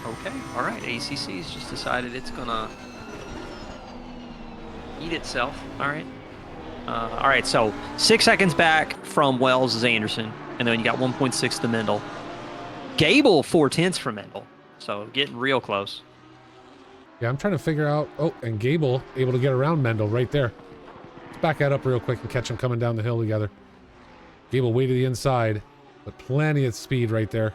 okay, all right, ACC's just decided it's gonna eat itself. All right, so 6 seconds back from Wells is Anderson, and then you got 1.6 to Mendel. Gable 4/10 from Mendel, so getting real close. Yeah, I'm trying to figure out. Oh, and Gable able to get around Mendel right there. Let's back that up real quick and catch them coming down the hill together. Gable way to the inside, but plenty of speed right there.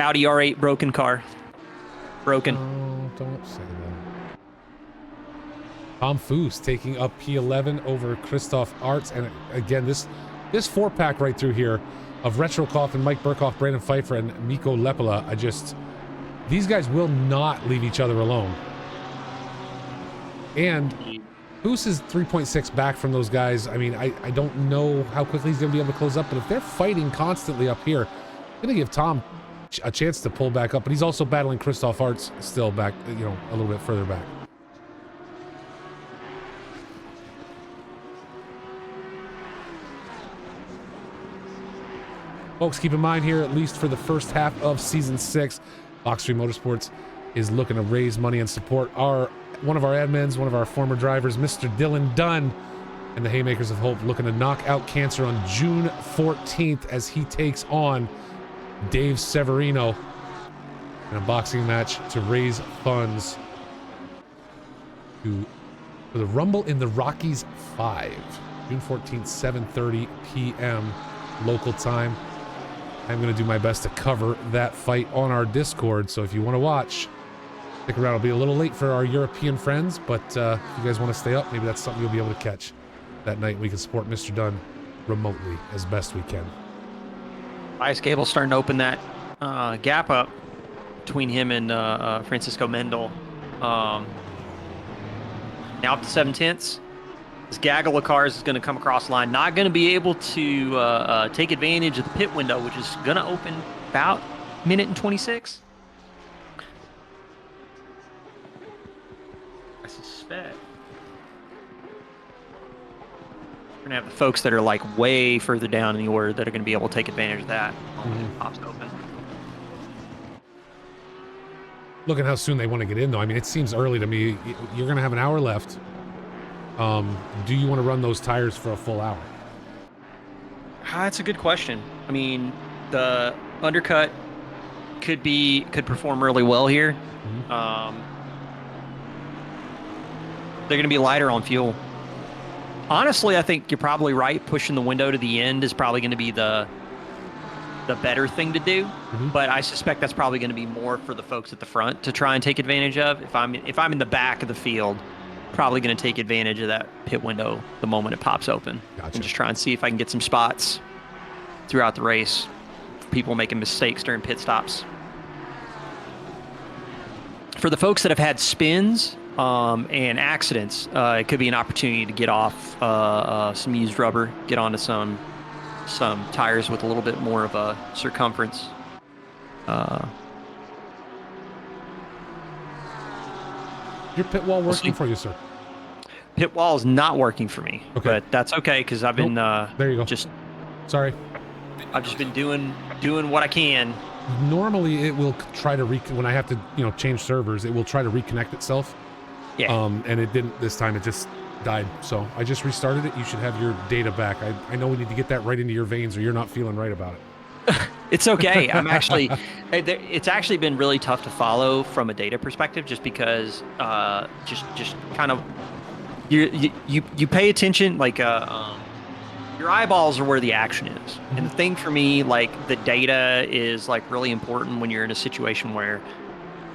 Audi R8 broken car. Broken. Oh, don't say that. Tom Foose taking up P11 over Christoph Arts, and again, this 4-pack right through here of Retro Coffin, Mike Burkhoff, Brandon Pfeiffer, and Miko Lepola. These guys will not leave each other alone. And Foose is 3.6 back from those guys. I mean, I don't know how quickly he's going to be able to close up, but if they're fighting constantly up here, going to give Tom a chance to pull back up, but he's also battling Christoph Arts still back, a little bit further back. Folks, keep in mind here, at least for the first half of Season 6, Box3 Motorsports is looking to raise money and support one of our admins, one of our former drivers, Mr. Dylan Dunn, and the Haymakers of Hope, looking to knock out cancer on June 14th as he takes on Dave Severino in a boxing match to raise funds for the Rumble in the Rockies 5. June 14th, 7:30 p.m. local time. I'm going to do my best to cover that fight on our Discord, so if you want to watch, stick around. It'll be a little late for our European friends, but if you guys want to stay up, maybe that's something you'll be able to catch that night. We can support Mr. Dunn remotely as best we can. Ice Gable starting to open that gap up between him and Francisco Mendel. Now up to 7/10. This gaggle of cars is going to come across the line. Not going to be able to take advantage of the pit window, which is going to open about a minute and 26. I suspect we're going to have the folks that are like way further down in the order that are going to be able to take advantage of that when it pops open. Look at how soon they want to get in, though. I mean, it seems early to me. You're going to have an hour left. Do you want to run those tires for a full hour? That's a good question. I mean, the undercut could perform really well here. They're going to be lighter on fuel. Honestly, I think you're probably right. Pushing the window to the end is probably going to be the better thing to do. But I suspect that's probably going to be more for the folks at the front to try and take advantage of. If I'm in the back of the field, probably going to take advantage of that pit window the moment it pops open. Gotcha. And just try and see if I can get some spots throughout the race for people making mistakes during pit stops. For the folks that have had spins and accidents, it could be an opportunity to get off some used rubber, get onto some tires with a little bit more of a circumference. Your pit wall working for you, sir? Pit wall is not working for me, Okay. but that's okay because I've been there you go. I've just been doing what I can. Normally, it will try to when I have to change servers, it will try to reconnect itself. Yeah. And it didn't this time. It just died. So I just restarted it. You should have your data back. I know we need to get that right into your veins, or you're not feeling right about it. It's okay. It's actually been really tough to follow from a data perspective, just because just kind of you pay attention, like your eyeballs are where the action is. And the thing for me, like the data is like really important when you're in a situation where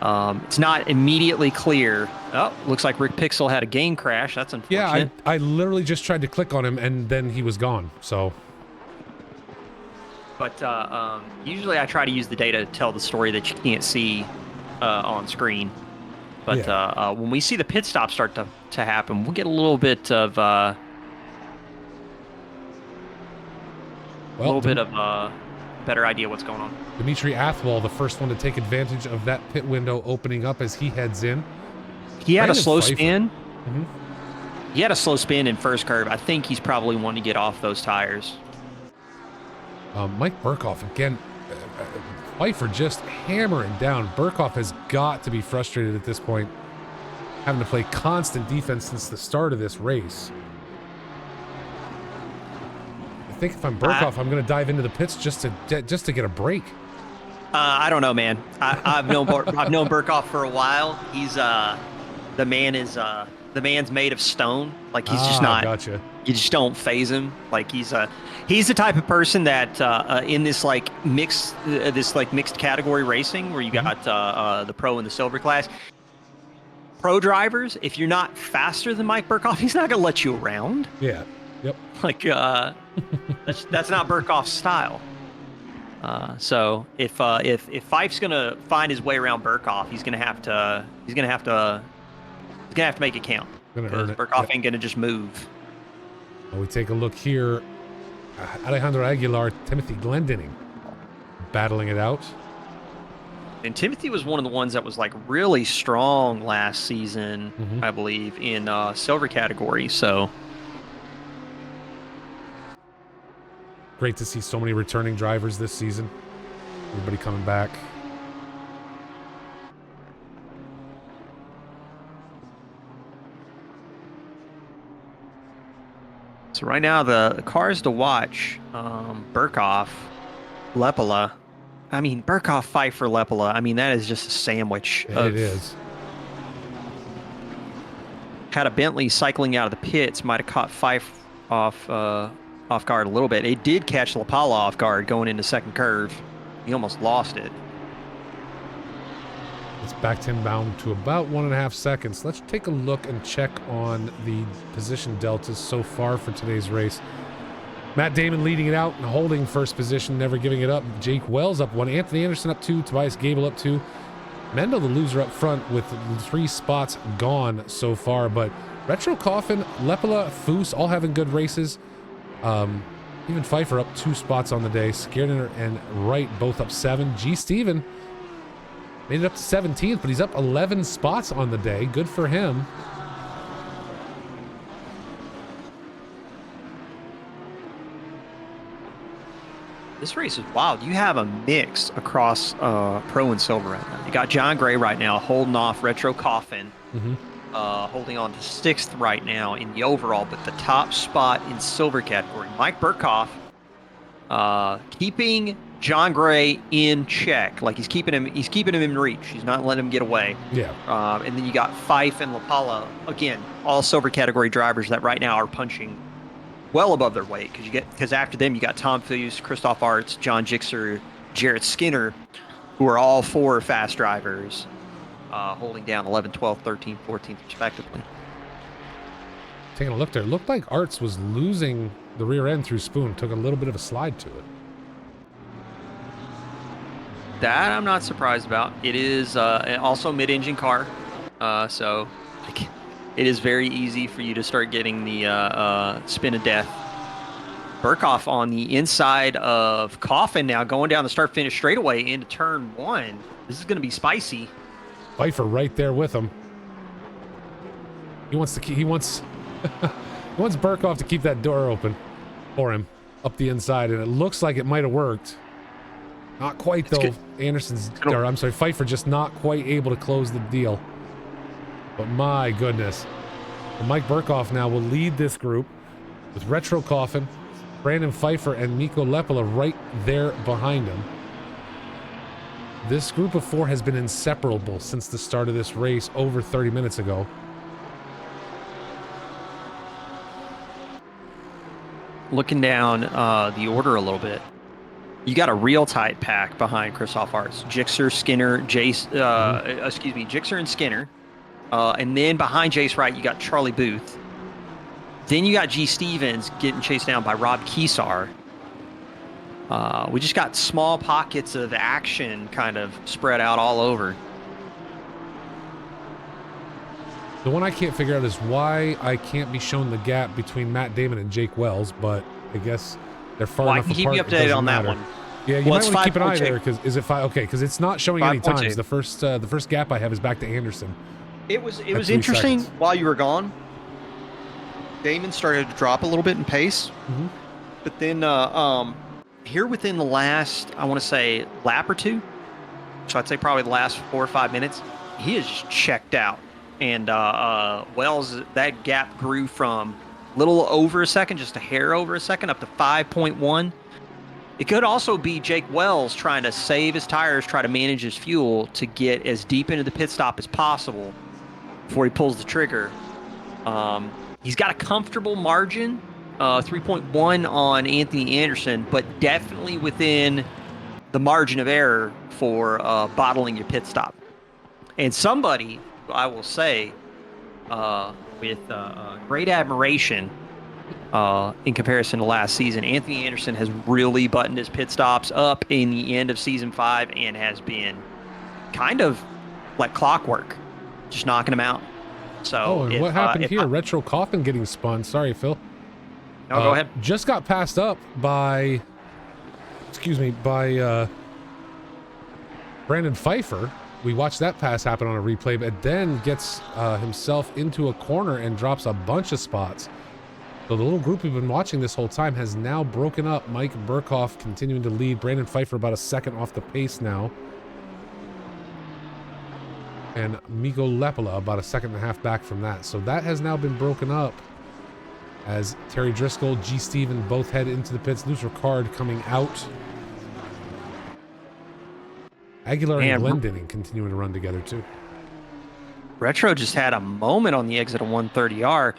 it's not immediately clear. Oh, looks like Rick Pixel had a game crash. That's unfortunate. Yeah, I literally just tried to click on him and then he was gone. So. But usually I try to use the data to tell the story that you can't see on screen. But when we see the pit stop start to happen, we'll get a little bit of better idea what's going on. Dimitri Athwal, the first one to take advantage of that pit window opening up as he heads in. He had Brandon a slow Pfeiffer. spin. Mm-hmm. He had a slow spin in first curve. I think he's probably wanting to get off those tires. Mike Burkhoff, again, Pfeiffer just hammering down. Burkhoff has got to be frustrated at this point, having to play constant defense since the start of this race. I think if I'm Burkhoff, I'm going to dive into the pits just to get a break. I don't know, man. I've known Burkhoff for a while. He's the man's made of stone. Like he's just not. Gotcha. You just don't phase him. Like he's the type of person that in this mixed category racing where you got the pro and the silver class. Pro drivers, if you're not faster than Mike Burkhoff, he's not gonna let you around. Yeah. Yep. Like that's not Burkhoff's style. So if Fife's gonna find his way around Burkhoff, he's gonna have to make it count. Because Burkhoff ain't gonna just move. We take a look here. Alejandro Aguilar, Timothy Glendinning battling it out. And Timothy was one of the ones that was like really strong last season, I believe, in silver category. So great to see so many returning drivers this season. Everybody coming back. So right now the cars to watch, Burkhoff, Lepala. I mean, Burkhoff, Pfeiffer, Lepala. I mean, that is just a sandwich. It is. Had a Bentley cycling out of the pits, might have caught Pfeiffer off guard a little bit. It did catch Lepala off guard going into second curve. He almost lost it. It's backed him down to about 1.5 seconds. Let's take a look and check on the position deltas so far for today's race. Matt Damon leading it out and holding first position, never giving it up. Jake Wells up 1, Anthony Anderson up 2, Tobias Gable up 2. Mendo, the loser, up front with 3 spots gone so far. But Retro Coffin, Lepala, Foose all having good races. Even Pfeiffer up 2 spots on the day. Skierner and Wright both up 7. G. Steven made it up to 17th, but he's up 11 spots on the day. Good for him. This race is wild. You have a mix across pro and silver right now. You got John Gray right now holding off Retro Coffin, holding on to 6th right now in the overall, but the top spot in silver category. Mike Burkhoff keeping John Gray in check. Like he's keeping him in reach. He's not letting him get away. Yeah. And then you got Fife and LaPala, again, all silver category drivers that right now are punching well above their weight, because after them you got Tom Fuse, Christoph Arts, John Gixer, Jarrett Skinner, who are all 4 fast drivers, holding down 11th, 12th, 13th, 14th respectively. Taking a look there, it looked like Arts was losing the rear end through Spoon, took a little bit of a slide to it. That I'm not surprised about. It is also mid-engine car, so it is very easy for you to start getting the spin of death. Burkhoff on the inside of Coffin now, going down the start-finish straightaway into turn 1. This is going to be spicy. Pfeiffer right there with him. He wants he wants Burkhoff to keep that door open for him up the inside, and it looks like it might have worked. Not quite though. Pfeiffer just not quite able to close the deal. But my goodness. Well, Mike Burkhoff now will lead this group with Retro Coffin, Brandon Pfeiffer, and Mikko Lepala right there behind him. This group of 4 has been inseparable since the start of this race over 30 minutes ago. Looking down the order a little bit, you got a real tight pack behind Christoph Arts. Gixer, Skinner, Gixer and Skinner. And then behind Jace Wright, you got Charlie Booth. Then you got G. Stevens getting chased down by Rob Kesar. We just got small pockets of action kind of spread out all over. The one I can't figure out is why I can't be shown the gap between Matt Damon and Jake Wells, but I guess they're far enough apart. I can keep you updated on that one. Yeah, you might want to keep an eye there, because is it 5? Okay, because it's not showing any times. 5.2. The first gap I have is back to Anderson. It was interesting seconds. while you were gone. Damon started to drop a little bit in pace, but then here within the last, I want to say, lap or two, so I'd say probably the last 4 or 5 minutes, he is just checked out. And Wells, that gap grew from a little over a second, just a hair over a second, up to 5.1. It could also be Jake Wells trying to save his tires, try to manage his fuel to get as deep into the pit stop as possible before he pulls the trigger. He's got a comfortable margin, 3.1 on Anthony Anderson, but definitely within the margin of error for bottling your pit stop. And somebody, I will say, with great admiration in comparison to last season, Anthony Anderson has really buttoned his pit stops up in the end of season 5 and has been kind of like clockwork, just knocking them out. So and what happened here? Retro Coffin getting spun. Sorry, Phil. No, go ahead. Just got passed up by, Brandon Pfeiffer. We watched that pass happen on a replay, but then gets himself into a corner and drops a bunch of spots. So the little group we've been watching this whole time has now broken up. Mike Burkhoff continuing to lead. Brandon Pfeiffer about a second off the pace now. And Mikko Lepala about a second and a half back from that. So that has now been broken up as Terry Driscoll, G. Steven both head into the pits. Luce Ricard coming out. Aguilar and Glendinning continuing to run together too. Retro just had a moment on the exit of 130R.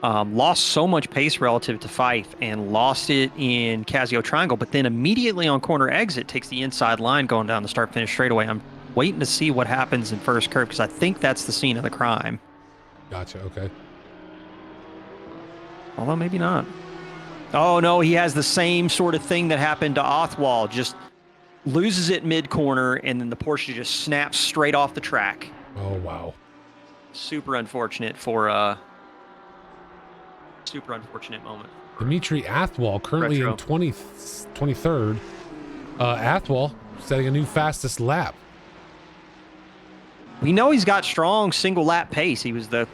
Lost so much pace relative to Fife and lost it in Casio Triangle, but then immediately on corner exit takes the inside line going down the start-finish straightaway. I'm waiting to see what happens in first curve because I think that's the scene of the crime. Gotcha, okay. Although maybe not. Oh, no, he has the same sort of thing that happened to Othwald. Just loses it mid-corner, and then the Porsche just snaps straight off the track. Oh, wow. Super unfortunate for super unfortunate moment. Dimitri Athwal currently Retro. in 23rd. Athwal setting a new fastest lap. We know he's got strong single lap pace. He was the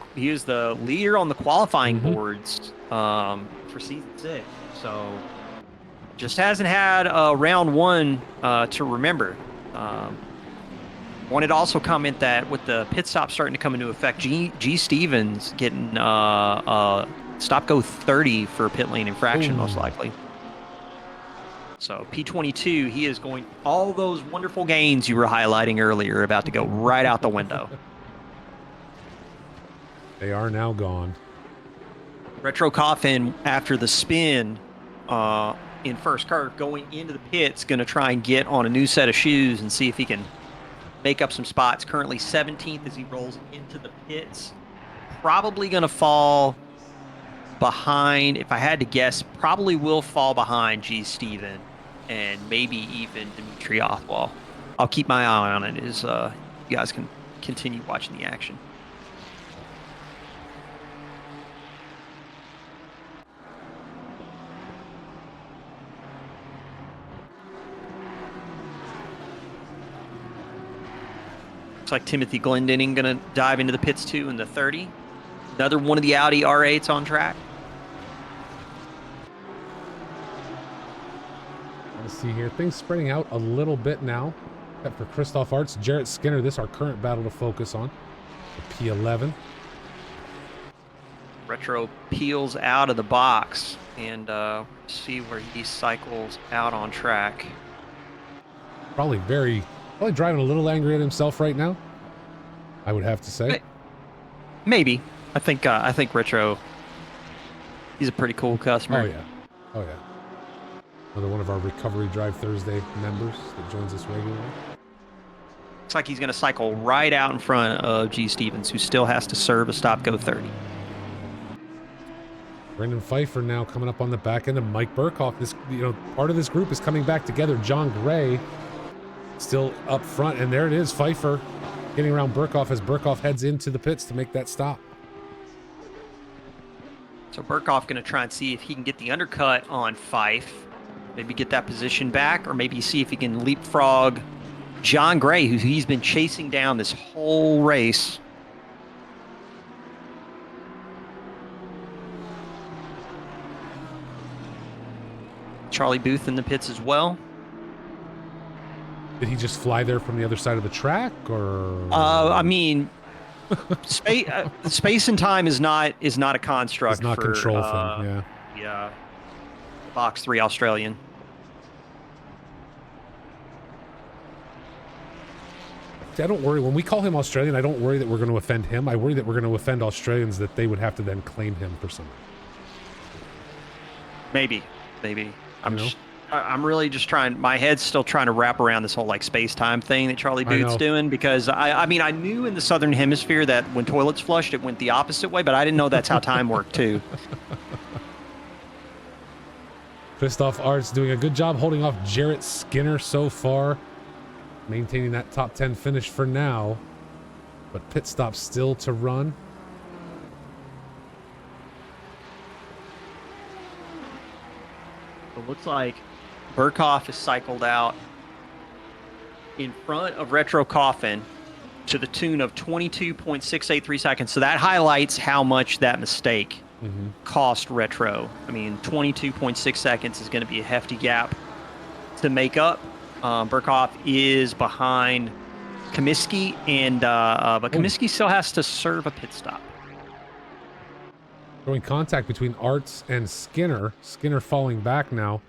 leader on the qualifying boards for season 6. So just hasn't had round 1 to remember. Wanted to also comment that with the pit stop starting to come into effect, G. Stevens getting stop go 30 for pit lane infraction most likely. So P22, he is going, all those wonderful gains you were highlighting earlier are about to go right out the window. They are now gone. Retro Coffin, after the spin in first curve, going into the pits, going to try and get on a new set of shoes and see if he can make up some spots. Currently 17th as he rolls into the pits. Probably going to fall behind, if I had to guess, probably will fall behind G. Steven and maybe even Dimitri Othwal. I'll keep my eye on it as you guys can continue watching the action. Looks like Timothy Glendenning going to dive into the pits too in the 30. Another one of the Audi R8s on track. Let's see here. Things spreading out a little bit now. Except for Christoph Artz, Jarrett Skinner. This is our current battle to focus on. The P11. Retro peels out of the box and see where he cycles out on track. Probably driving a little angry at himself right now, I would have to say. Maybe. I think Retro, he's a pretty cool customer. Oh yeah. Oh yeah. Another one of our Recovery Drive Thursday members that joins us regularly. Looks like he's going to cycle right out in front of G. Stevens, who still has to serve a stop-go 30. Brendan Pfeiffer now coming up on the back end of Mike Burkhoff. This, part of this group is coming back together. John Gray still up front, and there it is, Pfeiffer getting around Burkhoff as Burkhoff heads into the pits to make that stop. So Burkhoff going to try and see if he can get the undercut on Fife, maybe get that position back, or maybe see if he can leapfrog John Gray, who he's been chasing down this whole race. Charlie Booth in the pits as well. Did he just fly there from the other side of the track, or? I mean, space and time is not a construct. It's not for, control thing. Yeah. Yeah. Box 3 Australian. See, I don't worry when we call him Australian. I don't worry that we're going to offend him. I worry that we're going to offend Australians, that they would have to then claim him for something. Maybe. I'm really just trying. My head's still trying to wrap around this whole like space-time thing that Charlie Booth's doing, because I mean I knew in the southern hemisphere that when toilets flushed it went the opposite way, but I didn't know that's how time worked too. Christoph Artz doing a good job holding off Jarrett Skinner so far, maintaining that top 10 finish for now, but pit stop still to run. It looks like Burkhoff is cycled out in front of Retro Coffin to the tune of 22.683 seconds. So that highlights how much that mistake cost Retro. I mean, 22.6 seconds is going to be a hefty gap to make up. Burkhoff is behind Comiskey, and but Comiskey still has to serve a pit stop. Showing contact between Artz and Skinner. Skinner falling back now.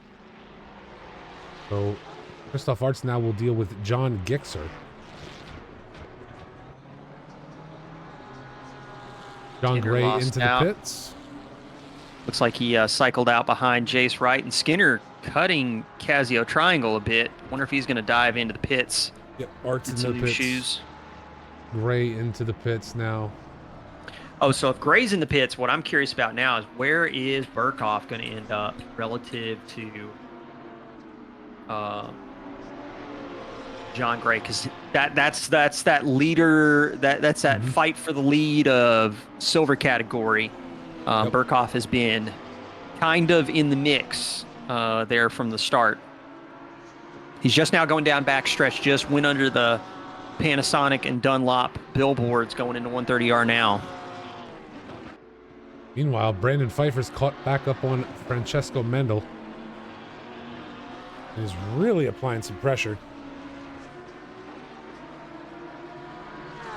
So Christoph Artz now will deal with John Gixer. John Skinner Gray into the pits. Looks like he cycled out behind Jace Wright, and Skinner cutting Casio Triangle a bit. Wonder if he's going to dive into the pits. Yep, Artz into the new pits. Shoes. Gray into the pits now. Oh, so if Gray's in the pits, what I'm curious about now is where is Burkhoff going to end up relative to John Gray? Because that's that leader, that's that fight for the lead of silver category. Burkhoff has been kind of in the mix there from the start. He's just now going down backstretch, just went under the Panasonic and Dunlop billboards going into 130R now. Meanwhile, Brandon Pfeiffer's caught back up on Francesco Mendel. And is really applying some pressure.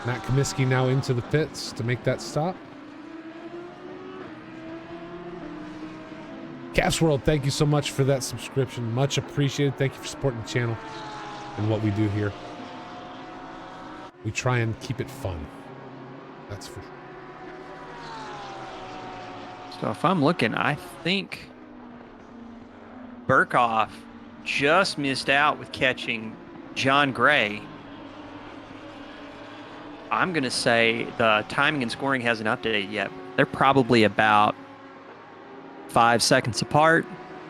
Matt Comiskey now into the pits to make that stop. Caps World, thank you so much for that subscription. Much appreciated. Thank you for supporting the channel and what we do here. We try and keep it fun. That's for sure. So if I'm looking, I think Burkhoff just missed out with catching John Gray. I'm going to say the timing and scoring hasn't updated yet. They're probably about 5 seconds apart,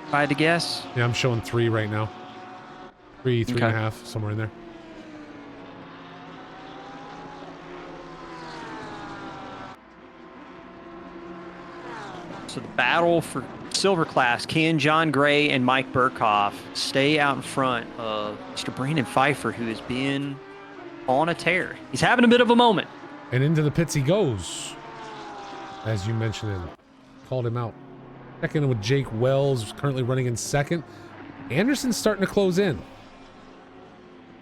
if I had to guess. Yeah, I'm showing 3 right now. 3, 3.5, somewhere in there. So the battle for silver class, can John Gray and Mike Burkhoff stay out in front of Mr. Brandon Pfeiffer, who has been on a tear? He's having a bit of a moment. And into the pits he goes. As you mentioned it. Called him out. Second with Jake Wells, currently running in second. Anderson's starting to close in.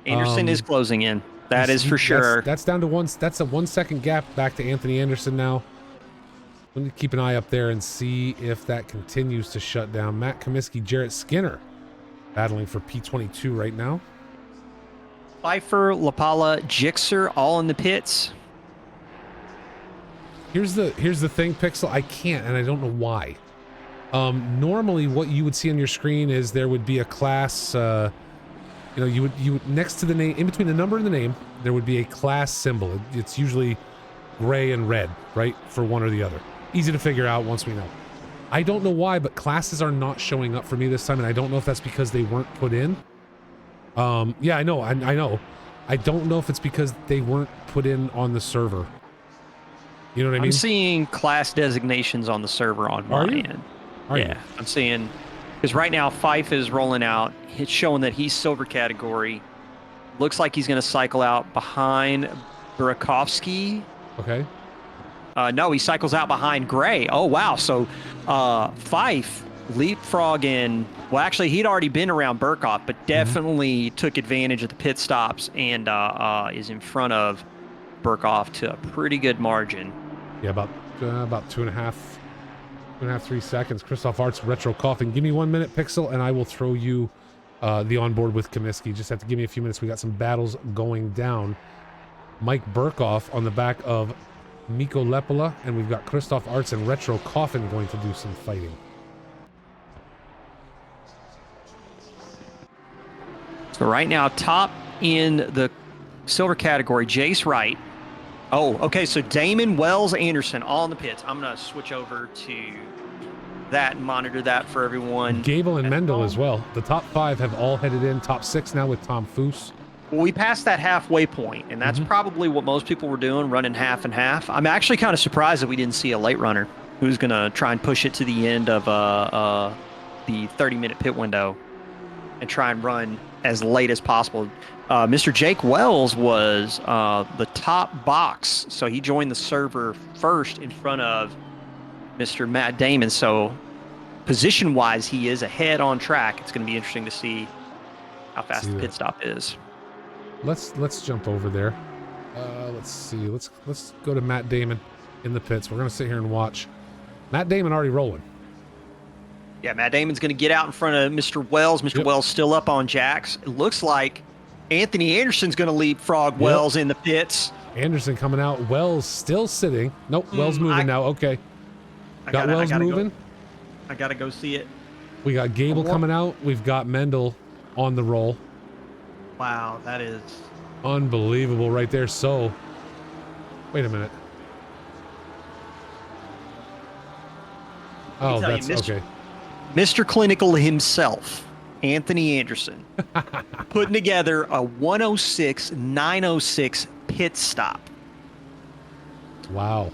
Anderson is closing in. That is for sure. That's down to that's a 1 second gap back to Anthony Anderson now. Let me keep an eye up there and see if that continues to shut down. Matt Comiskey, Jarrett Skinner battling for P22 right now. Pfeiffer, Lapala, Gixxer all in the pits. Here's the thing, Pixel. I can't, and I don't know why. Normally what you would see on your screen is there would be a class, you would next to the name, in between the number and the name, there would be a class symbol. It's usually gray and red, right? For one or the other. Easy to figure out once we know. I don't know why, but classes are not showing up for me this time, and I don't know if that's because they weren't put in. Yeah, I know. I know. I don't know if it's because they weren't put in on the server. You know what I mean? I'm seeing class designations on the server on my end. Are you? I'm seeing, because right now Fife is rolling out. It's showing that he's silver category. Looks like he's going to cycle out behind Burakovsky. Okay. No, he cycles out behind Gray. Oh, wow. So Fife leapfrogging. Well, actually, he'd already been around Burkhoff, but definitely took advantage of the pit stops and is in front of Burkhoff to a pretty good margin. Yeah, about 2.5, 3 seconds. Christoph Arts retro coughing. Give me 1 minute, Pixel, and I will throw you the onboard with Comiskey. Just have to give me a few minutes. We got some battles going down. Mike Burkhoff on the back of Mikko Lepala, and we've got Christoph Arts and Retro Coffin going to do some fighting. So right now, top in the silver category, Jace Wright. Oh, okay, so Damon, Wells, Anderson, all in the pits. I'm going to switch over to that and monitor that for everyone. Gable and Mendel as well. The top 5 have all headed in. Top 6 now with Tom Foose. Well, we passed that halfway point, and that's probably what most people were doing, running half and half. I'm actually kind of surprised that we didn't see a late runner who's going to try and push it to the end of the 30-minute pit window and try and run as late as possible. Mr. Jake Wells was the top box, so he joined the server first in front of Mr. Matt Damon. So position-wise, he is ahead on track. It's going to be interesting to see how fast the pit stop is. Let's jump over there. Let's see. Let's go to Matt Damon in the pits. We're gonna sit here and watch. Matt Damon already rolling. Yeah, Matt Damon's gonna get out in front of Mr. Wells. Mr. Wells still up on jacks. It looks like Anthony Anderson's gonna leapfrog Wells in the pits. Anderson coming out. Wells still sitting. Nope. Wells moving now. Okay. Got Wells moving. I gotta go see it. We got Gable coming out. We've got Mendel on the roll. Wow, that is unbelievable right there. So, wait a minute. Oh, that's okay. Mr. Clinical himself, Anthony Anderson, putting together a 106.906 pit stop. Wow.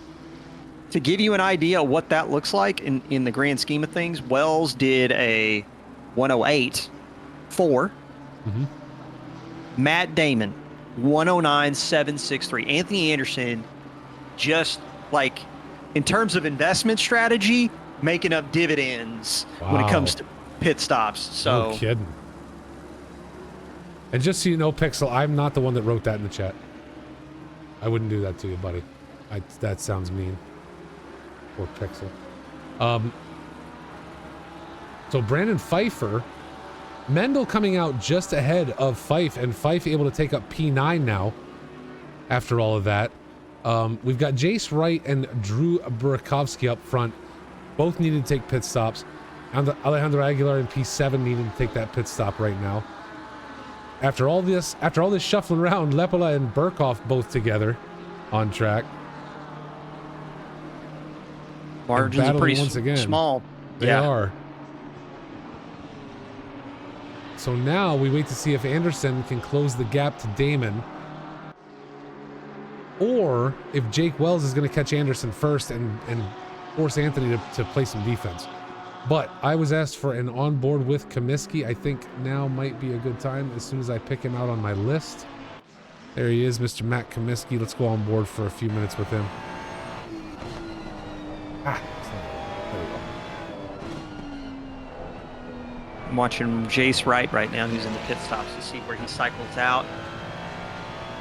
To give you an idea of what that looks like in the grand scheme of things, Wells did a 108.4. Matt Damon, 109.763. Anthony Anderson, just like in terms of investment strategy, making up dividends when it comes to pit stops. So no kidding. And just so you know, Pixel, I'm not the one that wrote that in the chat. I wouldn't do that to you, buddy. That sounds mean. Poor Pixel. So Brandon Pfeiffer, Mendel coming out just ahead of Fife, and Fife able to take up P9 now after all of that. We've got Jace Wright and Drew Burakovsky up front. Both needed to take pit stops. And Alejandro Aguilar in P7 needed to take that pit stop right now. After all this shuffling around, Lepola and Burkhoff both together on track. Margins are pretty once again. small. They are. So now we wait to see if Anderson can close the gap to Damon, or if Jake Wells is going to catch Anderson first and force Anthony to play some defense. But I was asked for an onboard with Comiskey. I think now might be a good time as soon as I pick him out on my list. There he is, Mr. Matt Comiskey. Let's go on board for a few minutes with him. There we go. I'm watching Jace Wright right now, who's in the pit stops, to see where he cycles out.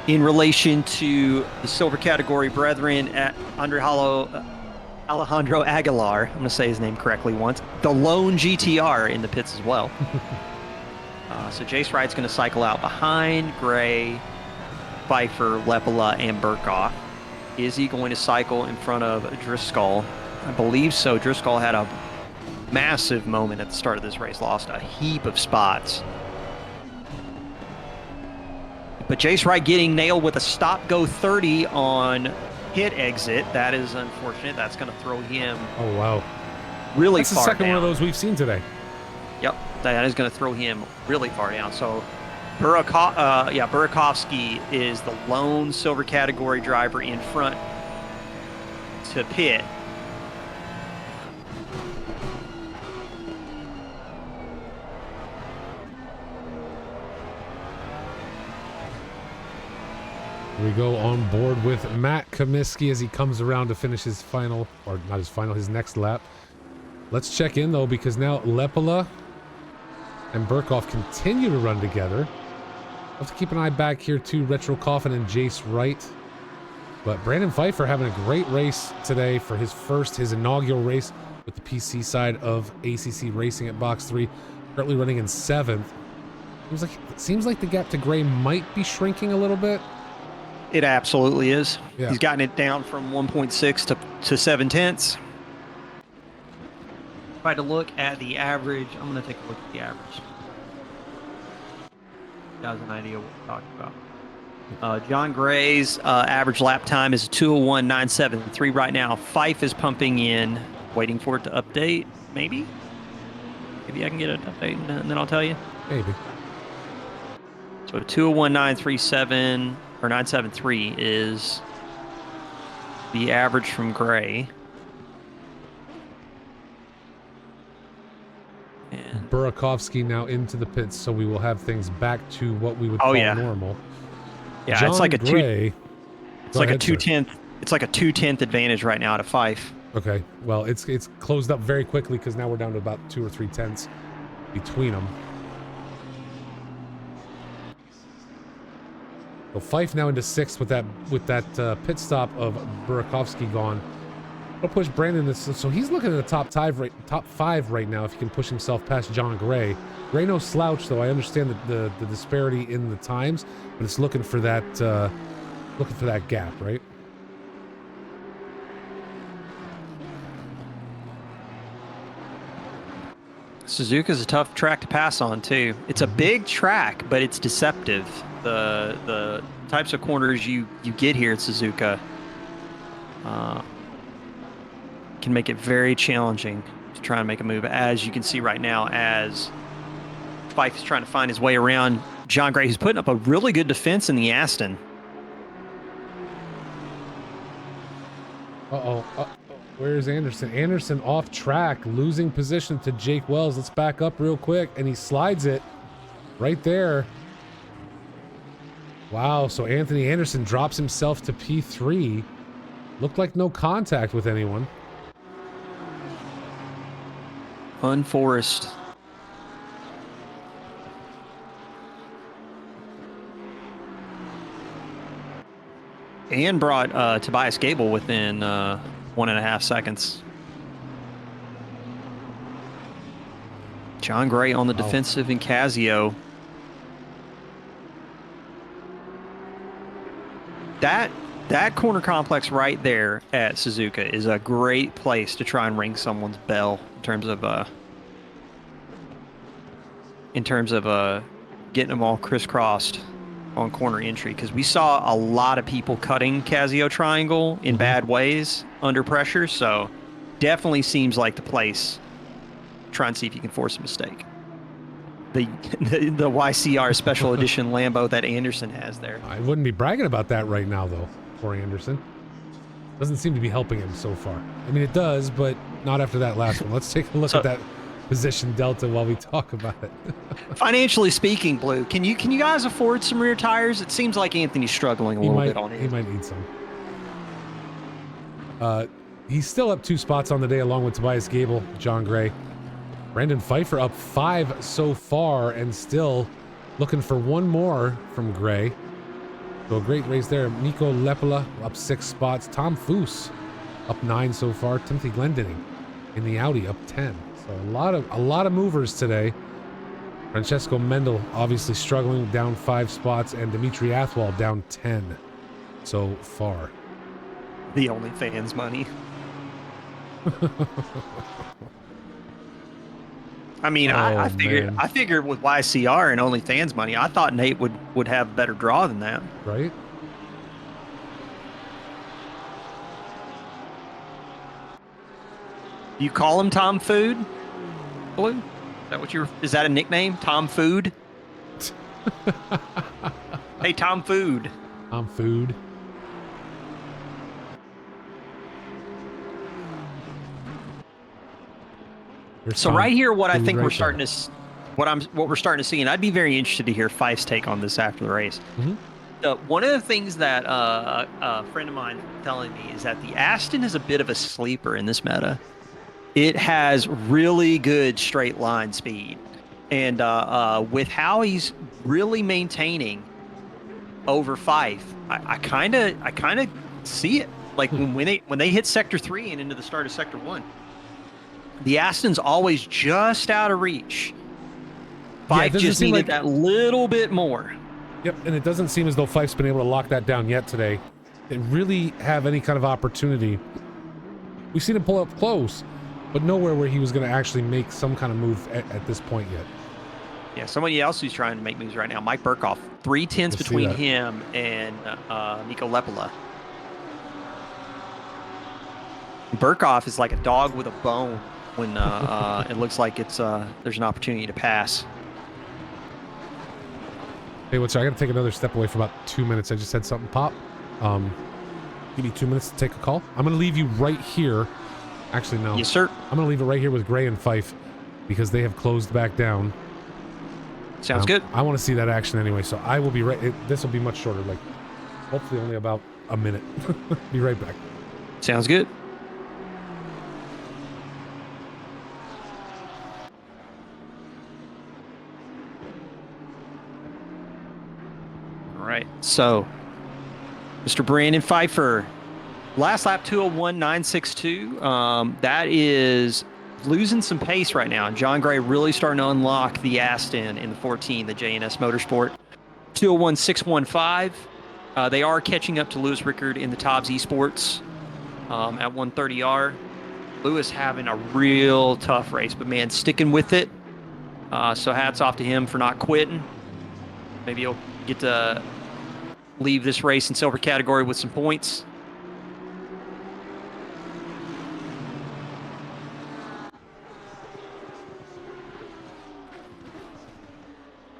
In relation to the silver category brethren at Alejandro Aguilar, I'm going to say his name correctly once, the lone GTR in the pits as well. So Jace Wright's going to cycle out behind Gray, Pfeiffer, Lepola, and Burkhoff. Is he going to cycle in front of Driscoll? I believe so. Driscoll had a massive moment at the start of this race, lost a heap of spots. But Jace Wright getting nailed with a stop-go 30 on pit exit. That is unfortunate. That's going to throw him Oh, wow. really That's the far second down. one of those we've seen today. Yep, that is going to throw him really far down. So Burakovsky is the lone silver category driver in front to pit. We go on board with Matt Comiskey as he comes around to finish his final, or not his final, his next lap. Let's check in though, because now Lepola and Burkhoff continue to run together. We'll have to keep an eye back here to Retro Coffin and Jace Wright. But Brandon Pfeiffer having a great race today for his inaugural race with the PC side of ACC Racing at Box 3. Currently running in 7th. Seems like the gap to Gray might be shrinking a little bit. It absolutely is. Yeah. He's gotten it down from 1.6 to 7/10. If I had to look at the average, I'm going to take a look at the average. That was an idea what we're talking about. John Gray's average lap time is 2:01.973 right now. Fife is pumping in, waiting for it to update. Maybe I can get an update and then I'll tell you. Maybe. So 2:01.937 or 973 is the average from Gray. And Burakovsky now into the pits, so we will have things back to what we would call normal. yeah, John it's like a Gray, it's like a 2/10. It's like a 2/10 advantage right now to Fife. Okay, well, it's closed up very quickly because now we're down to about 2 or 3 tenths between them. So Fife now into 6th with that pit stop of Burakovsky gone. I'll push Brandon this, so he's looking at the top 5 right now if he can push himself past John Gray. Gray no slouch though. I understand the disparity in the times, but it's looking for that gap, right? Suzuka's a tough track to pass on too. It's a big track, but it's deceptive. The types of corners you get here at Suzuka can make it very challenging to try and make a move. As you can see right now, as Fife is trying to find his way around John Gray, who's putting up a really good defense in the Aston. Where's Anderson? Anderson off track, losing position to Jake Wells. Let's back up real quick, and he slides it right there. Wow, so Anthony Anderson drops himself to P3. Looked like no contact with anyone. Unforced. And brought Tobias Gable within 1.5 seconds. John Gray on the defensive in Casio. That corner complex right there at Suzuka is a great place to try and ring someone's bell in terms of getting them all crisscrossed on corner entry, because we saw a lot of people cutting Casio Triangle in bad ways under pressure. So definitely seems like the place. Try and see if you can force a mistake. The YCR special edition Lambo that Anderson has there. I wouldn't be bragging about that right now, though, for Anderson. Doesn't seem to be helping him so far. I mean, it does, but not after that last one. Let's take a look at that position delta while we talk about it. Financially speaking, Blue, can you guys afford some rear tires? It seems like Anthony's struggling a little bit on it. He might need some. He's still up 2 spots on the day, along with Tobias Gable, John Gray. Brandon Pfeiffer up 5 so far, and still looking for one more from Gray. So a great race there. Nico Lepala up 6 spots. Tom Foose up 9 so far. Timothy Glendinning in the Audi up 10. So a lot of movers today. Francesco Mendel obviously struggling, down 5 spots, and Dimitri Athwal down 10 so far. The only fans money. I mean, I figured with YCR and OnlyFans money, I thought Nate would have a better draw than that. Right? You call him Tom Food, Blue? Is that a nickname? Tom Food? Hey, Tom Food. Tom Food. So right here, what I think we're starting to, what we're starting to see, and I'd be very interested to hear Fife's take on this after the race. One of the things that a friend of mine was telling me is that the Aston is a bit of a sleeper in this meta. It has really good straight line speed, and with how he's really maintaining over Fife, I kind of see it. Like when they hit Sector 3 and into the start of Sector 1. The Aston's always just out of reach. Fife just needed that little bit more. Yep, and it doesn't seem as though Fife's been able to lock that down yet today. They really have any kind of opportunity. We've seen him pull up close, but nowhere where he was going to actually make some kind of move at this point yet. Yeah, someone else who's trying to make moves right now, Mike Burkhoff. 3/10 between him and Nico Lepala. Burkhoff is like a dog with a bone when it looks like there's an opportunity to pass. Hey, I got to take another step away for about 2 minutes. I just had something pop. Give me 2 minutes to take a call. I'm going to leave you right here. Actually, no. Yes, sir. I'm going to leave it right here with Gray and Fife because they have closed back down. Sounds good. I want to see that action anyway, so I will be right. This will be much shorter, like hopefully only about a minute. Be right back. Sounds good. All right, so Mr. Brandon Pfeiffer, last lap 201.962. That is losing some pace right now. John Gray really starting to unlock the Aston in the 14, the JNS Motorsport. 201.615. They are catching up to Lewis Rickard in the Tobbs Esports at 130R. Lewis having a real tough race, but man, sticking with it. So hats off to him for not quitting. Maybe he'll get to leave this race in silver category with some points.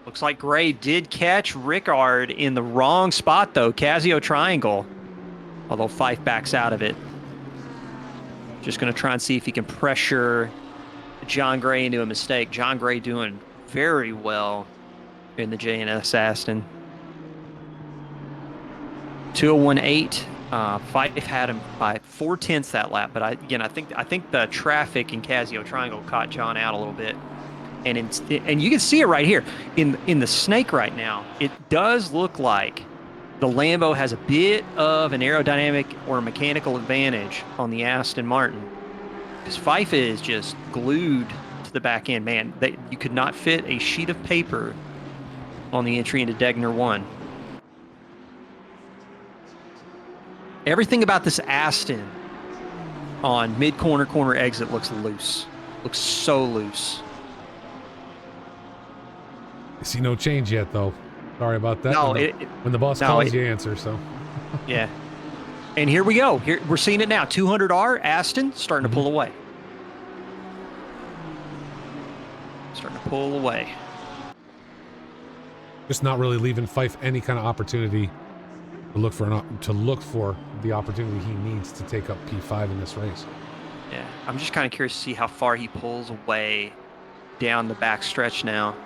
Looks like Gray did catch Rickard in the wrong spot, though. Casio Triangle. Although Fife backs out of it. Just going to try and see if he can pressure John Gray into a mistake. John Gray doing very well in the JNS Aston. 201.8. Fife had him by 4/10 that lap, but I think the traffic in Casio Triangle caught John out a little bit. And you can see it right here in the snake right now. It does look like the Lambo has a bit of an aerodynamic or mechanical advantage on the Aston Martin, because Fife is just glued to the back end. Man, you could not fit a sheet of paper on the entry into Degner 1. Everything about this Aston on mid-corner, corner exit looks loose. Looks so loose. I see no change yet, though. Sorry about that. No, when the boss calls, you answer, so. Yeah. And here we go. Here we're seeing it now. 200R, Aston, starting to pull away. Starting to pull away. Just not really leaving Fife any kind of opportunity to look for the opportunity he needs to take up P5 in this race. Yeah, I'm just kind of curious to see how far he pulls away down the back stretch now.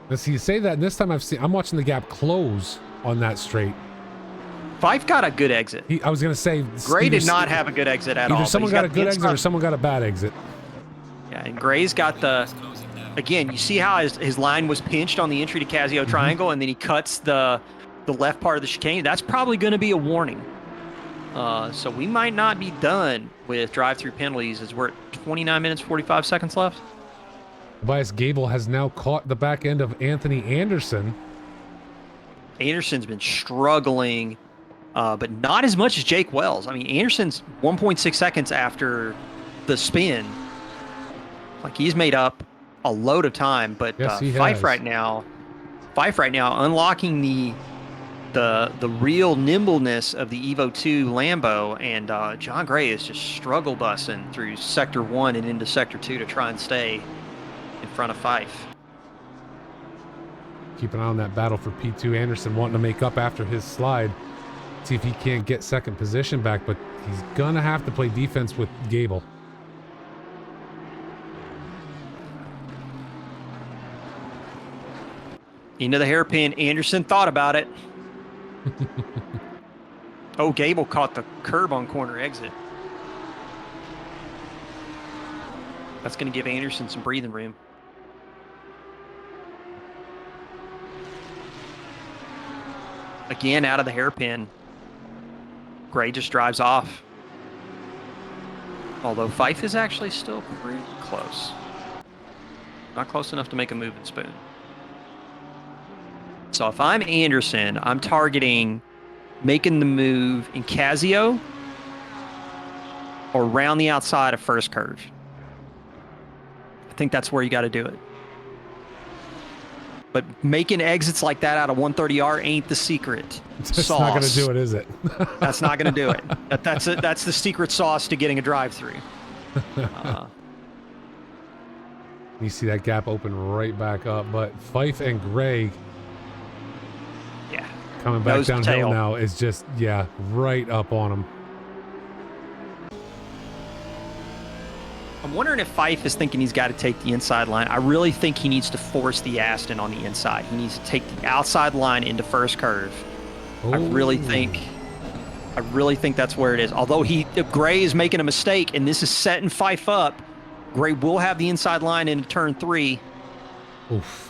Let's see, you say that, and this time I'm watching the gap close on that straight. Fife got a good exit. I was going to say... Gray did not have a good exit at all. Either someone got a good exit or someone got a bad exit. Yeah, and Gray's got the... Again, you see how his line was pinched on the entry to Casio Triangle, and then he cuts the left part of the chicane. That's probably going to be a warning. So we might not be done with drive-through penalties as we're at 29 minutes, 45 seconds left. Tobias Gable has now caught the back end of Anthony Anderson. Anderson's been struggling, but not as much as Jake Wells. I mean, Anderson's 1.6 seconds after the spin. Like, he's made up a load of time, but yes, Fife right now unlocking the real nimbleness of the Evo 2 Lambo, and John Gray is just struggle bussing through Sector 1 and into Sector 2 to try and stay in front of Fife. Keep an eye on that battle for P2. Anderson wanting to make up after his slide. See if he can't get second position back, but he's gonna have to play defense with Gable. Into the hairpin. Anderson thought about it. Oh, Gable caught the curb on corner exit. That's going to give Anderson some breathing room. Again, out of the hairpin. Gray just drives off. Although Fife is actually still pretty close. Not close enough to make a move in Spoon. So if I'm Anderson, I'm targeting making the move in Casio or around the outside of first curve. I think that's where you got to do it. But making exits like that out of 130R ain't the secret It's sauce. not going to do it, is it? That's not going to do it. That's the secret sauce to getting a drive-through. You see that gap open right back up, but Fife and Gray coming back nose to downhill tail. now is just, yeah, right up on him. I'm wondering if Fife is thinking he's got to take the inside line. I really think he needs to force the Aston on the inside. He needs to take the outside line into first curve. Ooh. I really think that's where it is. Although Gray is making a mistake, and this is setting Fife up. Gray will have the inside line into turn 3. Oof.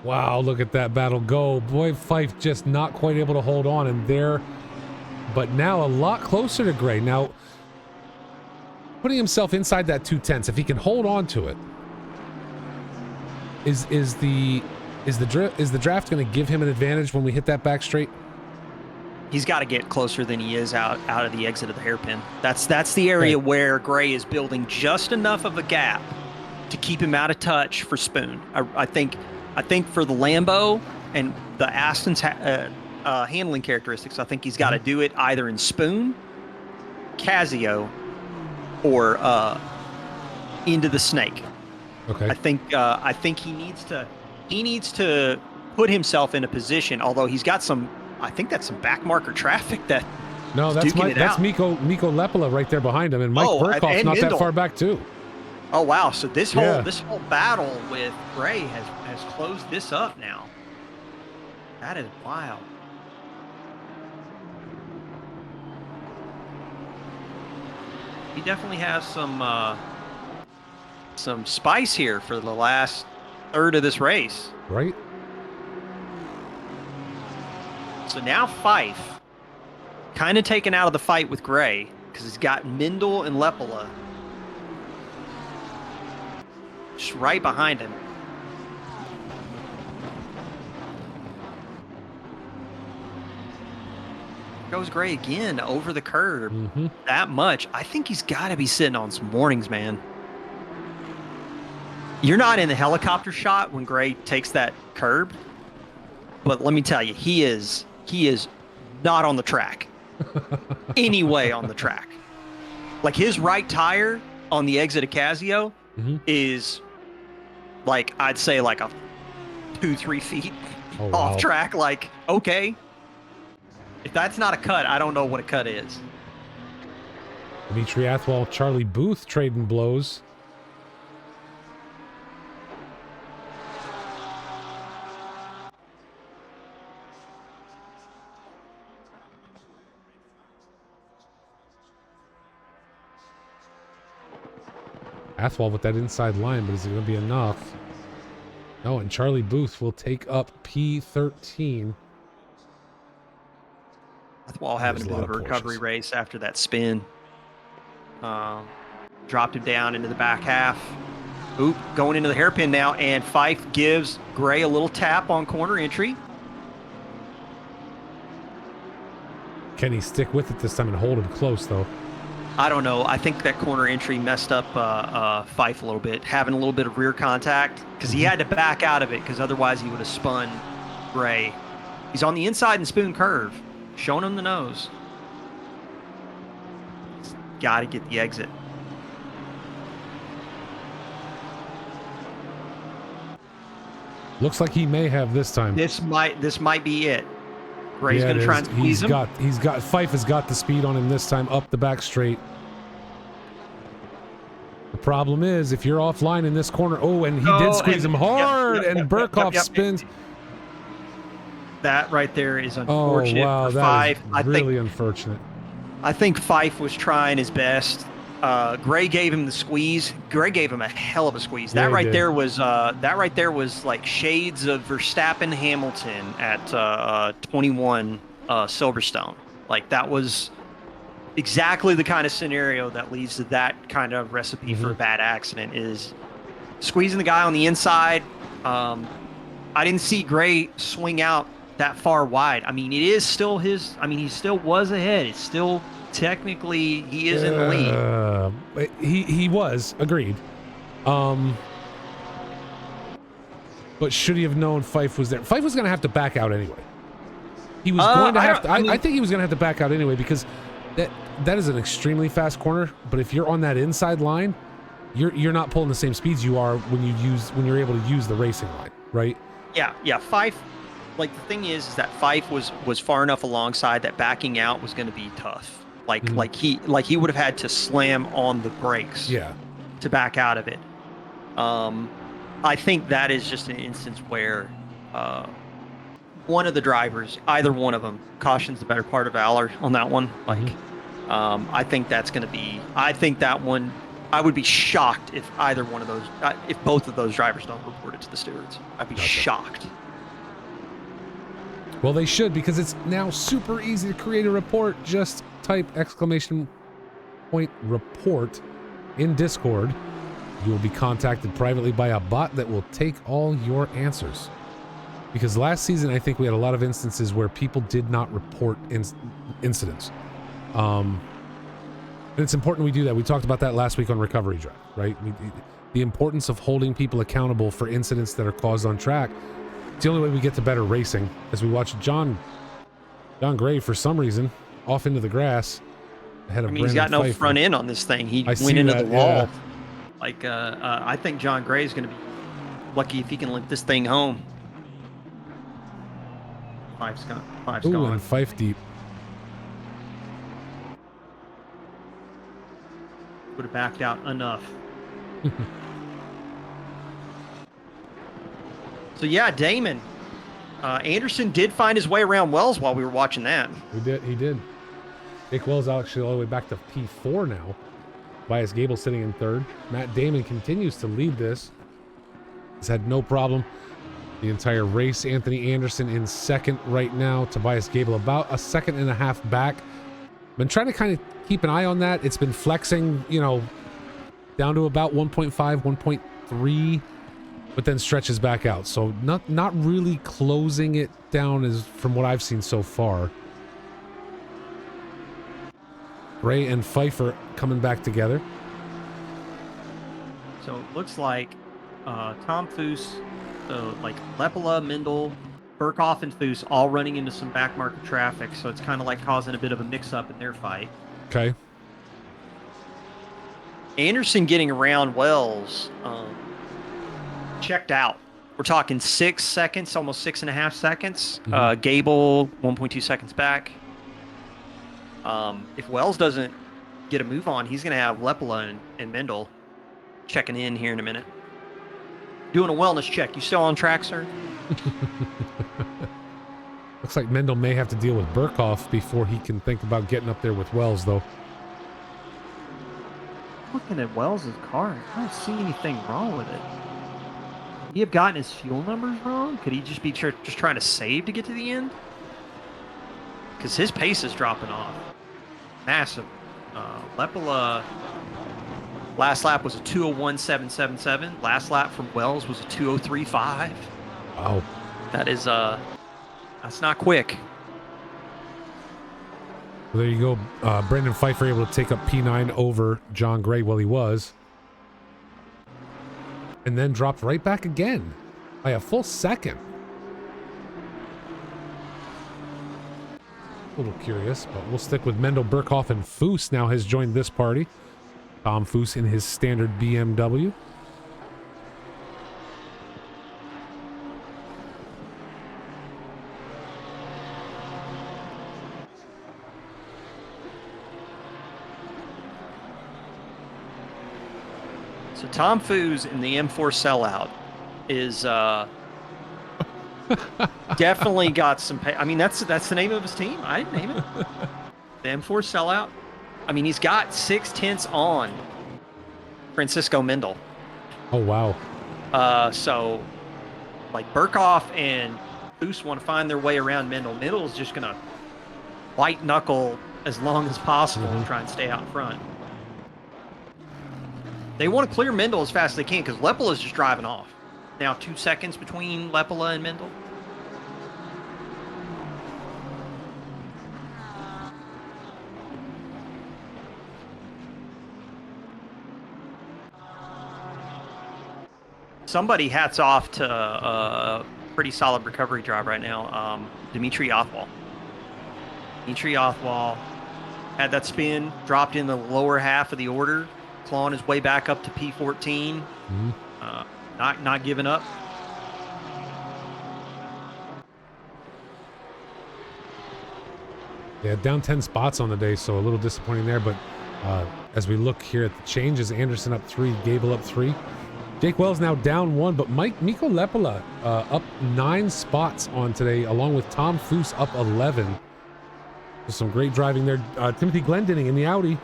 Wow, look at that battle go. Boy, Fife just not quite able to hold on, and there, but now a lot closer to Gray. Now, putting himself inside that 2/10, if he can hold on to it, is the draft going to give him an advantage when we hit that back straight? He's got to get closer than he is out of the exit of the hairpin. That's the area where Gray is building just enough of a gap to keep him out of touch for Spoon. I think for the Lambo and the Aston's handling characteristics, I think he's got to do it either in Spoon, Casio, or into the Snake. Okay. I think he needs to put himself in a position. Although he's got some, I think that's some back marker traffic that. No, that's Miko Lepola right there behind him, and Mike Burkhoff's not that far back too. Oh wow! So this whole battle with Gray has closed this up now. That is wild. He definitely has some spice here for the last third of this race. Right. So now Fife kind of taken out of the fight with Gray, because he's got Mindel and Lepala just right behind him. Goes Gray again over the curb. That much. I think he's got to be sitting on some warnings, man. You're not in the helicopter shot when Gray takes that curb, but let me tell you, he is not on the track. Anyway on the track. Like his right tire on the exit of Casio is like, I'd say like a 2-3 feet off track. Like, okay. If that's not a cut, I don't know what a cut is. Dimitri Athwal, Charlie Booth trading blows. Athwal with that inside line, but is it going to be enough? No, and Charlie Booth will take up P13. Athwal having to do a recovery race after that spin. Dropped him down into the back half. Oop, going into the hairpin now, and Fife gives Gray a little tap on corner entry. Can he stick with it this time and hold him close, though? I don't know. I think that corner entry messed up Fife a little bit, having a little bit of rear contact, because he had to back out of it, because otherwise he would have spun Gray. He's on the inside and spoon curve, showing him the nose. Got to get the exit. Looks like he may have this time. This might be it. Gray's going to try and squeeze him. Fife has got the speed on him this time up the back straight. The problem is if you're offline in this corner, and he did squeeze him hard, and Burkhoff spins. That right there is unfortunate for Fife. Really unfortunate. I think Fife was trying his best. Gray gave him the squeeze. Gray gave him a hell of a squeeze. That right there was like shades of Verstappen Hamilton at 21 Silverstone. Like that was exactly the kind of scenario that leads to that kind of recipe for a bad accident, is squeezing the guy on the inside. I didn't see Gray swing out that far wide. I mean, it is still his. I mean, he still was ahead. It's still technically he is in the lead. He was agreed. But should he have known Fife was there? Fife was going to have to back out anyway. He was going to have to. I think he was going to have to back out anyway, because that is an extremely fast corner. But if you're on that inside line, you're not pulling the same speeds you are when you're able to use the racing line, right? Yeah. Fife. Like the thing is that Fife was far enough alongside that backing out was going to be tough. Like he would have had to slam on the brakes. To back out of it. I think that is just an instance where one of the drivers, either one of them, cautions the better part of valor on that one. Like, I think that's going to be. I think that one. I would be shocked if either one of those, if both of those drivers don't report it to the stewards. I'd be shocked. Well, they should, because it's now super easy to create a report. Just type !report in Discord. You will be contacted privately by a bot that will take all your answers. Because last season, I think we had a lot of instances where people did not report incidents. And it's important we do that. We talked about that last week on Recovery Drive, right? The importance of holding people accountable for incidents that are caused on track. It's the only way we get to better racing. As we watch John Gray, for some reason, off into the grass ahead of Brandon he's got no Pfeiffer. Front end on this thing. He went into the wall. Like, I think John Gray is going to be lucky if he can limp this thing home. Fife's gone. And Fife deep. Would have backed out enough. So yeah, Damon. Anderson did find his way around Wells while we were watching that. He did. Jake Wells actually all the way back to P4 now. Bias Gable sitting in third. Matt Damon continues to lead this. He's had no problem the entire race. Anthony Anderson in second right now. Tobias Gable about a second and a half back. Been trying to kind of keep an eye on that. It's been flexing, you know, down to about 1.5, 1.3, but then stretches back out. So not really closing it down as from what I've seen so far. Gray and Pfeiffer coming back together. So it looks like Tom Foose, like Lepela, Mendel, Burkhoff, and Foose all running into some back market traffic. So it's kind of like causing a bit of a mix-up in their fight. Okay. Anderson getting around Wells, checked out. We're talking 6 seconds, almost 6.5 seconds. Gable, 1.2 seconds back. If Wells doesn't get a move on, he's going to have Lepela and Mendel checking in here in a minute. Doing a wellness check. You still on track, sir? Looks like Mendel may have to deal with Burkhoff before he can think about getting up there with Wells, though. Looking at Wells' car, I don't see anything wrong with it. Could he have gotten his fuel numbers wrong? Could he just be just trying to save to get to the end? Because his pace is dropping off. Massive. Lepela, last lap was a 2:01.777. Last lap from Wells was a 2:03.5. Wow. That is, that's not quick. Well, there you go. Brendan Pfeiffer able to take up P9 over John Gray. Well, he was. And then dropped right back again by a full second. A little curious, but we'll stick with Mendel. Burkhoff and Foose now has joined this party. Tom Foose in his standard BMW. So Tom Foose in the M4 sellout is definitely got some pay. I mean, that's the name of his team. I didn't name it. The M4 sellout. I mean, he's got 6/10 on Francisco Mendel. Oh, wow. So, like, Burkhoff and Foose want to find their way around Mendel. Mendel's just going to white knuckle as long as possible and try and stay out in front. They want to clear Mendel as fast as they can because Lepela is just driving off. Now 2 seconds between Lepela and Mendel. Somebody hats off to a pretty solid recovery drive right now. Dimitri Othwal. Dimitri Othwal had that spin, dropped in the lower half of the order, clawing his way back up to P14. Not giving up. Yeah, down 10 spots on the day, so a little disappointing there. But as we look here at the changes, Anderson up 3, Gable up 3. Jake Wells now down 1, but Miko Lepela up 9 spots on today, along with Tom Foose up 11. So some great driving there. Timothy Glendinning in the Audi.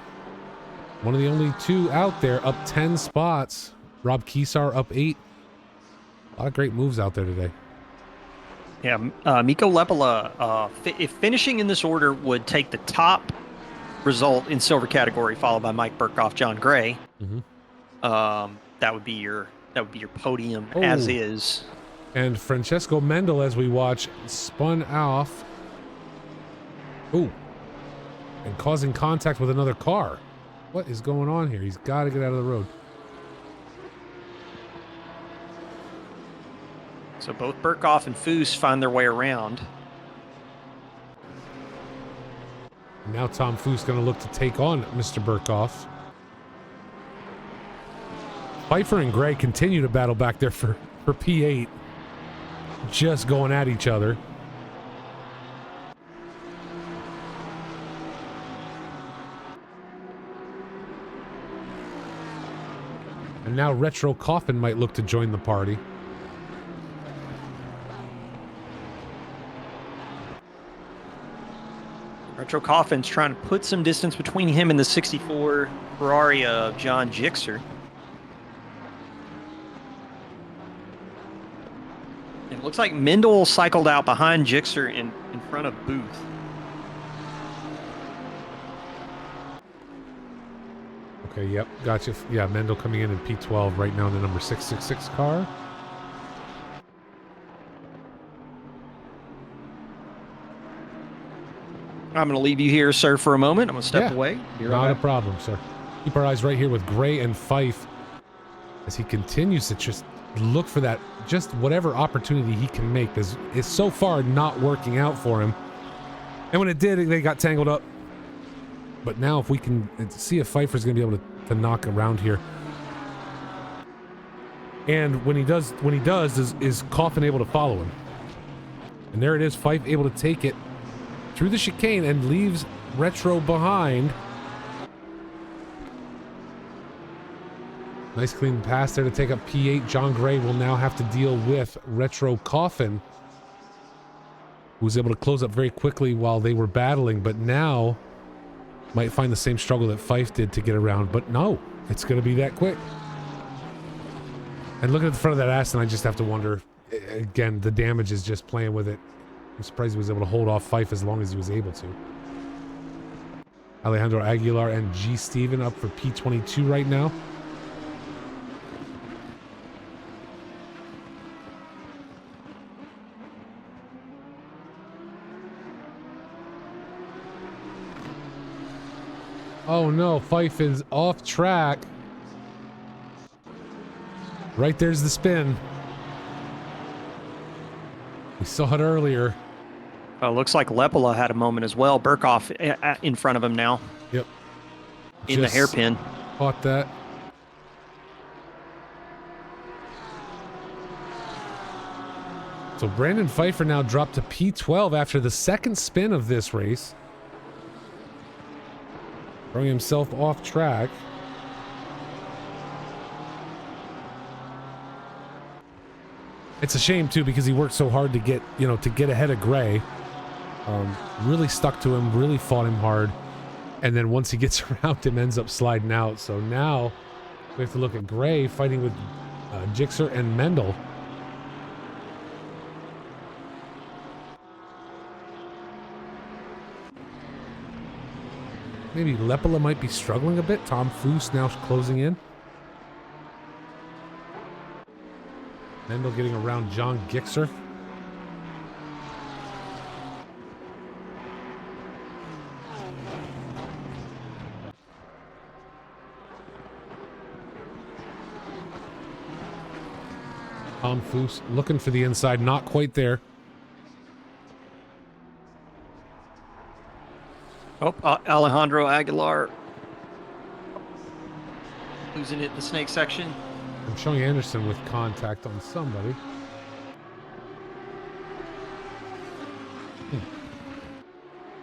One of the only 2 out there, up 10 spots. Rob Kesar up 8. A lot of great moves out there today. Yeah, Miko Lepela, if finishing in this order would take the top result in silver category, followed by Mike Burkhoff, John Gray. That would be your podium as is. And Francesco Mendel, as we watch, spun off. Ooh. And causing contact with another car. What is going on here? He's got to get out of the road. So both Burkhoff and Foose find their way around. Now Tom Foose going to look to take on Mr. Burkhoff. Pfeiffer and Gray continue to battle back there for P8. Just going at each other. And now Retro Coffin might look to join the party. Retro Coffin's trying to put some distance between him and the 64 Ferrari of John Gixxer. It looks like Mendel cycled out behind Gixxer in front of Booth. Okay, yep, gotcha. Yeah, Mendel coming in P12 right now in the number 666 car. I'm going to leave you here, sir, for a moment. I'm going to step Yeah, away. Be right not a back. problem, sir. Keep our eyes right here with Gray and Fife as he continues to just look for that, just whatever opportunity he can make. Because it's so far not working out for him. And when it did, they got tangled up. But now if we can see if Pfeiffer's going to be able to knock around here. And when he does, is Coffin able to follow him? And there it is, Fife able to take it through the chicane and leaves Retro behind. Nice clean pass there to take up P8. John Gray will now have to deal with Retro Coffin, who was able to close up very quickly while they were battling, but now might find the same struggle that Fife did to get around. But no, it's going to be that quick. And looking at the front of that Aston, I just have to wonder, again, the damage is just playing with it. I'm surprised he was able to hold off Fife as long as he was able to. Alejandro Aguilar and G. Steven up for P22 right now. Oh no, Fife is off track. Right there's the spin. We saw it earlier. Looks like Lepola had a moment as well. Burkhoff in front of him now. Yep. In the hairpin. Caught that. So Brandon Pfeiffer now dropped to P12 after the second spin of this race. Throwing himself off track. It's a shame too because he worked so hard to get, to get ahead of Gray. Really stuck to him, really fought him hard. And then once he gets around him, ends up sliding out. So now we have to look at Gray fighting with Gixxer and Mendel. Maybe Lepola might be struggling a bit. Tom Foose now closing in. Mendel getting around John Gixxer. Tom Foose looking for the inside, not quite there. Oh, Alejandro Aguilar losing it in the snake section. I'm showing Anderson with contact on somebody.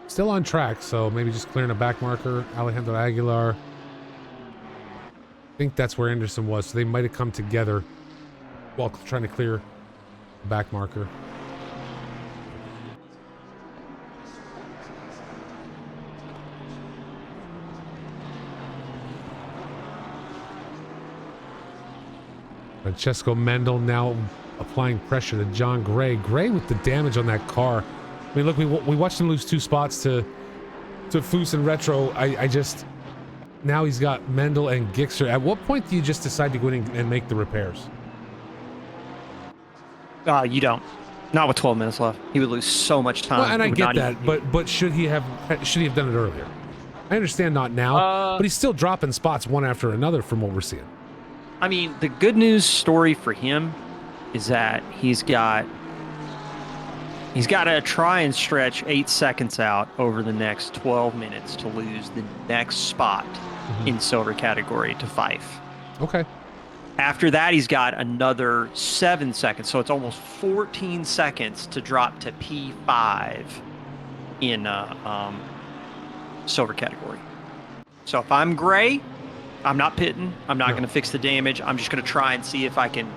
Still on track, so maybe just clearing a back marker. Alejandro Aguilar. I think that's where Anderson was, so they might have come together while trying to clear the back marker. Francesco Mendel now applying pressure to John Gray. Gray with the damage on that car. I mean, look, we watched him lose 2 spots to Foose and Retro. I just... Now he's got Mendel and Gixxer. At what point do you just decide to go in and make the repairs? You don't. Not with 12 minutes left. He would lose so much time. Well, and I get that, but should he have done it earlier? I understand not now, but he's still dropping spots one after another from what we're seeing. I mean, the good news story for him is that he's got to try and stretch 8 seconds out over the next 12 minutes to lose the next spot in silver category to Fife. Okay. After that, he's got another 7 seconds, so it's almost 14 seconds to drop to P5 in silver category. So if I'm Gray, I'm not pitting. I'm not going to fix the damage. I'm just going to try and see if I can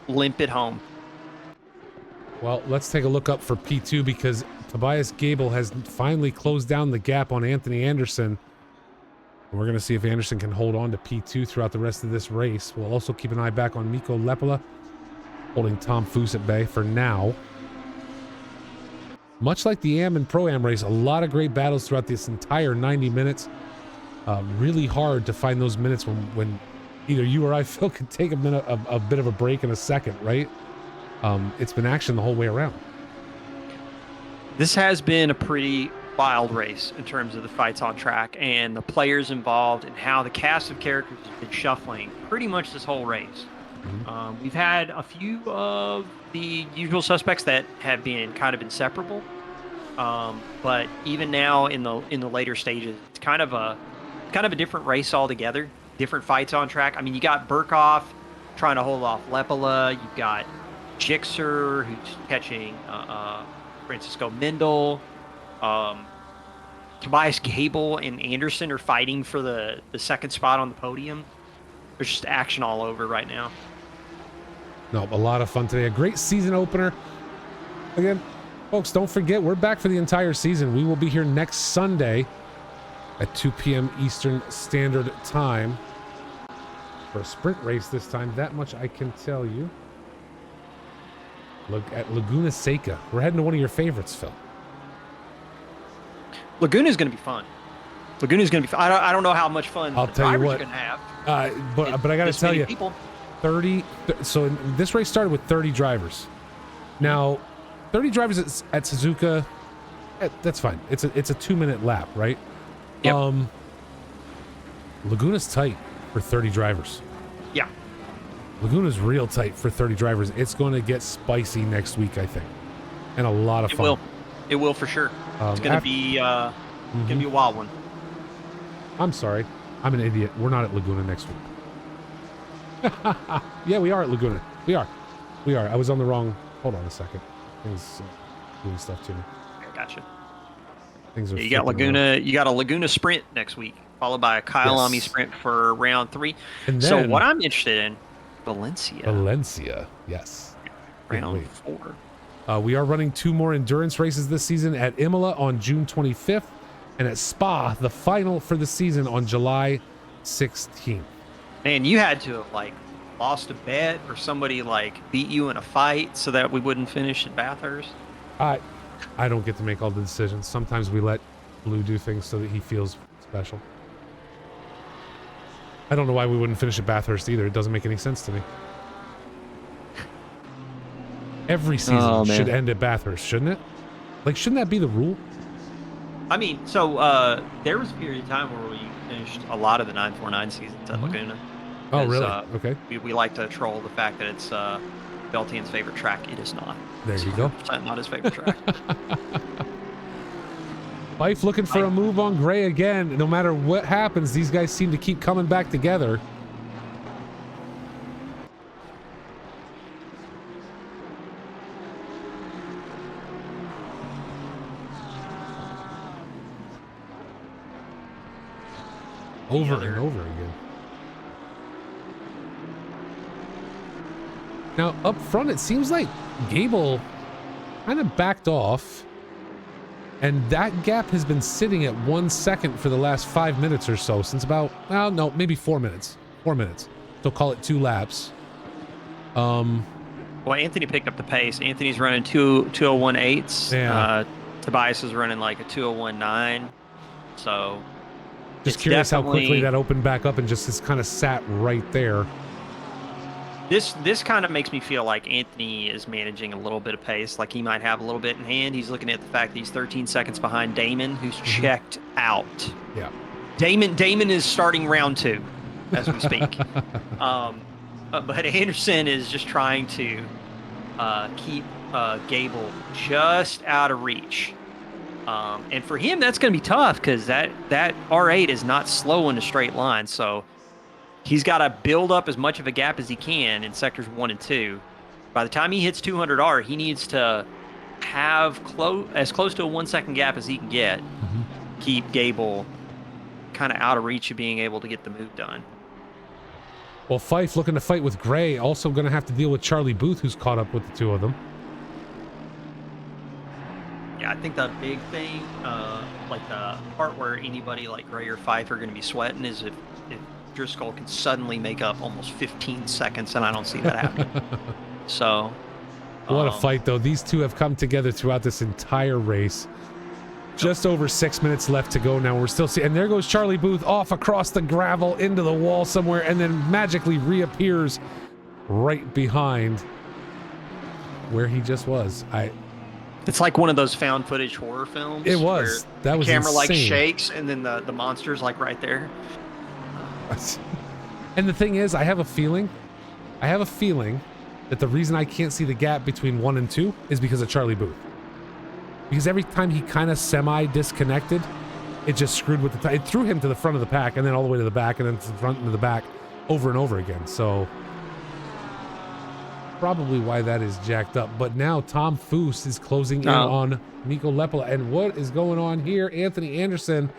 limp it home. Well, let's take a look up for P2 because Tobias Gable has finally closed down the gap on Anthony Anderson. And we're going to see if Anderson can hold on to P2 throughout the rest of this race. We'll also keep an eye back on Mikko Lepola, holding Tom Foose at bay for now. Much like the Am and Pro-Am race, a lot of great battles throughout this entire 90 minutes. Really hard to find those minutes when either you or I, Phil, could take a bit of a break in a second, right? It's been action the whole way around. This has been a pretty wild race in terms of the fights on track and the players involved and how the cast of characters has been shuffling pretty much this whole race. We've had a few of the usual suspects that have been kind of inseparable, but even now in the later stages, it's kind of a different race altogether. Different fights on track. I mean, you got Burkhoff trying to hold off Lepola. You've got Jixer who's catching Francisco Mendel. Tobias Gable and Anderson are fighting for the second spot on the podium. There's just action all over right now. No, a lot of fun today. A great season opener. Again, folks, don't forget, we're back for the entire season. We will be here next Sunday at 2 p.m. Eastern Standard Time for a sprint race this time. That much I can tell you. Look at Laguna Seca. We're heading to one of your favorites, Phil. Laguna's going to be fun. Laguna's going to be fun. I don't know how much fun I'll the tell you drivers what. are going to have. But I got to tell you, people. 30. So this race started with 30 drivers. Now, 30 drivers at Suzuka, that's fine. It's a 2-minute lap, right? Yep. Laguna's tight for 30 drivers. Yeah. Laguna's real tight for 30 drivers. It's going to get spicy next week, I think, and a lot of fun. It will for sure. It's going to be a wild one. I'm sorry, I'm an idiot. We're not at Laguna next week. Yeah, we are at Laguna. We are. I was on the wrong. Hold on a second. Things doing stuff to me. Gotcha. Things are. You got Laguna. Around. You got a Laguna sprint next week, followed by a Kyle Lamy sprint for round 3. And then, so what I'm interested in, Valencia. Yes. Round 4. We are running 2 more endurance races this season at Imola on June 25th, and at Spa, the final for the season on July 16th. Man, you had to have lost a bet or somebody beat you in a fight so that we wouldn't finish at Bathurst. I don't get to make all the decisions. Sometimes we let Blue do things so that he feels special. I don't know why we wouldn't finish at Bathurst either. It doesn't make any sense to me. Every season should end at Bathurst, shouldn't it? Shouldn't that be the rule? I mean, so there was a period of time where we finished a lot of the 949 seasons at Laguna. Oh, really? Okay. We like to troll the fact that it's Beltian's favorite track. It is not. There you go. Not his favorite track. Fife looking for a move on Gray again. No matter what happens, these guys seem to keep coming back together. Over and over again. Now, up front, it seems like Gable kind of backed off, and that gap has been sitting at 1 second for the last 5 minutes or so, since about, well, no, maybe 4 minutes. 4 minutes. So call it 2 laps. Well, Anthony picked up the pace. Anthony's running 2:01.8s. Yeah. Tobias is running a 2:01.9. So just curious how quickly that opened back up and just is kind of sat right there. This kind of makes me feel like Anthony is managing a little bit of pace, like he might have a little bit in hand. He's looking at the fact that he's 13 seconds behind Damon, who's checked out. Yeah. Damon is starting round 2 as we speak. But Anderson is just trying to keep Gable just out of reach. And for him, that's going to be tough because that R8 is not slow in a straight line. So he's got to build up as much of a gap as he can in sectors 1 and 2. By the time he hits 200R, he needs to have as close to a 1 second gap as he can get. Keep Gable kind of out of reach of being able to get the move done. Well, Fife looking to fight with Gray, also going to have to deal with Charlie Booth, who's caught up with the 2 of them. Yeah, I think the big thing, the part where anybody like Gray or Fife are going to be sweating is if Driscoll can suddenly make up almost 15 seconds, and I don't see that happening. So, what a fight, though. These 2 have come together throughout this entire race. Just over 6 minutes left to go now. We're still seeing, and there goes Charlie Booth off across the gravel into the wall somewhere, and then magically reappears right behind where he just was. It's like one of those found footage horror films. It was. That was the camera like insane. shakes, and then the monster's like right there. And the thing is, I have a feeling that the reason I can't see the gap between 1 and 2 is because of Charlie Booth. Because every time he kind of semi-disconnected, it just screwed with it threw him to the front of the pack, and then all the way to the back, and then to the front and to the back, over and over again. So probably why that is jacked up. But now Tom Foose is closing in on Mikko Lepala. And what is going on here? Anthony Anderson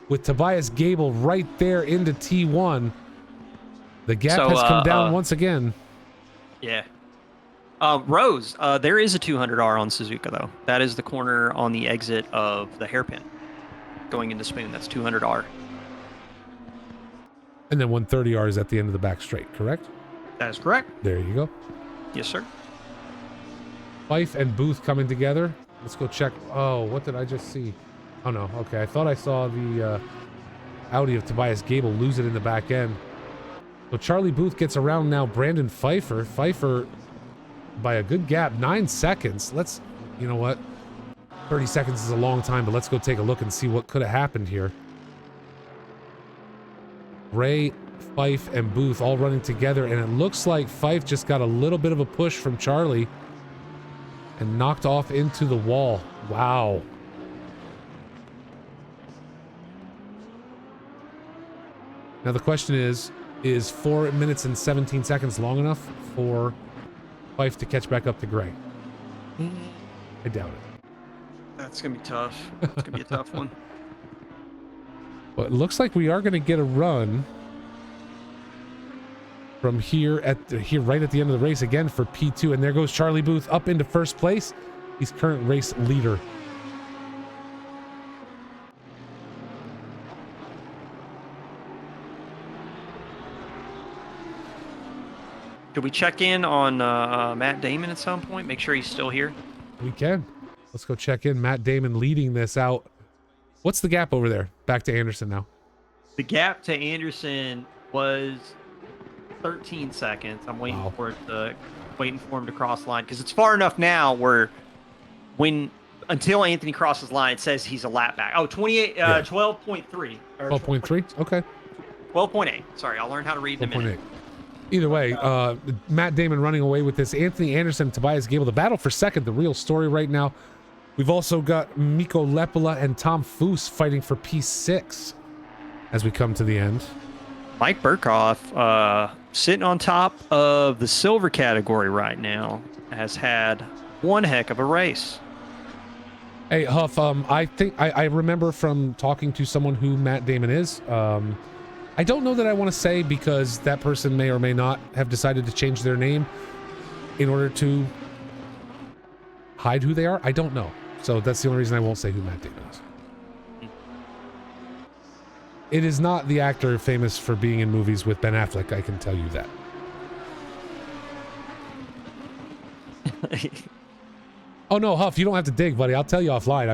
with Tobias Gable right there into T1. The gap has come down once again. Yeah. Rose, there is a 200R on Suzuka, though. That is the corner on the exit of the hairpin going into Spoon. That's 200R. And then 130R is at the end of the back straight, correct? That is correct. There you go. Yes, sir. Fife and Booth coming together. Let's go check. Oh, what did I just see? Oh, no. Okay, I thought I saw the Audi of Tobias Gable lose it in the back end. So Charlie Booth gets around now Brandon Pfeiffer. Pfeiffer by a good gap, 9 seconds. You know what? 30 seconds is a long time, but let's go take a look and see what could have happened here. Ray, Fife, and Booth all running together, and it looks like Fife just got a little bit of a push from Charlie and knocked off into the wall. Wow. Now the question is 4 minutes and 17 seconds long enough for Fife to catch back up to Gray? I doubt it. That's going to be tough. It's going to be a tough one. But it looks like we are going to get a run from here right at the end of the race again for P2. And there goes Charlie Booth up into first place. He's current race leader. Could we check in on Matt Damon at some point? Make sure he's still here. We can. Let's go check in. Matt Damon leading this out. What's the gap over there? Back to Anderson now. The gap to Anderson was 13 seconds. I'm waiting for him to cross the line because it's far enough now where until Anthony crosses the line, it says he's a lap back. Oh, 12.3. 12.3? Okay. 12.8. Sorry, I'll learn how to read in a minute. Either way, Matt Damon running away with this. Anthony Anderson, Tobias Gable, the battle for second, the real story right now. We've also got Mikko Lepala and Tom Foose fighting for P6 as we come to the end. Mike Burkhoff, sitting on top of the silver category right now, has had one heck of a race. Hey, Huff, I think I remember from talking to someone who Matt Damon is. I don't know that I want to say because that person may or may not have decided to change their name in order to hide who they are. I don't know. So that's the only reason I won't say who Matt Damon is. It is not the actor famous for being in movies with Ben Affleck, I can tell you that. Oh no, Huff, you don't have to dig, buddy. I'll tell you offline.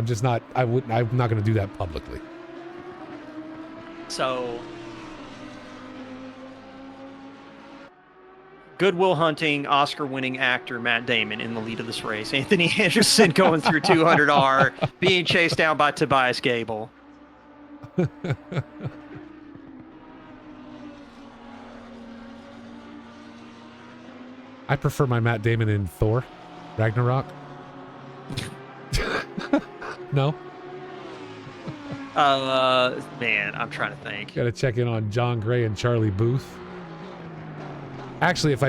I'm not going to do that publicly. So Good Will Hunting, Oscar-winning actor Matt Damon in the lead of this race. Anthony Anderson going through 200R, being chased down by Tobias Gable. I prefer my Matt Damon in Thor, Ragnarok. No? Man, I'm trying to think. Got to check in on John Gray and Charlie Booth. Actually, if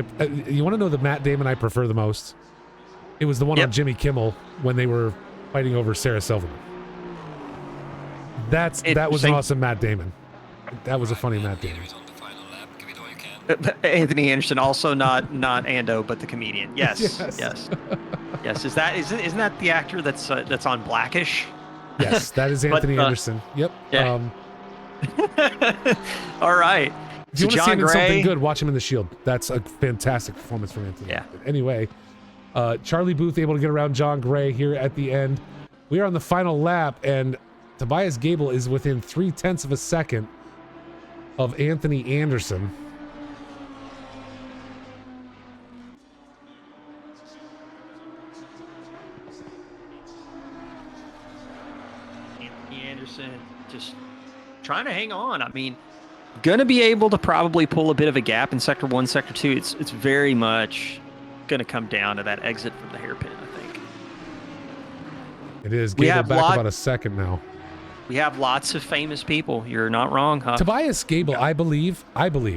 you want to know the Matt Damon I prefer the most, it was the one on Jimmy Kimmel when they were fighting over Sarah Silverman. That was an awesome Matt Damon. That was a funny Matt Damon. Anthony Anderson, also not Ando, but the comedian. Yes. Yes. Isn't that the actor that's on Blackish? Yes, that is Anthony Anderson. Yep. Yeah. All right. If you want to see him in something good, watch him in The Shield. That's a fantastic performance from Anthony. Yeah. Anyway, Charlie Booth able to get around John Gray here at the end. We are on the final lap, and Tobias Gable is within 0.3 of a second of Anthony Anderson. Anthony Anderson just trying to hang on. I mean, gonna be able to probably pull a bit of a gap in sector 1, sector 2. It's very much gonna come down to that exit from the hairpin, I think. It is. Gable back about a second now. We have lots of famous people. You're not wrong, Huff. Tobias Gable, I believe,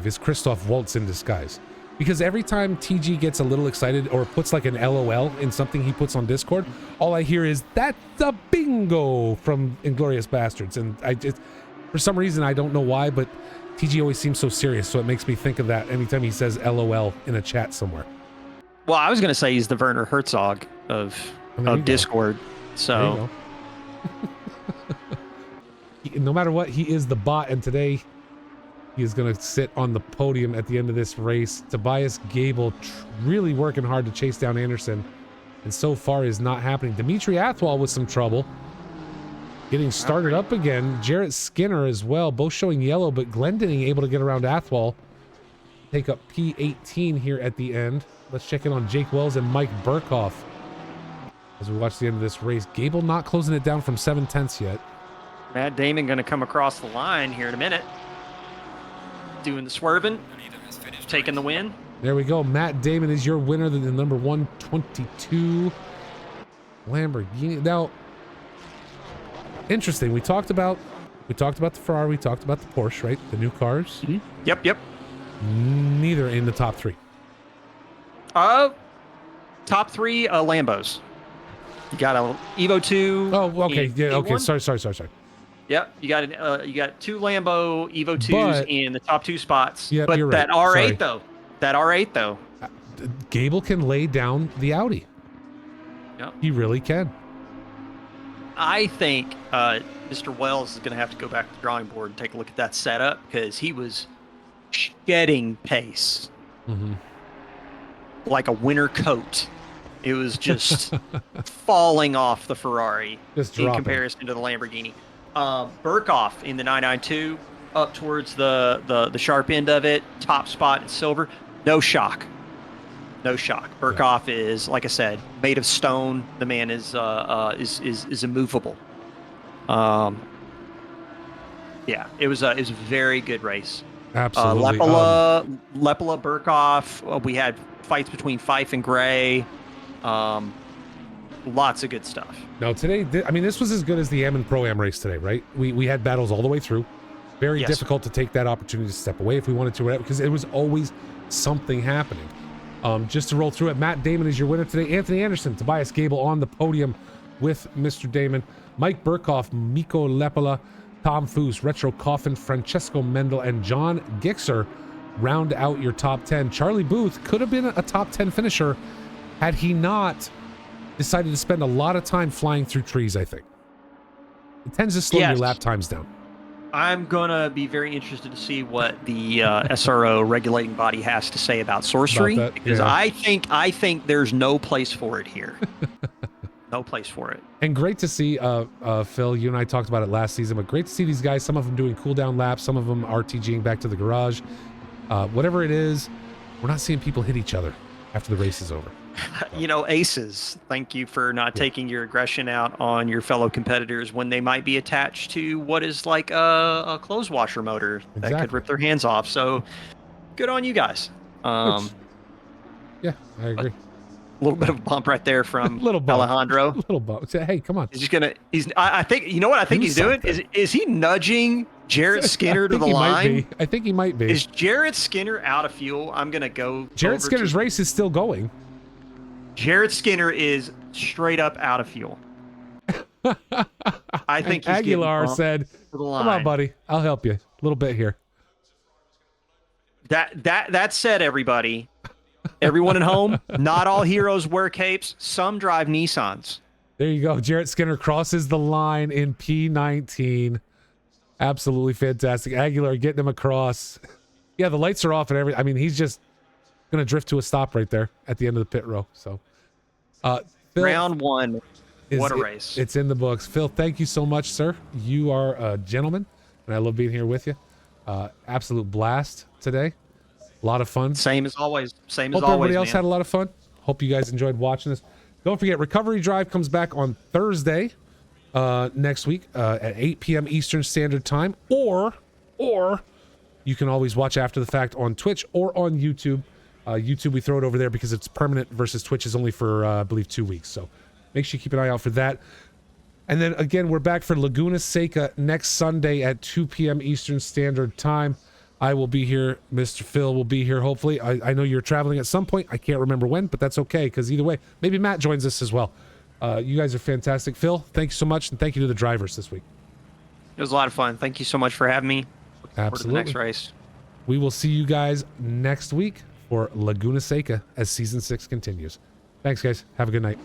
is Christoph Waltz in disguise. Because every time TG gets a little excited or puts like an LOL in something he puts on Discord, all I hear is, "That's a bingo" from Inglourious Bastards. And I just, for some reason, I don't know why, but TG always seems so serious, so it makes me think of that anytime he says LOL in a chat somewhere. Well, I was going to say he's the Werner Herzog of Discord. So, no matter what, he is the bot, and today he is going to sit on the podium at the end of this race. Tobias Gable really working hard to chase down Anderson, and so far is not happening. Dimitri Athwal with some trouble. Getting started up again. Jarrett Skinner as well, both showing yellow, but Glendinning able to get around Athwal. Take up P18 here at the end. Let's check in on Jake Wells and Mike Burkhoff as we watch the end of this race. Gable not closing it down from 7/10 yet. Matt Damon going to come across the line here in a minute. Doing the swerving, taking the win. There we go. Matt Damon is your winner, the number 122 Lamborghini. Now, interesting. We talked about the Ferrari, we talked about the Porsche, right? The new cars. Mm-hmm. Yep. Neither in the top three. Top three Lambos. You got a Evo 2. Oh, okay. Yeah, okay. E1. Sorry. Yep, you got two Lambo Evo 2s in the top 2 spots. Yeah, but you're that right. R8 though. Gable can lay down the Audi. Yep. He really can. I think Mr. Wells is going to have to go back to the drawing board and take a look at that setup, because he was shedding pace like a winter coat. It was just falling off the Ferrari in comparison to the Lamborghini. Burkhoff in the 992 up towards the sharp end of it, top spot in silver. No shock. Burkhoff is, like I said, made of stone. The man is immovable. Yeah, it was a very good race. Absolutely. Lepela, Burkhoff. We had fights between Fife and Gray. Lots of good stuff. Now today, I mean, this was as good as the Am and Pro-Am race today, right? We had battles all the way through. Very difficult to take that opportunity to step away if we wanted to, because it was always something happening. Just to roll through it, Matt Damon is your winner today. Anthony Anderson, Tobias Gable on the podium with Mr. Damon. Mike Burkhoff, Miko Lepela, Tom Foose, Retro Coffin, Francesco Mendel, and John Gixer round out your top 10. Charlie Booth could have been a top 10 finisher had he not decided to spend a lot of time flying through trees, I think. It tends to slow your lap times down. I'm going to be very interested to see what the SRO regulating body has to say about sorcery, because I think there's no place for it here. No place for it. And great to see, Phil, you and I talked about it last season, but great to see these guys, some of them doing cool down laps, some of them RTGing back to the garage. Whatever it is, we're not seeing people hit each other after the race is over. You know, aces, thank you for not taking your aggression out on your fellow competitors when they might be attached to what is like a clothes washer motor that could rip their hands off. So good on you guys. Yeah, I agree. A little bit of a bump right there from Alejandro. Little bump. Hey, come on. I think, you know what I think he's doing? Is he nudging Jarrett Skinner to the line? I think he might be. Is Jarrett Skinner out of fuel? I'm going to go. Jarrett Skinner's race is still going. Jarrett Skinner is straight up out of fuel. I think he's Aguilar said, "Come on, buddy. I'll help you a little bit here." That said, everybody, everyone at home, not all heroes wear capes. Some drive Nissans. There you go. Jarrett Skinner crosses the line in P19. Absolutely fantastic. Aguilar getting him across. Yeah, the lights are off and everything. I mean, he's just going to drift to a stop right there at the end of the pit row. So, Round one. What a race. It's in the books. Phil, thank you so much, sir. You are a gentleman, and I love being here with you. Absolute blast today. A lot of fun. Same as always. Same as Hope always, everybody else man. had a lot of fun. Hope you guys enjoyed watching this. Don't forget, Recovery Drive comes back on Thursday next week at 8 p.m. Eastern Standard Time, or you can always watch after the fact on Twitch or on YouTube. YouTube, we throw it over there because it's permanent versus Twitch is only for, I believe, 2 weeks. So make sure you keep an eye out for that. And then, again, we're back for Laguna Seca next Sunday at 2 p.m. Eastern Standard Time. I will be here. Mr. Phil will be here, hopefully. I know you're traveling at some point. I can't remember when, but that's okay, because either way, maybe Matt joins us as well. You guys are fantastic. Phil, thank you so much, and thank you to the drivers this week. It was a lot of fun. Thank you so much for having me. Looking forward to the next race. We will see you guys next week for Laguna Seca as Season 6 continues. Thanks, guys. Have a good night.